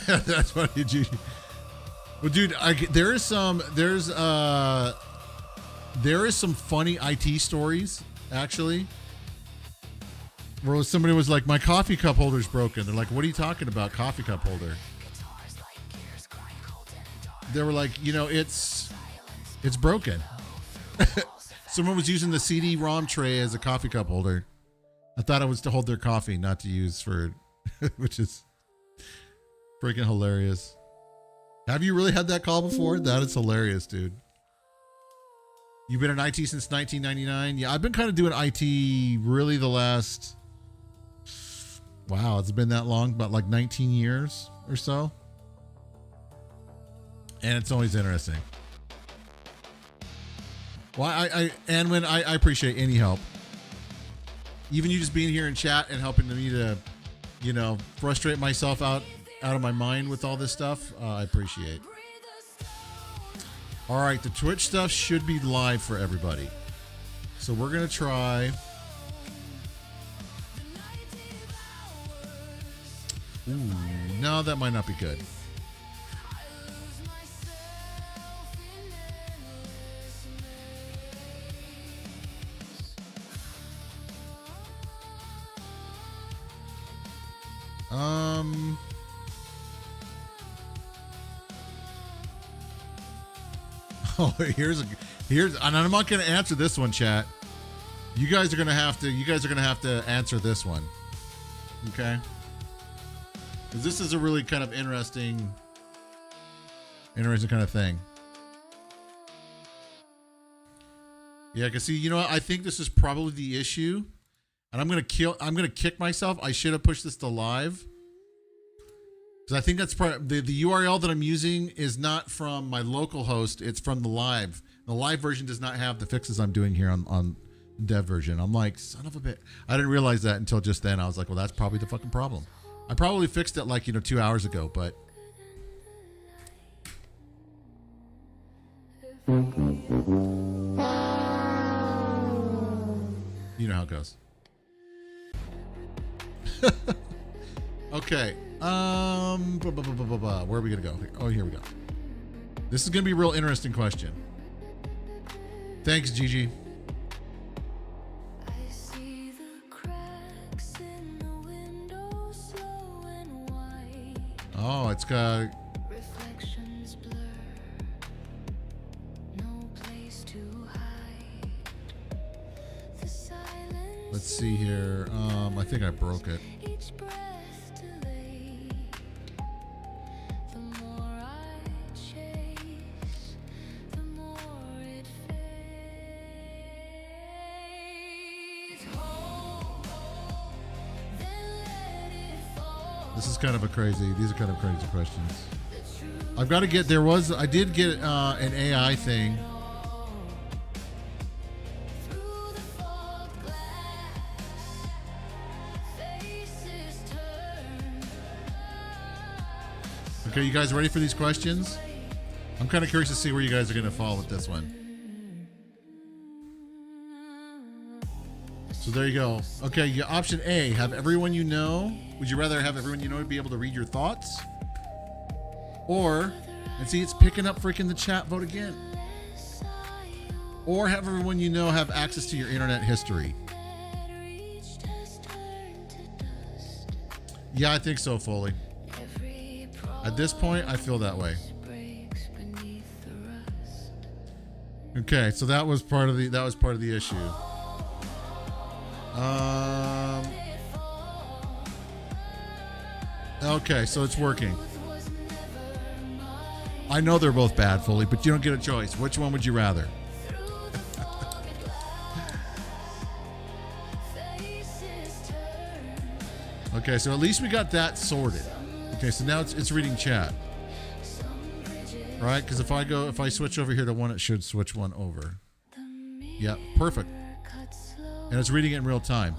That's funny, G. Well, dude, there is some funny IT stories actually, where somebody was like, "My coffee cup holder's broken." They're like, "What are you talking about, coffee cup holder?" They were like, "You know, it's broken." Someone was using the CD-ROM tray as a coffee cup holder. I thought it was to hold their coffee, not to use for, which is freaking hilarious. Have you really had that call before? That is hilarious, dude. You've been in IT since 1999? Yeah, I've been kind of doing IT really the last, wow, it's been that long, about like 19 years or so. And it's always interesting. Well, I appreciate any help. Even you just being here in chat and helping me to, you know, frustrate myself out of my mind with all this stuff, I appreciate. All right, the Twitch stuff should be live for everybody. So we're going to try. Ooh, no, that might not be good. Oh, here's, and I'm not going to answer this one, chat. You guys are going to have to answer this one. Okay? Because this is a really kind of interesting kind of thing. Yeah, because see, you know what? I think this is probably the issue. And I'm going to kick myself. I should have pushed this to live. Because I think that's the URL that I'm using is not from my local host. It's from the live. The live version does not have the fixes I'm doing here on dev version. I'm like, son of a bit. I didn't realize that until just then. I was like, well, that's probably the fucking problem. I probably fixed it like, 2 hours ago, but. You know how it goes. Okay. Where are we gonna go? Oh, here we go. This is gonna be a real interesting question. Thanks, Gigi. I see the cracks in the window, slow and white. Oh, it's got. Reflections blur. No place to hide. The silence. Let's see here. I think I broke it. Each breath delayed. The more I chase, the more it fades. Hold, then let it fall. This is kind of these are kind of crazy questions. The truth I've got to get, I did get an AI thing. through the fog glass. Faces turn. Okay, you guys ready for these questions? I'm kind of curious to see where you guys are going to fall with this one. So there you go. Okay, option A, have everyone you know. Would you rather have everyone you know be able to read your thoughts? Or, and see, it's picking up freaking the chat vote again. Or have everyone you know have access to your internet history. Reached has turned to dust. Yeah, I think so, Foley. Every At this point, I feel that way. breaks beneath the rust. Okay, so that was part of the issue. Okay, so it's working. I know they're both bad, Foley, but you don't get a choice. Which one would you rather? Okay, so at least we got that sorted. Okay, so now it's reading chat. Right? Because if I switch over here to one, it should switch one over. Yep, perfect. And it's reading it in real time.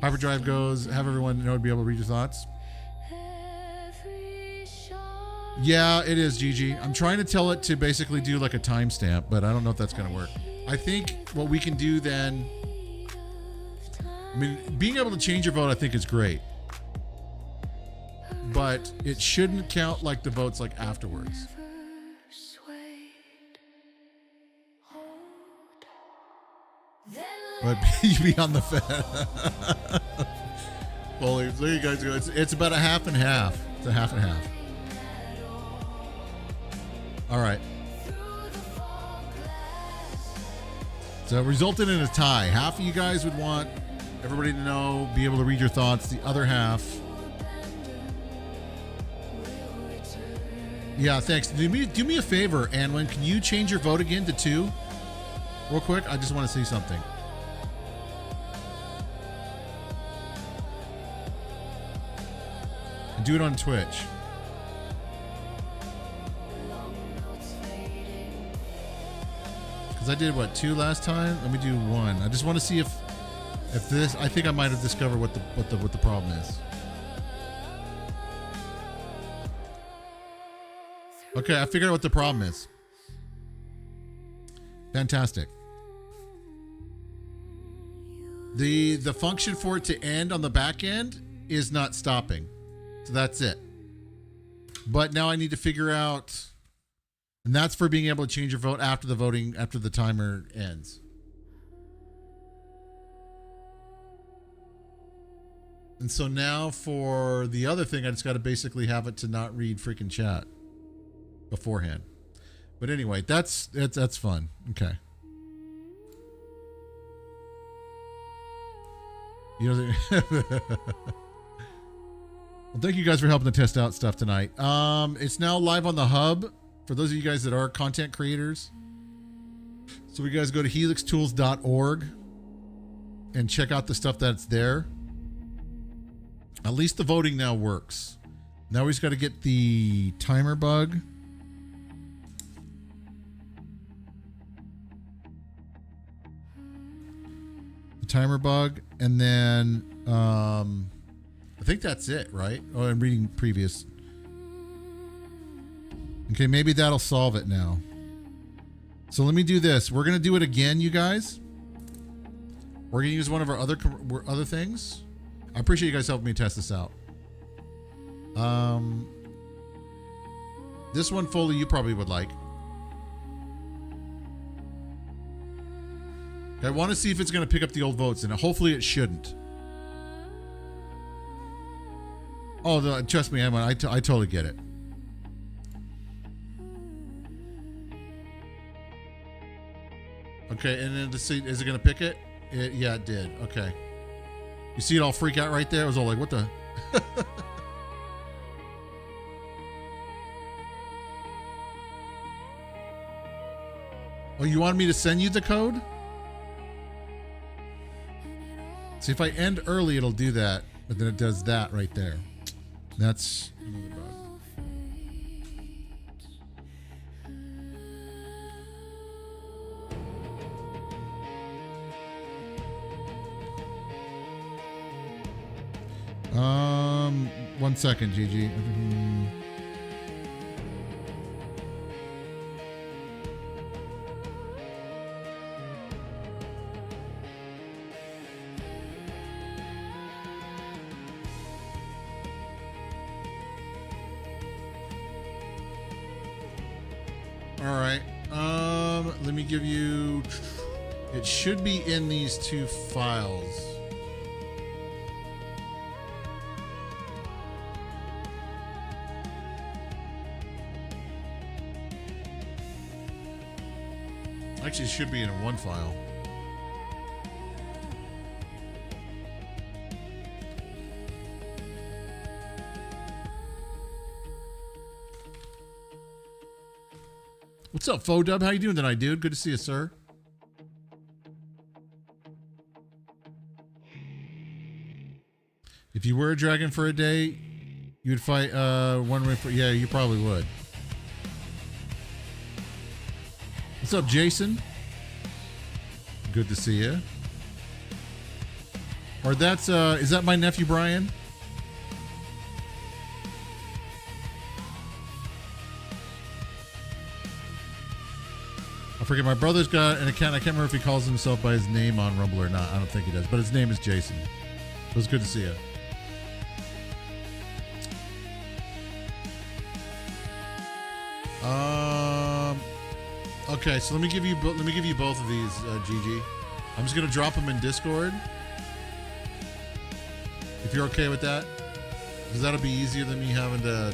Hyperdrive goes, have everyone know to be able to read your thoughts. Yeah, it is, Gigi. I'm trying to tell it to basically do like a timestamp, but I don't know if that's going to work. I think what we can do then, I mean, being able to change your vote, I think is great. But it shouldn't count like the votes like afterwards. But you be on the fed. Well, there you guys go. It's about a half and half. It's a half and half. All right. So it resulted in a tie. Half of you guys would want everybody to know, be able to read your thoughts. The other half. Yeah, thanks. Do me a favor, Anwin. Can you change your vote again to 2? Real quick. I just want to see something. And do it on Twitch. Because I did, 2 last time? Let me do 1. I just want to see if this, I think I might have discovered what the problem is. Okay, I figured out what the problem is. Fantastic. The function for it to end on the back end is not stopping. So that's it. But now I need to figure out, and that's for being able to change your vote after the timer ends. And so now for the other thing, I just got to basically have it to not read freaking chat beforehand. But anyway, that's fun. Okay. You know, well, thank you guys for helping to test out stuff tonight. It's now live on the hub for those of you guys that are content creators. So you guys go to helixtools.org and check out the stuff that's there. At least the voting now works. Now we just got to get the timer bug. Timer bug, and then I think that's it, right? Oh, I'm reading previous. Okay, maybe that'll solve it now. So let me do this. We're gonna do it again, you guys. We're gonna use one of our other things. I appreciate you guys helping me test this out. This one, Foley, you probably would like. I want to see if it's going to pick up the old votes, and hopefully it shouldn't. Oh, trust me, Emma, I totally get it. Okay, and then to see, is it going to pick it? Yeah, it did. Okay. You see it all freak out right there? It was all like, what the? Oh, you wanted me to send you the code? See, if I end early, it'll do that, but then it does that right there. That's another bug. 1 second, Gigi. All right. Let me give you. It should be in these two files. Actually, it should be in one file. What's up, Fodub? How you doing tonight, dude? Good to see you, sir. If you were a dragon for a day, you would fight one way for. Yeah, you probably would. What's up, Jason? Good to see you. Or that's is that my nephew Brian? I forget. My brother's got an account. I can't remember if he calls himself by his name on Rumble or not. I don't think he does, but his name is Jason. It was good to see you. Okay, so let me give you both of these, Gigi. I'm just gonna drop them in Discord. If you're okay with that, because that'll be easier than me having to.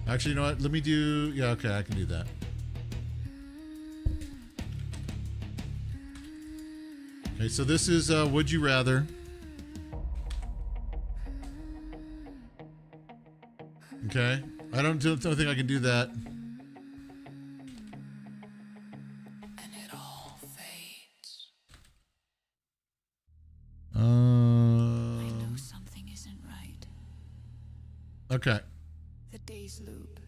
Actually, you know what? Let me do. Yeah, okay, I can do that. Okay, so this is Would You Rather. Okay, I don't think I can do that. And it all fades. I know something isn't right. Okay. The days loop.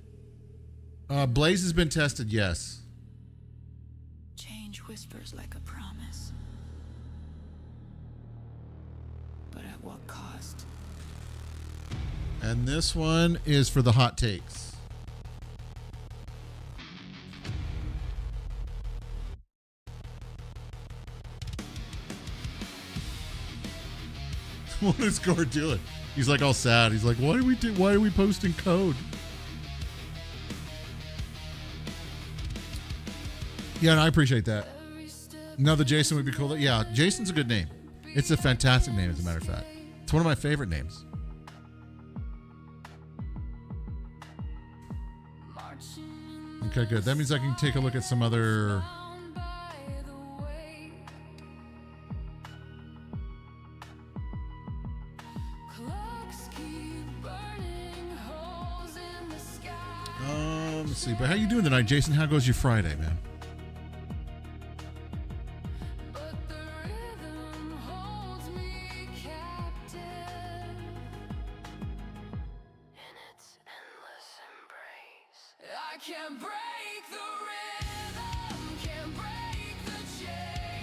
Blaze has been tested, yes. Change whispers like a promise. But at what cost? And this one is for the hot takes. What is Gord doing? He's like all sad. He's like, why are we posting code? Yeah, and I appreciate that. Another Jason would be cool. Yeah, Jason's a good name. It's a fantastic name, as a matter of fact. It's one of my favorite names. Okay, good. That means I can take a look at some other... Let's see. But how you doing tonight, Jason? How goes your Friday, man?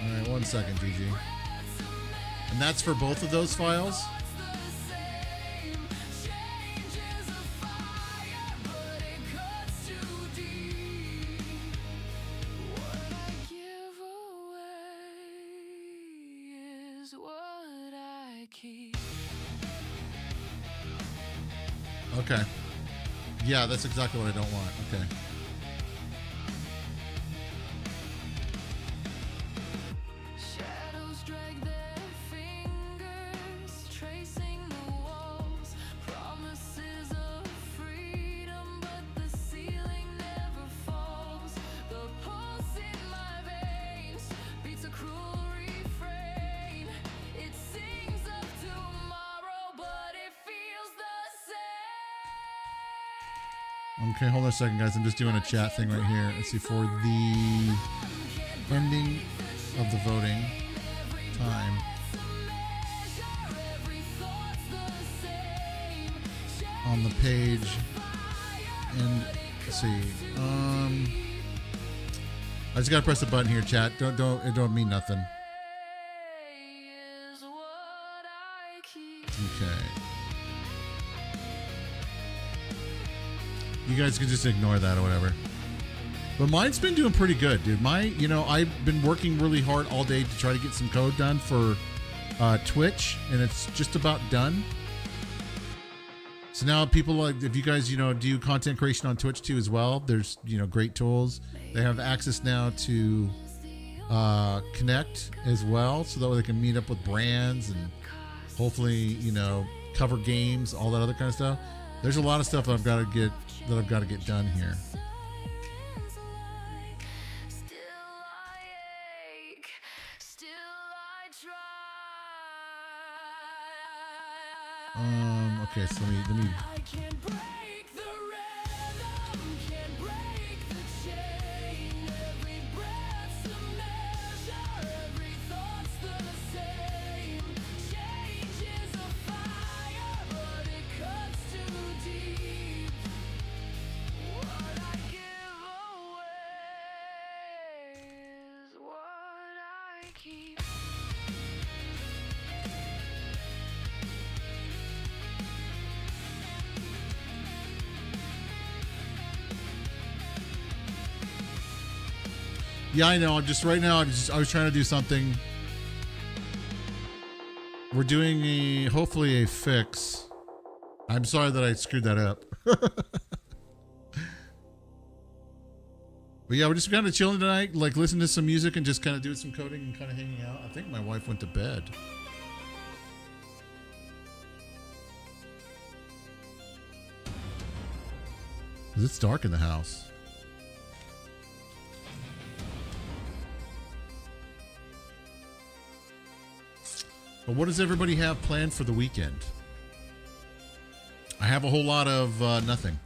All right, 1 second, Gigi. And that's for both of those files? Okay. Yeah, that's exactly what I don't want. Okay. Shadows drag their fingers, tracing the walls. Promises of freedom, but the ceiling never falls. The pulse in my veins beats a cruel refrain. It sings of tomorrow, but it feels the same. Okay, hold on a second, guys. I'm just doing a chat thing right here. Let's see, for the ending of the voting time. On the page. And let's see. I just gotta press the button here, chat. It don't mean nothing. Okay. You guys can just ignore that or whatever. But mine's been doing pretty good, dude. I've been working really hard all day to try to get some code done for Twitch, and it's just about done. So now people, like, if you guys, do content creation on Twitch too as well, there's, great tools. They have access now to Connect as well, so that way they can meet up with brands and hopefully, cover games, all that other kind of stuff. There's a lot of stuff I've got to get done here. Okay, so let me I can't break the rhythm, can't break the chain. Every breath's a measure, every thought's the same. Change is a fire, but it cuts too deep. What I give away is what I keep. Yeah, I know. Right now, I was trying to do something. We're doing hopefully a fix. I'm sorry that I screwed that up. But yeah, we're just kind of chilling tonight, like listening to some music and just kind of doing some coding and kind of hanging out. I think my wife went to bed. 'Cause it's dark in the house. But what does everybody have planned for the weekend? I have a whole lot of nothing.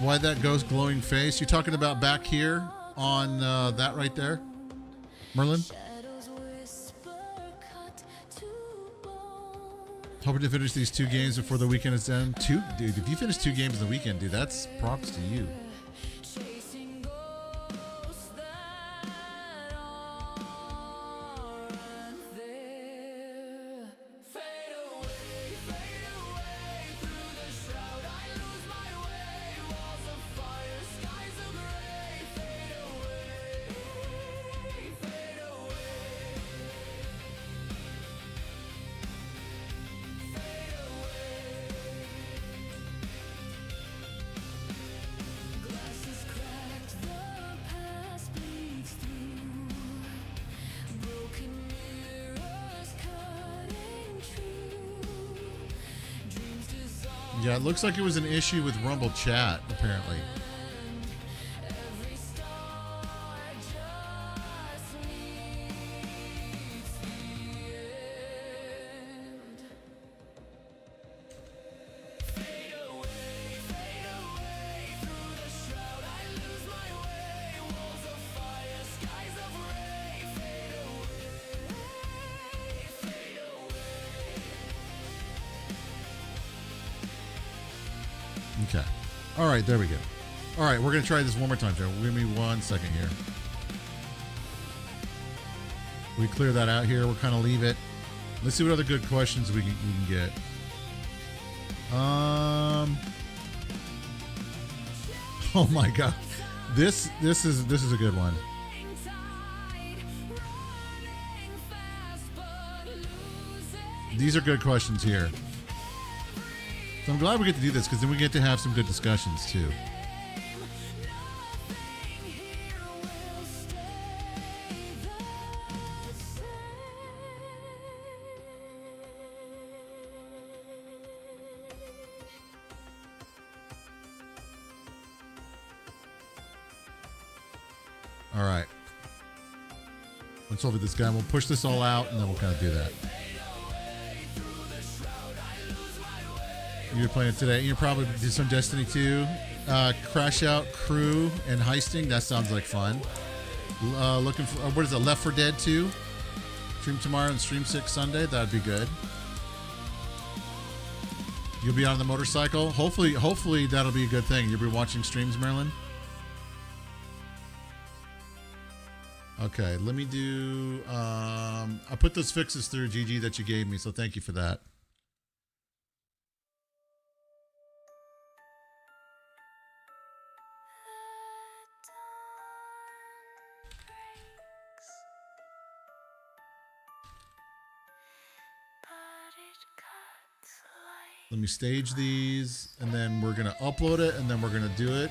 Why that ghost glowing face? You talking about back here? On that right there, Merlin. Hoping to finish these 2 games before the weekend is done. Dude, if you finish 2 games in the weekend, dude, that's props to you. Yeah, it looks like it was an issue with Rumble chat, apparently. Okay. All right, there we go. All right, we're going to try this one more time, Joe. Give me 1 second here. We clear that out here. We'll kind of leave it. Let's see what other good questions we can get. Oh my God. This is a good one. These are good questions here. So I'm glad we get to do this because then we get to have some good discussions too. All right. Let's over this guy. We'll push this all out and then we'll kind of do that. You're playing it today. You're probably do some Destiny 2, Crash Out, Crew, and Heisting. That sounds like fun. Looking for what is it? Left 4 Dead 2. Stream tomorrow and stream 6 Sunday. That'd be good. You'll be on the motorcycle. Hopefully that'll be a good thing. You'll be watching streams, Marilyn. Okay, let me do. I put those fixes through, GG, that you gave me. So thank you for that. Let me stage these, and then we're going to upload it, and then we're going to do it.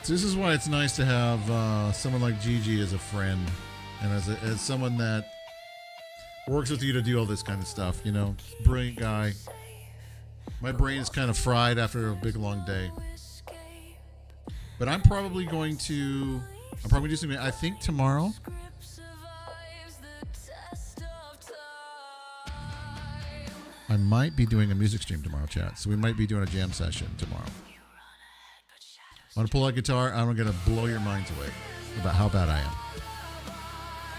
So this is why it's nice to have someone like Gigi as a friend, and as someone that works with you to do all this kind of stuff, you know. Brilliant guy. My brain is kind of fried after a big, long day. But I'm probably going to do something, I think, tomorrow. I might be doing a music stream tomorrow, chat. So we might be doing a jam session tomorrow. I'm going to pull out guitar. I'm going to blow your minds away about how bad I am.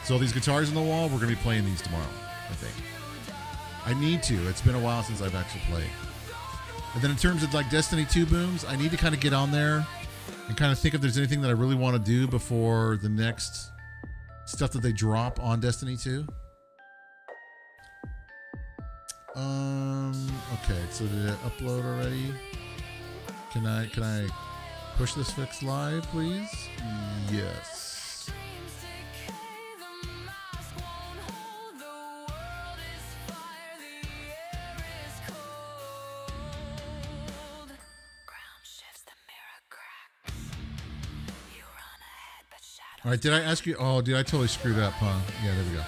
So these guitars on the wall, we're going to be playing these tomorrow, I think. I need to. It's been a while since I've actually played. And then in terms of like Destiny 2 booms, I need to kind of get on there and kind of think if there's anything that I really want to do before the next stuff that they drop on Destiny 2. Okay, so did it upload already? Can I push this fix live, please? Yes. All right, did I ask you? Oh, dude, I totally screwed up, huh? Yeah, there we go.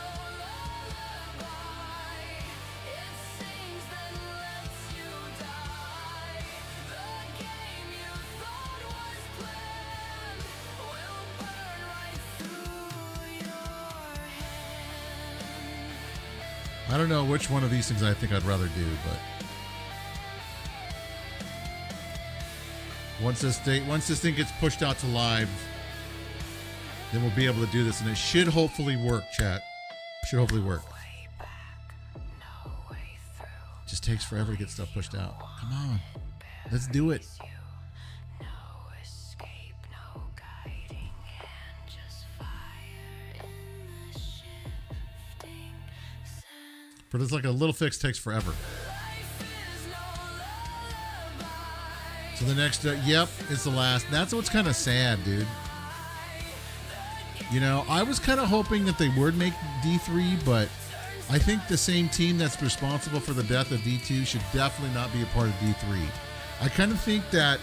I don't know which one of these things I think I'd rather do, but once this thing gets pushed out to live, then we'll be able to do this, and it should hopefully work, chat. Should hopefully work. Just takes forever to get stuff pushed out. Come on, let's do it. For this, like a little fix takes forever. So the next, yep, it's the last. That's what's kind of sad, dude. You know, I was kind of hoping that they would make D3, but I think the same team that's responsible for the death of D2 should definitely not be a part of D3. I kind of think that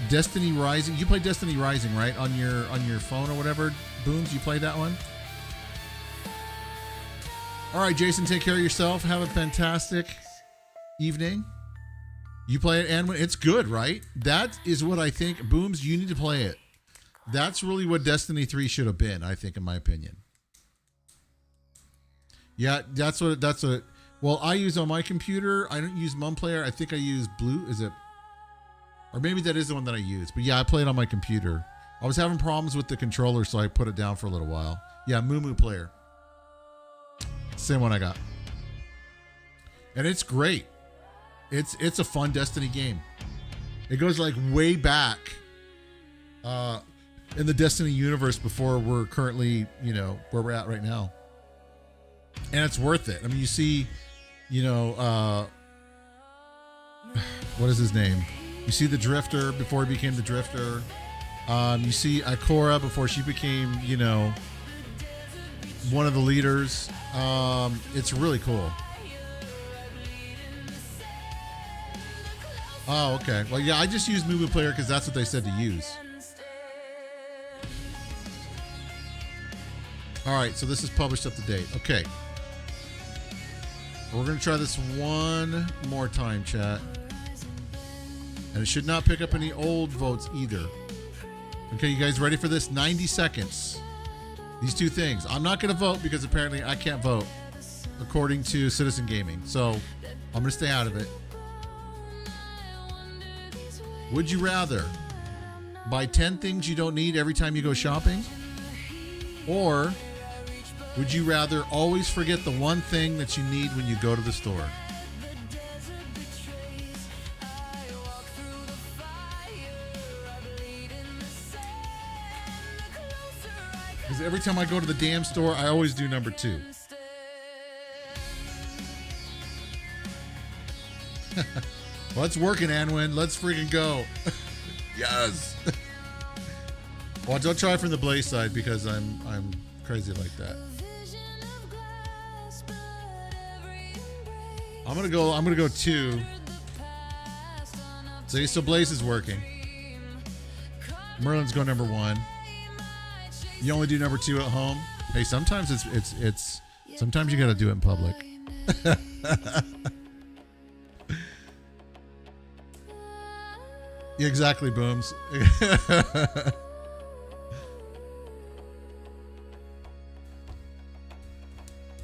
Destiny Rising. You play Destiny Rising, right? On your phone or whatever. Booms, you play that one? All right, Jason, take care of yourself. Have a fantastic evening. You play it, and it's good, right? That is what I think. Booms, you need to play it. That's really what Destiny 3 should have been, I think, in my opinion. Yeah, that's what. Well, I use on my computer. I don't use MumPlayer. I think I use Blue. Is it? Or maybe that is the one that I use. But yeah, I play it on my computer. I was having problems with the controller, so I put it down for a little while. Yeah, Moo Player. Same one I got. And it's great. It's a fun Destiny game. It goes like way back in the Destiny universe before we're currently, where we're at right now. And it's worth it. I mean, you see, what is his name? You see the Drifter before he became the Drifter. You see Ikora before she became, one of the leaders. It's really cool. Oh, okay. Well, yeah, I just use Moo Player because that's what they said to use. All right, so this is published up to date. Okay. We're going to try this one more time, chat. And it should not pick up any old votes either. Okay, you guys ready for this? 90 seconds. These two things. I'm not going to vote because apparently I can't vote according to Citizen Gaming. So I'm going to stay out of it. Would you rather buy 10 things you don't need every time you go shopping? Or would you rather always forget the one thing that you need when you go to the store? Because every time I go to the damn store, I always do number 2. Well, it's working, Anwin. Let's freaking go. Yes. Well, don't try from the Blaze side because I'm crazy like that. I'm gonna go 2. See, so Blaze is working. Merlin's going number 1. You only do number 2 at home. Hey, sometimes it's sometimes you got to do it in public. Yeah, exactly, Booms.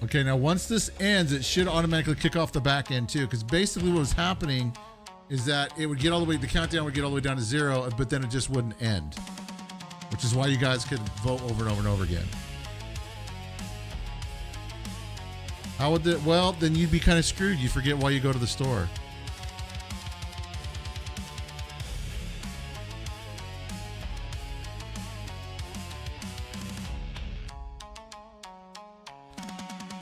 Okay, now once this ends, it should automatically kick off the back end too, because basically what was happening is that it would get all the way, the countdown would get all the way down to 0, but then it just wouldn't end, which is why you guys could vote over and over and over again. How would that? Well, then you'd be kind of screwed. You forget why you go to the store.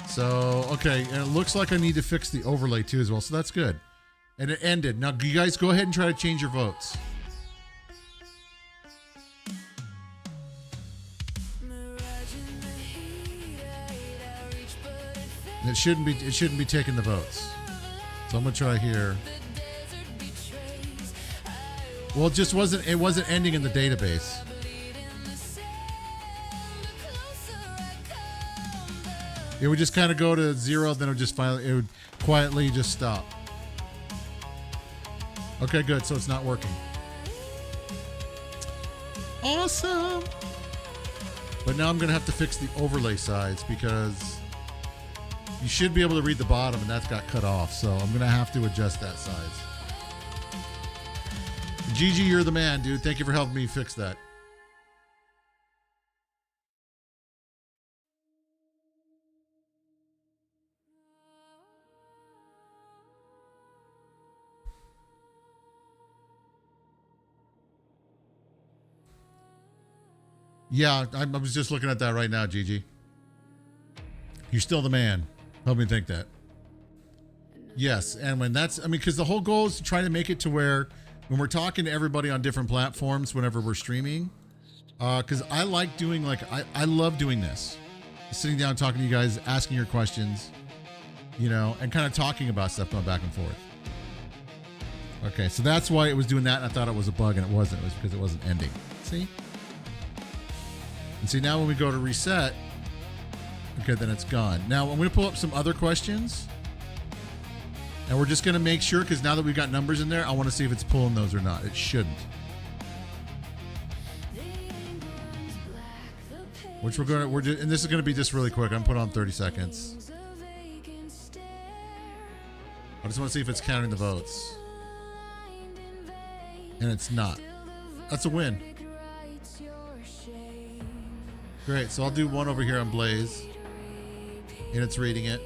So, okay, and it looks like I need to fix the overlay too as well, so that's good. And it ended. Now, you guys go ahead and try to change your votes. And it shouldn't be taking the votes. So I'm gonna try here. Well, it wasn't ending in the database. It would just kind of go to 0, then it would quietly just stop. Okay, good. So it's not working. Awesome. But now I'm going to have to fix the overlay size because you should be able to read the bottom and that's got cut off. So I'm going to have to adjust that size. Gigi, you're the man, dude. Thank you for helping me fix that. Yeah, I was just looking at that right now, Gigi. You're still the man. Help me think that. Yes, and when because the whole goal is to try to make it to where when we're talking to everybody on different platforms whenever we're streaming, because I like doing, I love doing this. Sitting down, talking to you guys, asking your questions, and kind of talking about stuff going back and forth. Okay, so that's why it was doing that, and I thought it was a bug, and it wasn't. It was because it wasn't ending. See? And see, now when we go to reset, okay, then it's gone. Now, I'm going to pull up some other questions, and we're just going to make sure, because now that we've got numbers in there, I want to see if it's pulling those or not. It shouldn't. Which and this is going to be just really quick. I'm putting on 30 seconds. I just want to see if it's counting the votes. And it's not. That's a win. Great. So I'll do one over here on Blaze. And it's reading it.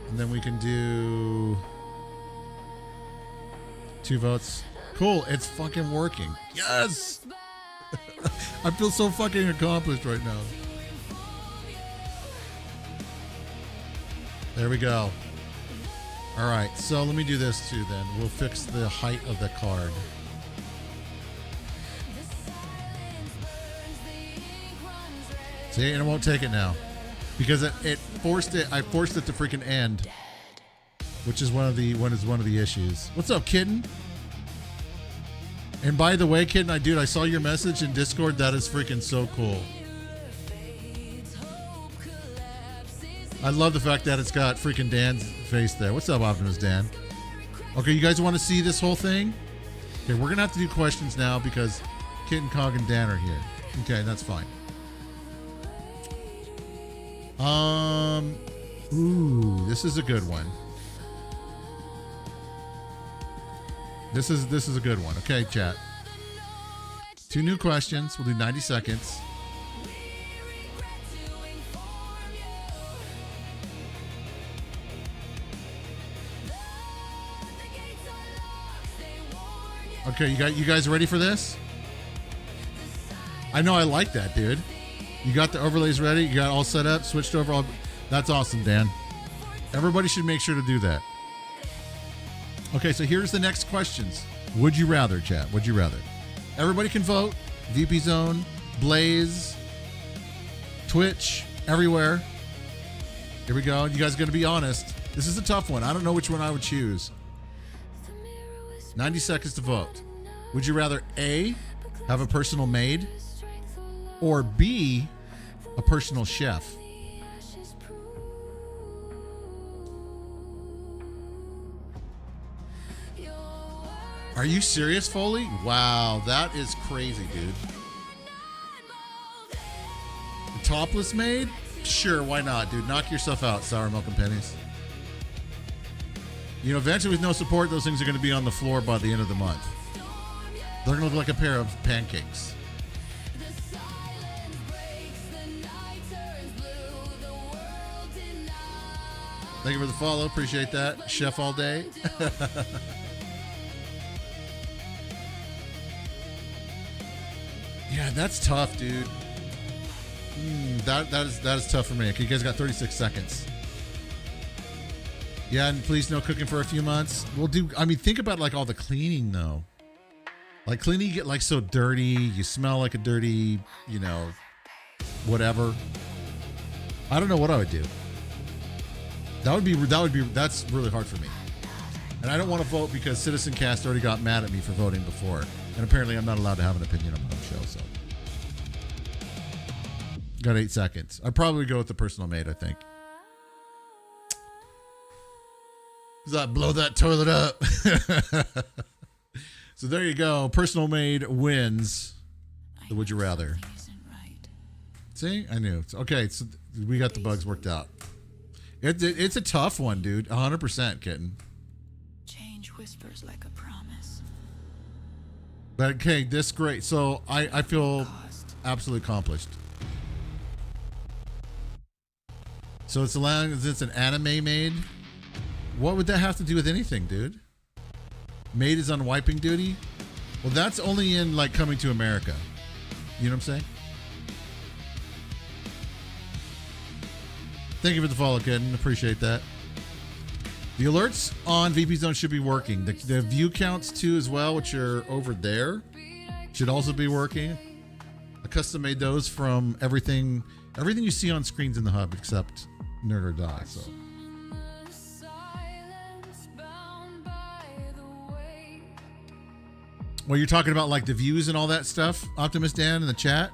And then we can do 2 votes. Cool. It's fucking working. Yes. I feel so fucking accomplished right now. There we go. All right, so let me do this too then. We'll fix the height of the card. See, and it won't take it now. Because it forced it, I forced it to freaking end. Which is one of the issues. What's up, Kitten? And by the way, Kitten, I saw your message in Discord. That is freaking so cool. I love the fact that it's got freaking Dan's face there. What's up, Optimus Dan? Okay, you guys want to see this whole thing? Okay, we're going to have to do questions now because Kitten, Cog, and Dan are here. Okay, that's fine. Ooh, this is a good one. This is a good one. Okay, chat. 2 new questions. We'll do 90 seconds. Okay, you guys ready for this? I know I like that, dude. You got the overlays ready? You got all set up? Switched over all... That's awesome, Dan. Everybody should make sure to do that. Okay, so here's the next questions. Would you rather, chat? Would you rather? Everybody can vote. VP Zone, Blaze, Twitch, everywhere. Here we go. You guys are going to be honest. This is a tough one. I don't know which one I would choose. 90 seconds to vote. Would you rather A, have a personal maid, or B, a personal chef? Are you serious, Foley? Wow, that is crazy, dude. A topless maid? Sure, why not, dude? Knock yourself out, Sour Milk and Pennies. You know, eventually with no support, those things are going to be on the floor by the end of the month. They're going to look like a pair of pancakes. Thank you for the follow. Appreciate that. Chef all day. Yeah, that's tough, dude. That is tough for me. Okay, you guys got 36 seconds. Yeah, and please no cooking for a few months. We'll do. I mean, think about like all the cleaning though. Like cleaning, you get like so dirty. You smell like a dirty, you know, whatever. I don't know what I would do. That's really hard for me. And I don't want to vote because Citizen Cast already got mad at me for voting before. And apparently I'm not allowed to have an opinion on my own show, so. Got 8 seconds. I'd probably go with the personal maid, I think. Does that blow that toilet up? So there you go. Personal maid wins. The Would You Rather. See? I knew. Okay, so we got the bugs worked out. It's a tough one, dude. 100%, Kitten. Change whispers like a promise. But okay, this great. So I feel absolutely accomplished. So it's allowing, it's an anime maid. What would that have to do with anything, dude? Maid is on wiping duty? Well, that's only in like Coming to America. You know what I'm saying? Thank you for the follow, Kitten. Appreciate that. The alerts on VP Zone should be working. The view counts too as well, which are over there, should also be working. I custom made those from everything you see on screens in the hub except Nerd or Die. So Well, you're talking about like the views and all that stuff, Optimus Dan in the chat?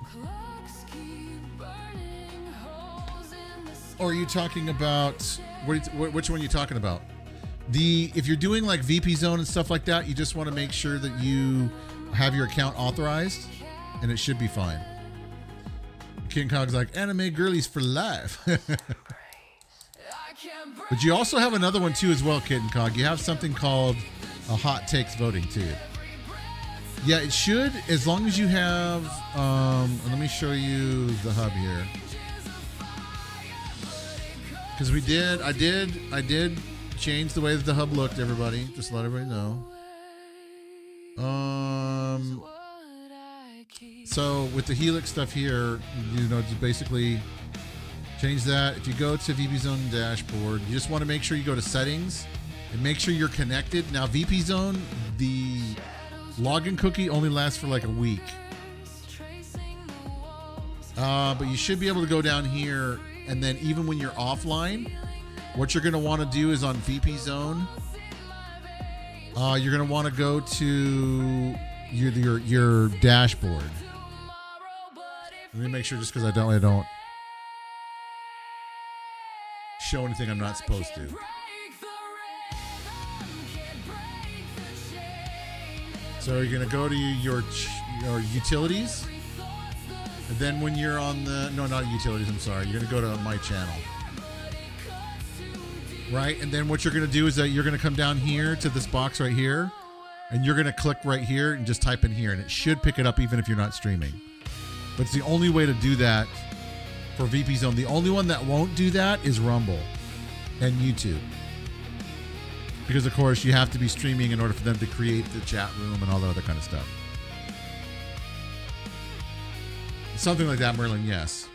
Or are you talking about which one are you talking about? If you're doing like VP Zone and stuff like that, you just want to make sure that you have your account authorized, and it should be fine. King Kong's like anime girlies for life. But you also have another one too as well, Kitten Cog. You have something called a hot takes voting too. Yeah, it should, as long as you have let me show you the hub here. Because I did change the way that the hub looked, everybody. Just to let everybody know. So with the Helix stuff here, just basically change that. If you go to VP Zone dashboard, you just want to make sure you go to settings and make sure you're connected. Now VP Zone, the login cookie only lasts for like a week. But you should be able to go down here, and then even when you're offline, what you're going to want to do is on VP Zone, you're going to want to go to your dashboard. Let me make sure, just because I don't show anything I'm not supposed to. So you're going to go to your utilities. And then when you're on not utilities, I'm sorry. You're going to go to my channel. Right? And then what you're going to do is that you're going to come down here to this box right here. And you're going to click right here and just type in here. And it should pick it up even if you're not streaming. But it's the only way to do that for VP Zone. The only one that won't do that is Rumble and YouTube. Because, of course, you have to be streaming in order for them to create the chat room and all that other kind of stuff. Something like that, Merlin, yes.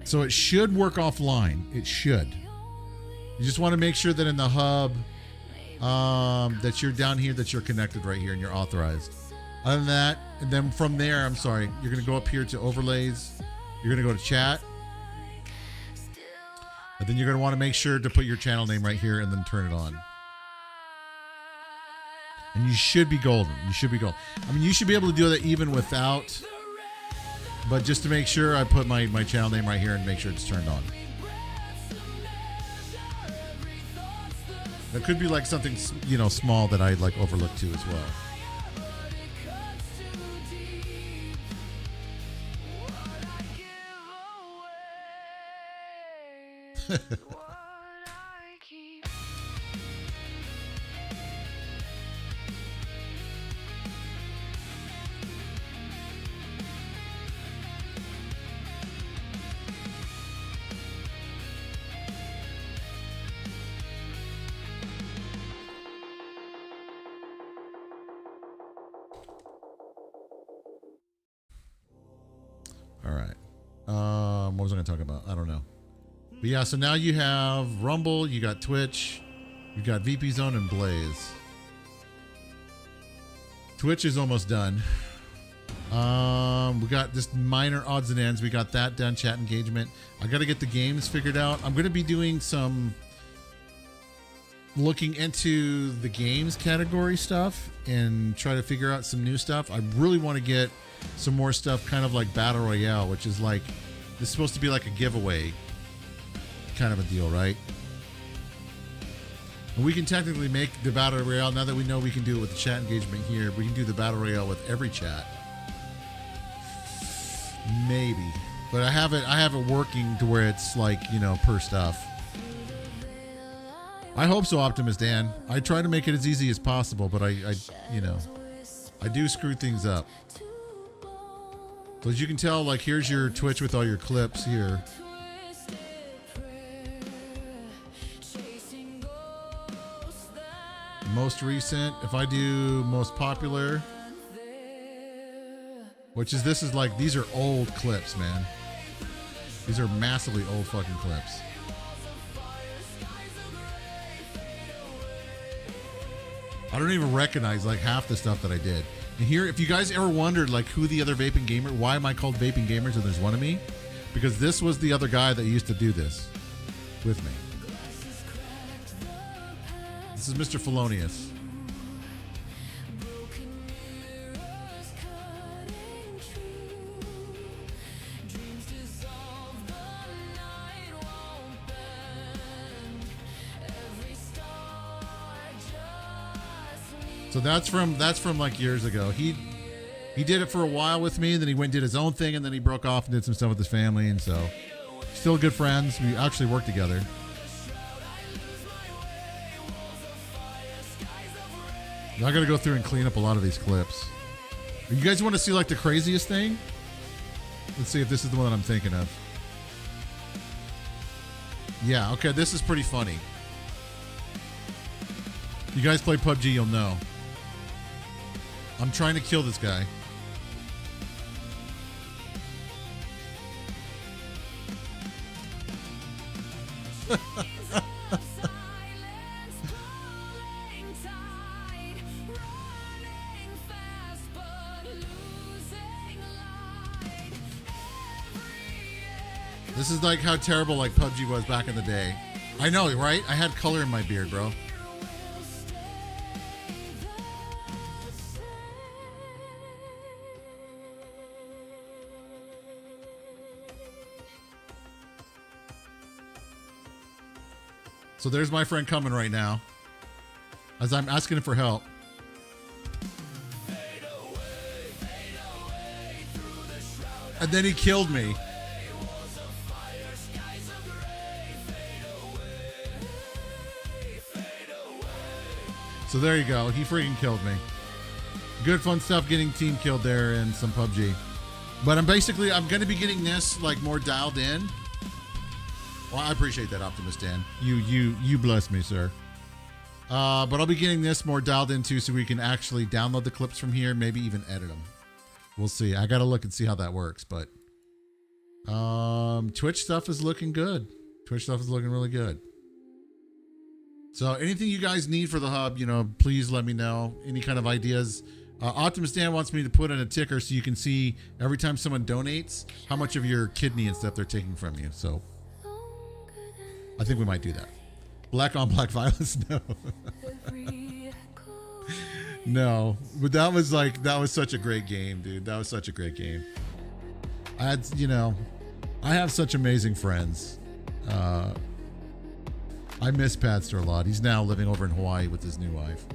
So it should work offline. It should. You just want to make sure that in the hub, that you're down here, that you're connected right here and you're authorized. Other than that, and then from there, I'm sorry, you're going to go up here to overlays. You're going to go to chat. And then you're going to want to make sure to put your channel name right here and then turn it on. And you should be golden. You should be golden. I mean, you should be able to do that even without. But just to make sure, I put my channel name right here and make sure it's turned on. There could be like something, small that I like overlooked too as well. All right. What was I going to talk about? I don't know. But yeah, so now you have Rumble, you got Twitch, you got VP Zone and Blaze. Twitch is almost done. We got this minor odds and ends. We got that done, chat engagement. I got to get the games figured out. I'm going to be doing some looking into the games category stuff and try to figure out some new stuff. I really want to get some more stuff kind of like Battle Royale, which is like, this is supposed to be like a giveaway kind of a deal, right? And we can technically make the Battle Royale, now that we know we can do it with the chat engagement here, we can do the Battle Royale with every chat. Maybe. But I have it working to where it's like, per stuff. I hope so, Optimus Dan. I try to make it as easy as possible, but I do screw things up. So as you can tell, like, here's your Twitch with all your clips here. Most recent, if I do most popular, this is like, these are old clips, man. These are massively old fucking clips. I don't even recognize like half the stuff that I did. And here, if you guys ever wondered like who the other Vaping Gamer, why am I called Vaping Gamers and there's one of me? Because this was the other guy that used to do this with me. This is Mr. Felonious. So that's from like years ago. He did it for a while with me, and then he went and did his own thing, and then he broke off and did some stuff with his family, and so still good friends. We actually work together. I gotta go through and clean up a lot of these clips. You guys want to see like the craziest thing? Let's see if this is the one that I'm thinking of. Yeah, okay, this is pretty funny. You guys play PUBG, you'll know. I'm trying to kill this guy. This is like how terrible like PUBG was back in the day. I know, right? I had color in my beard, bro. So there's my friend coming right now as I'm asking him for help. And then he killed me. So there you go. He freaking killed me. Good fun stuff getting team killed there in some PUBG. But I'm going to be getting this like more dialed in. Well, I appreciate that, Optimus Dan. You bless me, sir. But I'll be getting this more dialed into so we can actually download the clips from here, maybe even edit them. We'll see. I got to look and see how that works, but Twitch stuff is looking good. Twitch stuff is looking really good. So anything you guys need for the hub, please let me know. Any kind of ideas. Optimus Dan wants me to put in a ticker so you can see every time someone donates how much of your kidney and stuff they're taking from you. So I think we might do that. Black on black violence? No. No. But that was such a great game, dude. That was such a great game. I have such amazing friends. I miss Padster a lot. He's now living over in Hawaii with his new wife.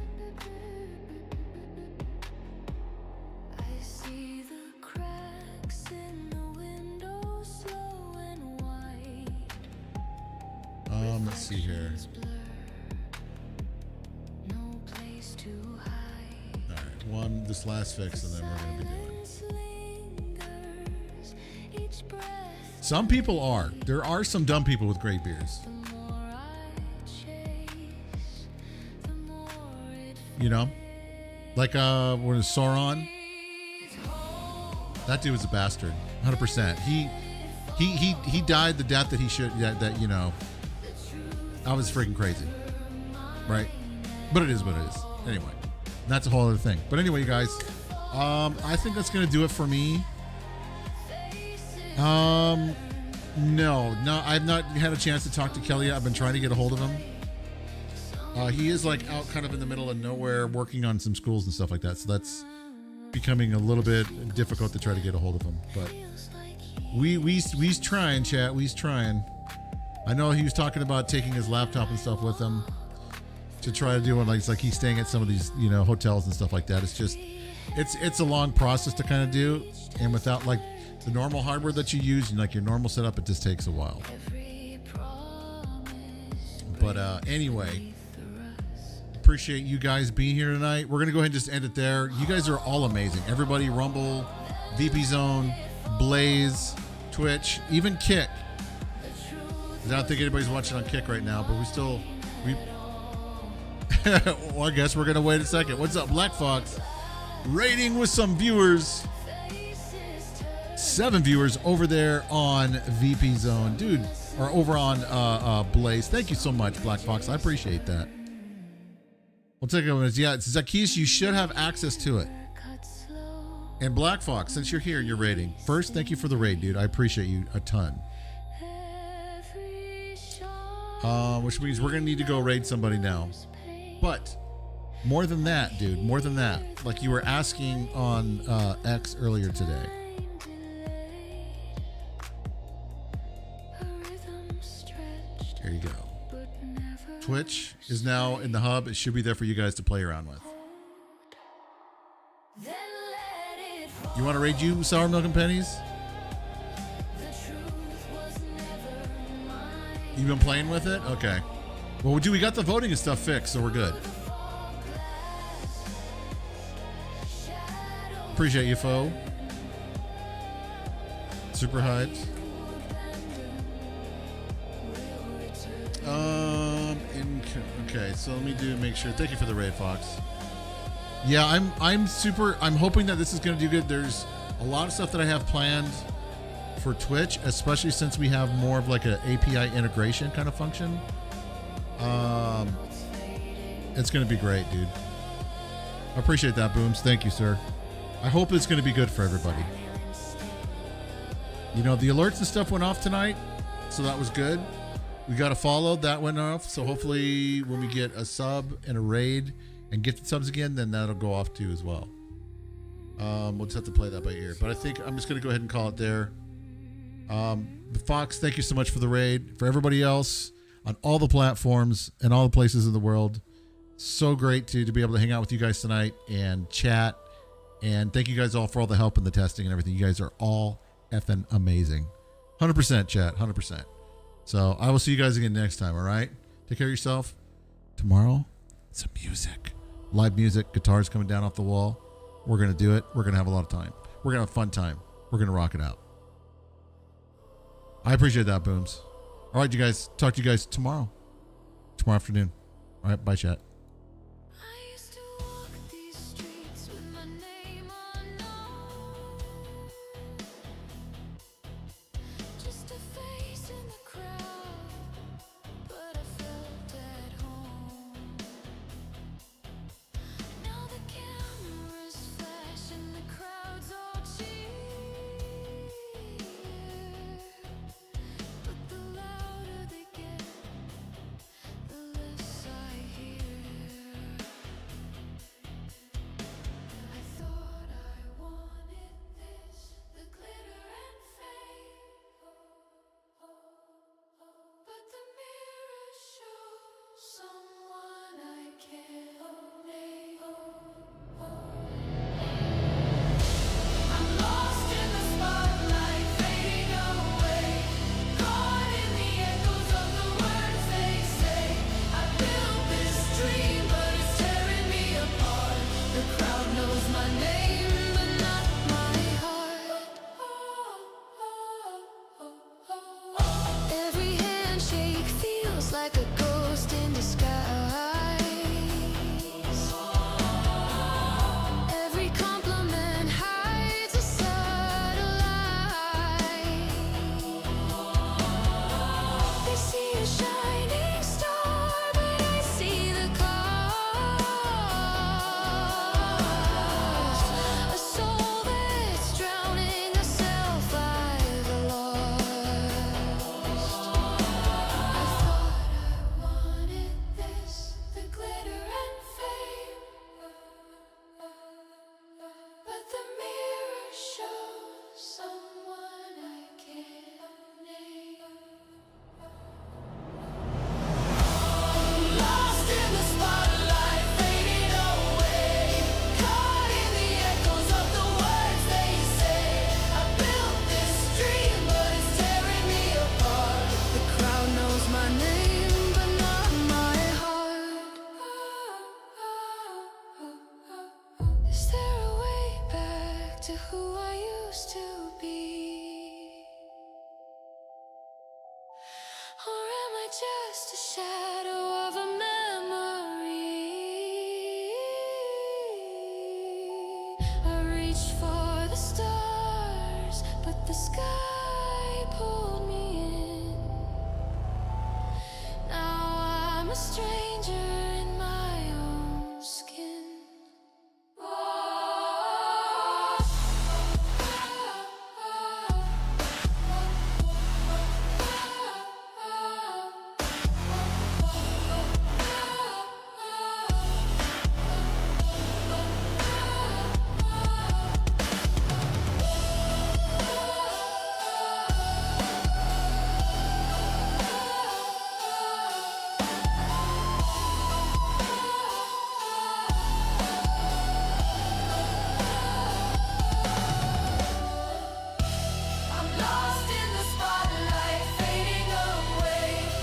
I see the cracks in the window, slow and white. Let's see here. No place to hide. All right, this last fix, and then we're gonna be doing. Lingers, each breath. Some people are. There are some dumb people with great beers. The more I chase, the more it Like when it's Sauron. That dude was a bastard, 100%. He died the death that he should. That was freaking crazy, right? But it is what it is. Anyway, that's a whole other thing. But anyway, you guys, I think that's gonna do it for me. No, I've not had a chance to talk to Kelly yet. I've been trying to get a hold of him. He is like out kind of in the middle of nowhere working on some schools and stuff like that. So that's becoming a little bit difficult to try to get a hold of him. But we's trying, chat. We's trying. I know he was talking about taking his laptop and stuff with him to try to do it. Like, it's like he's staying at some of these, hotels and stuff like that. It's just, it's a long process to kind of do. And without like the normal hardware that you use, like your normal setup, it just takes a while. But anyway, appreciate you guys being here tonight. We're going to go ahead and just end it there. You guys are all amazing. Everybody, Rumble, VP Zone, Blaze, Twitch, even Kick. I don't think anybody's watching on Kick right now, but we well, I guess we're going to wait a second. What's up, Black Fox? Rating with some viewers. 7 viewers over there on VP Zone. Dude, or over on Blaze. Thank you so much, Black Fox. I appreciate that. We'll take it. Yeah, it's Zacchaeus. You should have access to it. And Black Fox, since you're here, you're rating. First, thank you for the raid, dude. I appreciate you a ton. Which means we're going to need to go raid somebody now. But more than that, dude, more than that, like you were asking on X earlier today. Here you go. Twitch is now in the hub. It should be there for you guys to play around with. You want to raid you, Sour Milk and Pennies? You've been playing with it? Okay. Well, we got the voting and stuff fixed, so we're good. Appreciate you, foe. Super hyped. Okay, so let me make sure. Thank you for the raid, Fox. Yeah, I'm hoping that this is going to do good. There's a lot of stuff that I have planned for Twitch, especially since we have more of like an API integration kind of function. It's going to be great, dude. I appreciate that, Booms. Thank you, sir. I hope it's going to be good for everybody. You know, the alerts and stuff went off tonight, so that was good. We got a follow, that went off, so hopefully when we get a sub and a raid and gifted subs again, then that'll go off too as well. We'll just have to play that by ear. But I think I'm just going to go ahead and call it there. Fox, thank you so much for the raid. For everybody else on all the platforms and all the places in the world, so great to be able to hang out with you guys tonight and chat. And thank you guys all for all the help and the testing and everything. You guys are all effing amazing. 100% chat, 100%. So I will see you guys again next time, all right? Take care of yourself. Tomorrow, some music. Live music, guitars coming down off the wall. We're going to do it. We're going to have a lot of time. We're going to have a fun time. We're going to rock it out. I appreciate that, Booms. All right, you guys. Talk to you guys tomorrow. Tomorrow afternoon. All right, bye, chat. I used to walk these streets with my name unknown, just a face in the crowd, but I felt at home. Now the cameras flash and the crowds all cheer, but the louder they get, the less I hear. I thought I wanted this, the glitter and fame, but the mirror shows someone I can't name. I'm lost in the spotlight, fading away, caught in the echoes of the words they say. I built this dream, but it's tearing me apart. The crowd knows my name, but not my heart. Every handshake feels like a ghost in disguise. Every compliment hides a subtle lie. They see a shining star, but I see the cost. A soul that's drowning, a self I've lost. I thought I wanted this, the glitter and fame, but the mirror shows someone I can't name. Lost in the spotlight, fading away, caught in the echoes of the words they say. I built this dream, but it's tearing me apart. The crowd knows my name, but not my heart. Is there a way back to who I used to be? Or am I just a shadow of a memory? I reached for the stars, but the sky pulled me in. Now I'm a stranger